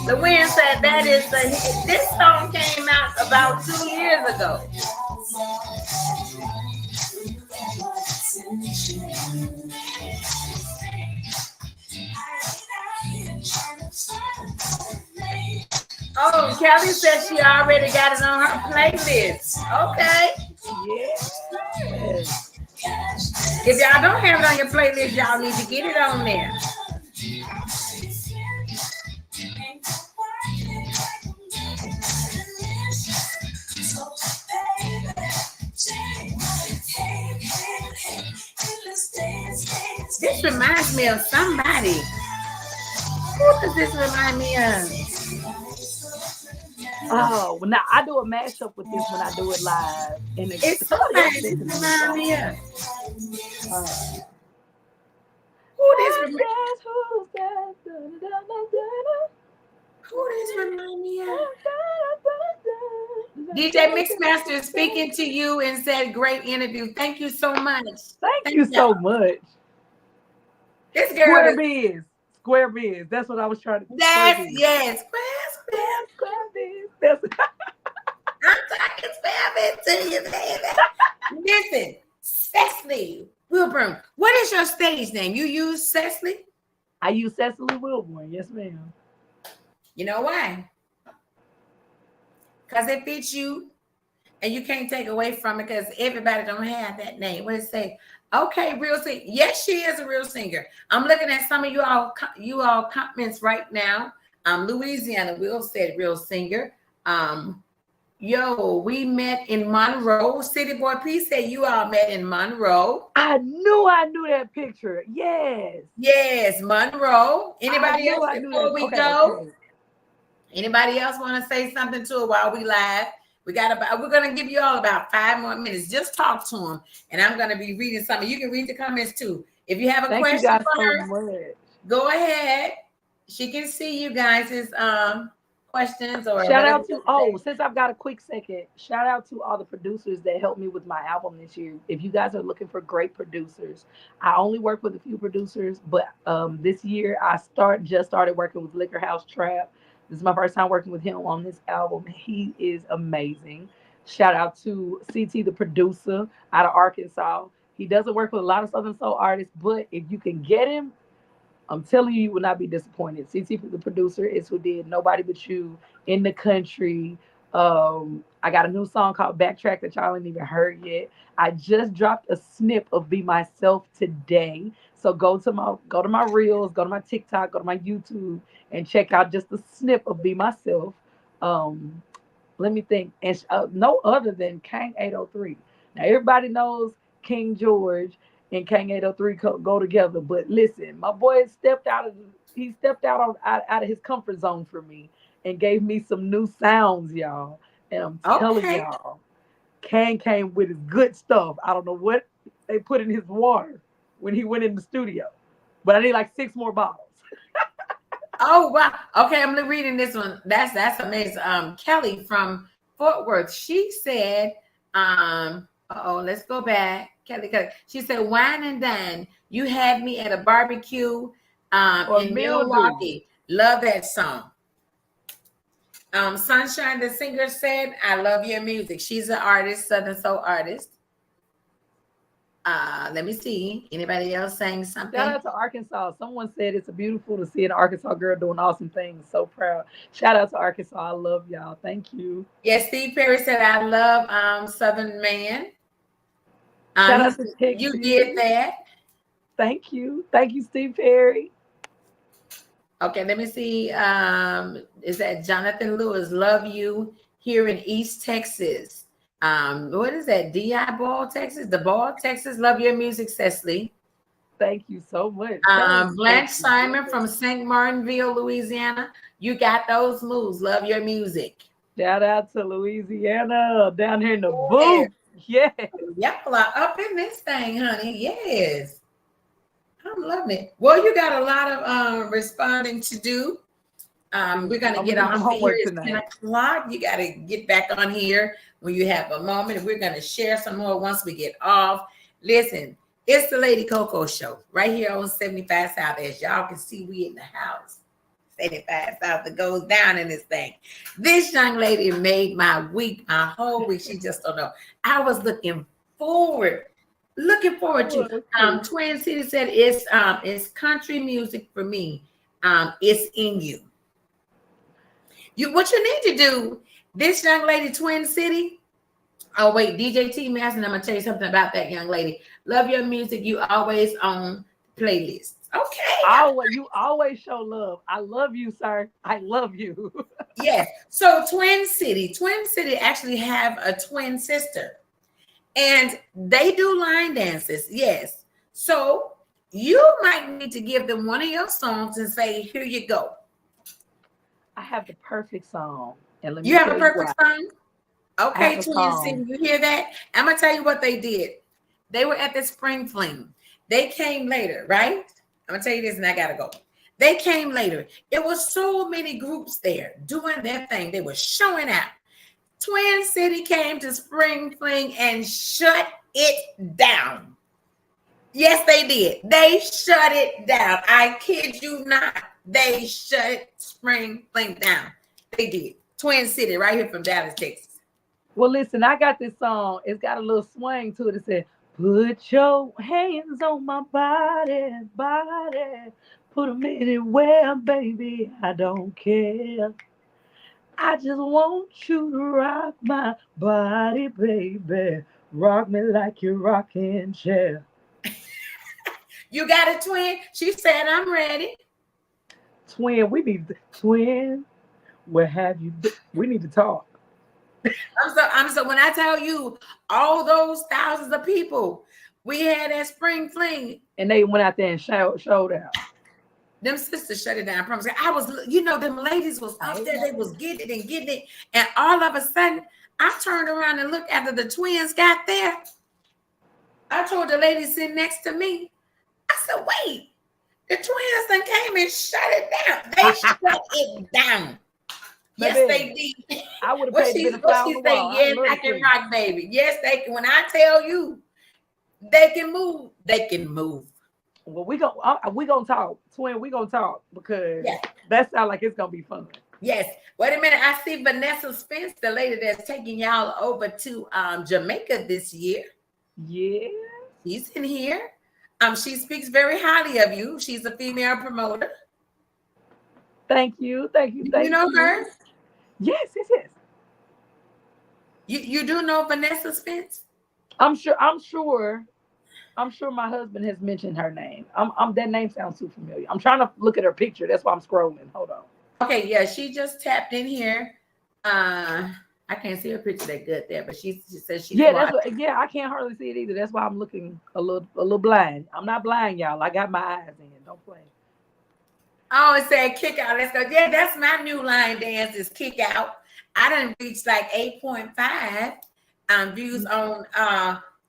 The wind said that is the hit. This song came out about 2 years ago. Oh, Kelly said she already got it on her playlist. Okay. Yes. If y'all don't have it on your playlist, y'all need to get it on there. This reminds me of somebody. Who does this remind me of? Oh, well, now I do a mashup with this when I do it live, and It's somebody else somebody said this the name remind song. me of. Who this Who's remind? that? Who's that? Who this remind me of? DJ Mixmaster is speaking to you and said, "Great interview. Thank you so much. Thank Thank you y'all." so much. This girl Square is biz. Square biz. That's what I was trying to. Square that's biz. yes. Square biz. That's I'm talking spam to you, baby. Listen, Cecily Wilburn. What is your stage name? You use Cecily? I use Cecily Wilborn. Yes, ma'am. You know why? Because it fits you and you can't take away from it because everybody don't have that name. What it say? Okay, real singer. Yes, she is a real singer. I'm looking at some of you all comments right now. Louisiana Will said real singer. Yo, we met in Monroe. City Boy P said you all met in Monroe. I knew that picture. Yes. Yes, Monroe. Anybody else I knew before that. we Okay, go? okay. Anybody else want to say something to it while we live? We're gonna give you all about 5 more minutes. Just talk to them, and I'm gonna be reading something. You can read the comments too. If you have a Thank you question guys for so her, much. go ahead. She can see you guys' questions or Shout whatever out you to want to say. since I've got a quick second, shout out to all the producers that helped me with my album this year. If you guys are looking for great producers, I only work with a few producers, but this year I just started working with Liquor House Trap. This is my first time working with him on this album. He is amazing. Shout out to CT, the producer out of Arkansas. He doesn't work with a lot of Southern Soul artists, but if you can get him, I'm telling you, you will not be disappointed. CT, the producer, is who did Nobody But You, In the Country. I got a new song called Backtrack that y'all ain't even heard yet. I just dropped a snip of Be Myself today. So go to my reels, go to my TikTok, go to my YouTube, and check out just a snip of Be Myself. Um, Let me think. And no other than King 803. Now everybody knows King George and King 803 go together. But listen, my boy he stepped out of his comfort zone for me and gave me some new sounds, y'all. And I'm telling Okay. y'all, Kang came with his good stuff. I don't know what they put in his water when he went in the studio, but I need like 6 more bottles. Oh wow. Okay, I'm reading this one. That's amazing. Kelly from Fort Worth. She said, let's go back. Kelly. She said, wine and dine. You had me at a barbecue Or in mildew. Milwaukee. Love that song. Sunshine, the singer said, I love your music. She's an artist, Southern Soul artist. Let me see. Anybody else saying Shout something? out to Arkansas. Someone said it's beautiful to see an Arkansas girl doing awesome things. So proud. Shout out to Arkansas. I love y'all. Thank you. Yes, Steve Perry said, I love Southern Man. Shout out to You did Texas. that. Thank you. Thank you, Steve Perry. Okay, let me see. Is that Jonathan Lewis? Love you here in East Texas. What is that? DI Ball, Texas? The Ball, Texas. Love your music, Cecily. Thank you so much. Shout out to Blanche Texas. Simon from St. Martinville, Louisiana. You got those moves. Love your music. Shout out to Louisiana down here in the Yes. booth. Yes. Y'all are up in this thing, honey. Yes. I'm loving it. Well, you got a lot of responding to do. We're going to I'm get gonna do some off of here. homework It's 10 tonight. o'clock. You got to get back on here when you have a moment. We're going to share some more once we get off. Listen, it's the Lady CoCo Show right here on 75 South. As y'all can see, we in the house. $75,000 goes down in this thing. This young lady made my week, my whole week. She just don't know. I was forward, looking I forward to. was too. Twin City said it's country music for me. It's in you. What you need to do, this young lady, Twin City. Oh wait, DJ T Master, I'm gonna tell you something about that young lady. Love your music. You always on playlists. Okay. You always show love. I love you, sir. I love you. Yes. So Twin City actually have a twin sister, and they do line dances. Yes. So you might need to give them one of your songs and say, "Here you go." I have the perfect song, and let me You have tell a you perfect why. song. I have Okay, a Twin song. City, you hear that? I'm gonna tell you what they did. They were at the spring fling. They came later, right? I'm gonna tell you this, and I gotta go. They came later. It was so many groups there doing their thing. They were showing out. Twin City came to spring fling and shut it down. Yes, they did. They shut it down. I kid you not. They shut spring fling down. They did. Twin City, right here from Dallas, Texas. Well, listen, I got this song. It's got a little swing to it. It said, "Put your hands on my body, body. Put them anywhere, baby. I don't care. I just want you to rock my body, baby. Rock me like you're rocking chair." You got a twin? She said, I'm ready. Twin. Where have you been? We need to talk. I'm so when I tell you all those thousands of people, we had that spring fling. And they went out there and showed out. Them sisters shut it down. I promise you. Them ladies was up there, they was getting it and getting it. And all of a sudden, I turned around and looked after the twins got there. I told the lady sitting next to me, I said, wait, the twins then came and shut it down. They shut it down. Yes, they did. I would have paid to be the fly on the wall. Yes, I can rock, baby. Yes, they can. When I tell you they can move, they can move. Well, we gonna talk, twin. We gonna talk because that sounds like it's gonna be fun. Yes. Wait a minute. I see Vanessa Spence, the lady that's taking y'all over to Jamaica this year. Yeah, she's in here. She speaks very highly of you. She's a female promoter. Thank you. You know her? Yes. You do know Vanessa Spence? I'm sure my husband has mentioned her name. That name sounds too familiar. I'm trying to look at her picture. That's why I'm scrolling. Hold on. Okay, yeah, she just tapped in here. I can't see her picture that good there, but she says she's I can't hardly see it either. That's why I'm looking a little blind. I'm not blind, y'all. I got my eyes in. Don't play. Oh, it said kick out. Let's go. Yeah, that's my new line dance is kick out. I done reached like 8.5 views on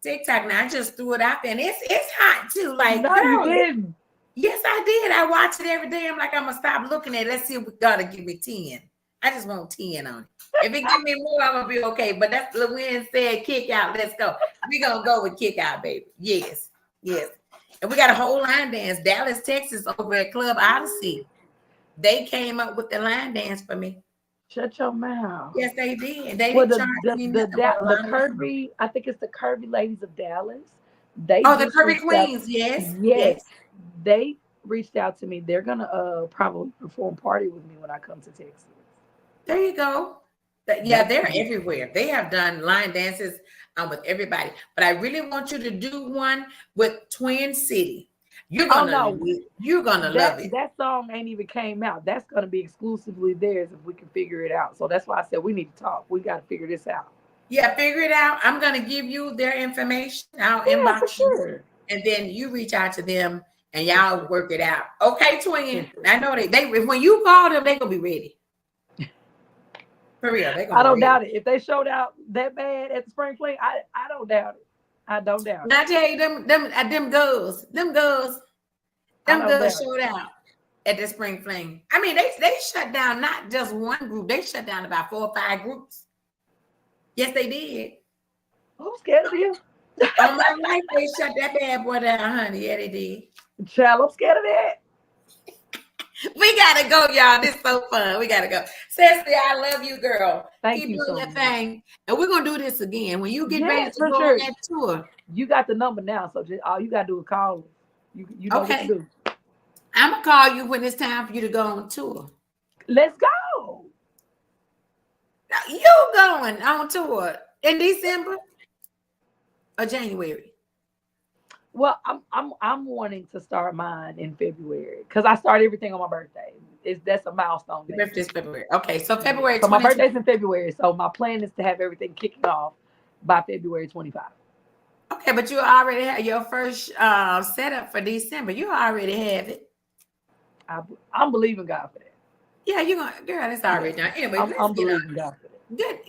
TikTok. Now I just threw it out there, and it's hot too. Like, no, girl, you didn't. Yes, I did. I watch it every day. I'm like, I'm gonna stop looking at it. Let's see if we gotta give me 10. I just want 10 on it. If it give me more, I'm gonna be okay. But that's Lewin said kick out. Let's go. We're gonna go with kick out, baby. Yes. And we got a whole line dance. Dallas, Texas, over at Club Odyssey. They came up with the line dance for me. Shut your mouth. Yes, they did. They well, didn't charge me nothing. The curvy, I think it's the Curvy Ladies of Dallas. The Curvy Queens. Yes. They reached out to me. They're gonna probably perform party with me when I come to Texas. There you go. Yeah, they're everywhere. They have done line dances with everybody. But I really want you to do one with Twin City. You're gonna love it. That song ain't even came out. That's gonna be exclusively theirs if we can figure it out. So that's why I said we need to talk. We got to figure this out. Yeah, figure it out. I'm gonna give you their information. I'll inbox you, and then you reach out to them and y'all work it out. Okay, twin. I know they when you call them, they gonna be ready. For real, I don't doubt it. If they showed out that bad at the spring fling, I don't doubt it. I don't doubt it. I tell you, them girls showed out at the spring fling. I mean, they shut down not just one group, they shut down about 4 or 5 groups. Yes, they did. I'm scared of you. On my life, they shut that bad boy down, honey. Yeah, they did. Child, I'm scared of that. We got gotta go, y'all. This is so fun. We gotta go. Cecily, I love you, girl. Thank Keep you doing so that much. thing. And we're gonna do this again. When you get ready Yes, to for go on sure. that tour. You got the number now, so just, all you gotta do is call us. You know what to Okay. do. I'm gonna call you when it's time for you to go on tour. Let's go. Now, you going on tour in December or January? Well, I'm wanting to start mine in February because I start everything on my birthday. That's a milestone Your thing for birthday's me. February. Okay, so Yeah. February So my 2020. birthday's in February. So my plan is to have everything kicking off by February 25. Okay, but you already have your first setup for December. You already have it. I, I'm believing God for that. Yeah, you're gonna, girl, it's Yeah, already done. Anyway, let's I'm get on. believing God for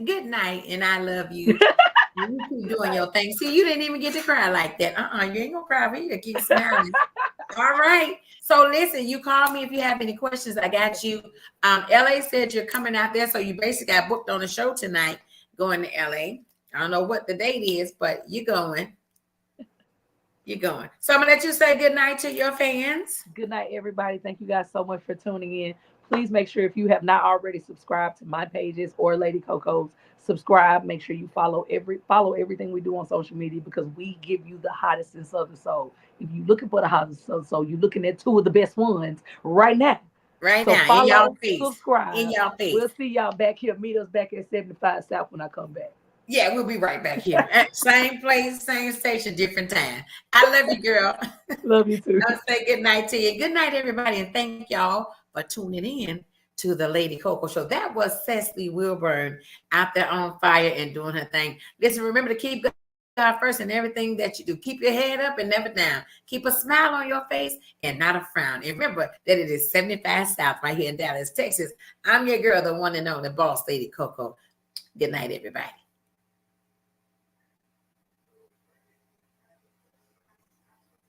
Good night, and I love you. that. You keep Good doing night. your thing. See, you didn't even get to cry like that. You ain't gonna cry for you to keep smiling. All right. So listen, you call me if you have any questions. I got you. LA said you're coming out there, so you basically got booked on a show tonight going to LA. I don't know what the date is, but you're going. You're going. So I'm gonna let you say good night to your fans. Good night, everybody. Thank you guys so much for tuning in. Please make sure if you have not already subscribed to my pages or Lady Coco's, subscribe. Make sure you follow everything we do on social media because we give you the hottest in Southern Soul. If you're looking for the hottest in Southern Soul, you're looking at two of the best ones right now. Right So now, in y'all follow, face. In subscribe. y'all We'll face. see y'all back here. Meet us back at 75 South when I come back. Yeah, we'll be right back here. At same place, same station, different time. I love you, girl. Love you too. I'll say good night to you. Good night, everybody, and thank y'all for tuning in to the Lady Coco Show. That was Cecily Wilburn out there on fire and doing her thing. Listen, remember to keep God first in everything that you do. Keep your head up and never down. Keep a smile on your face and not a frown. And remember that it is 75 South right here in Dallas, Texas. I'm your girl, the one and only boss lady Coco. Good night, everybody.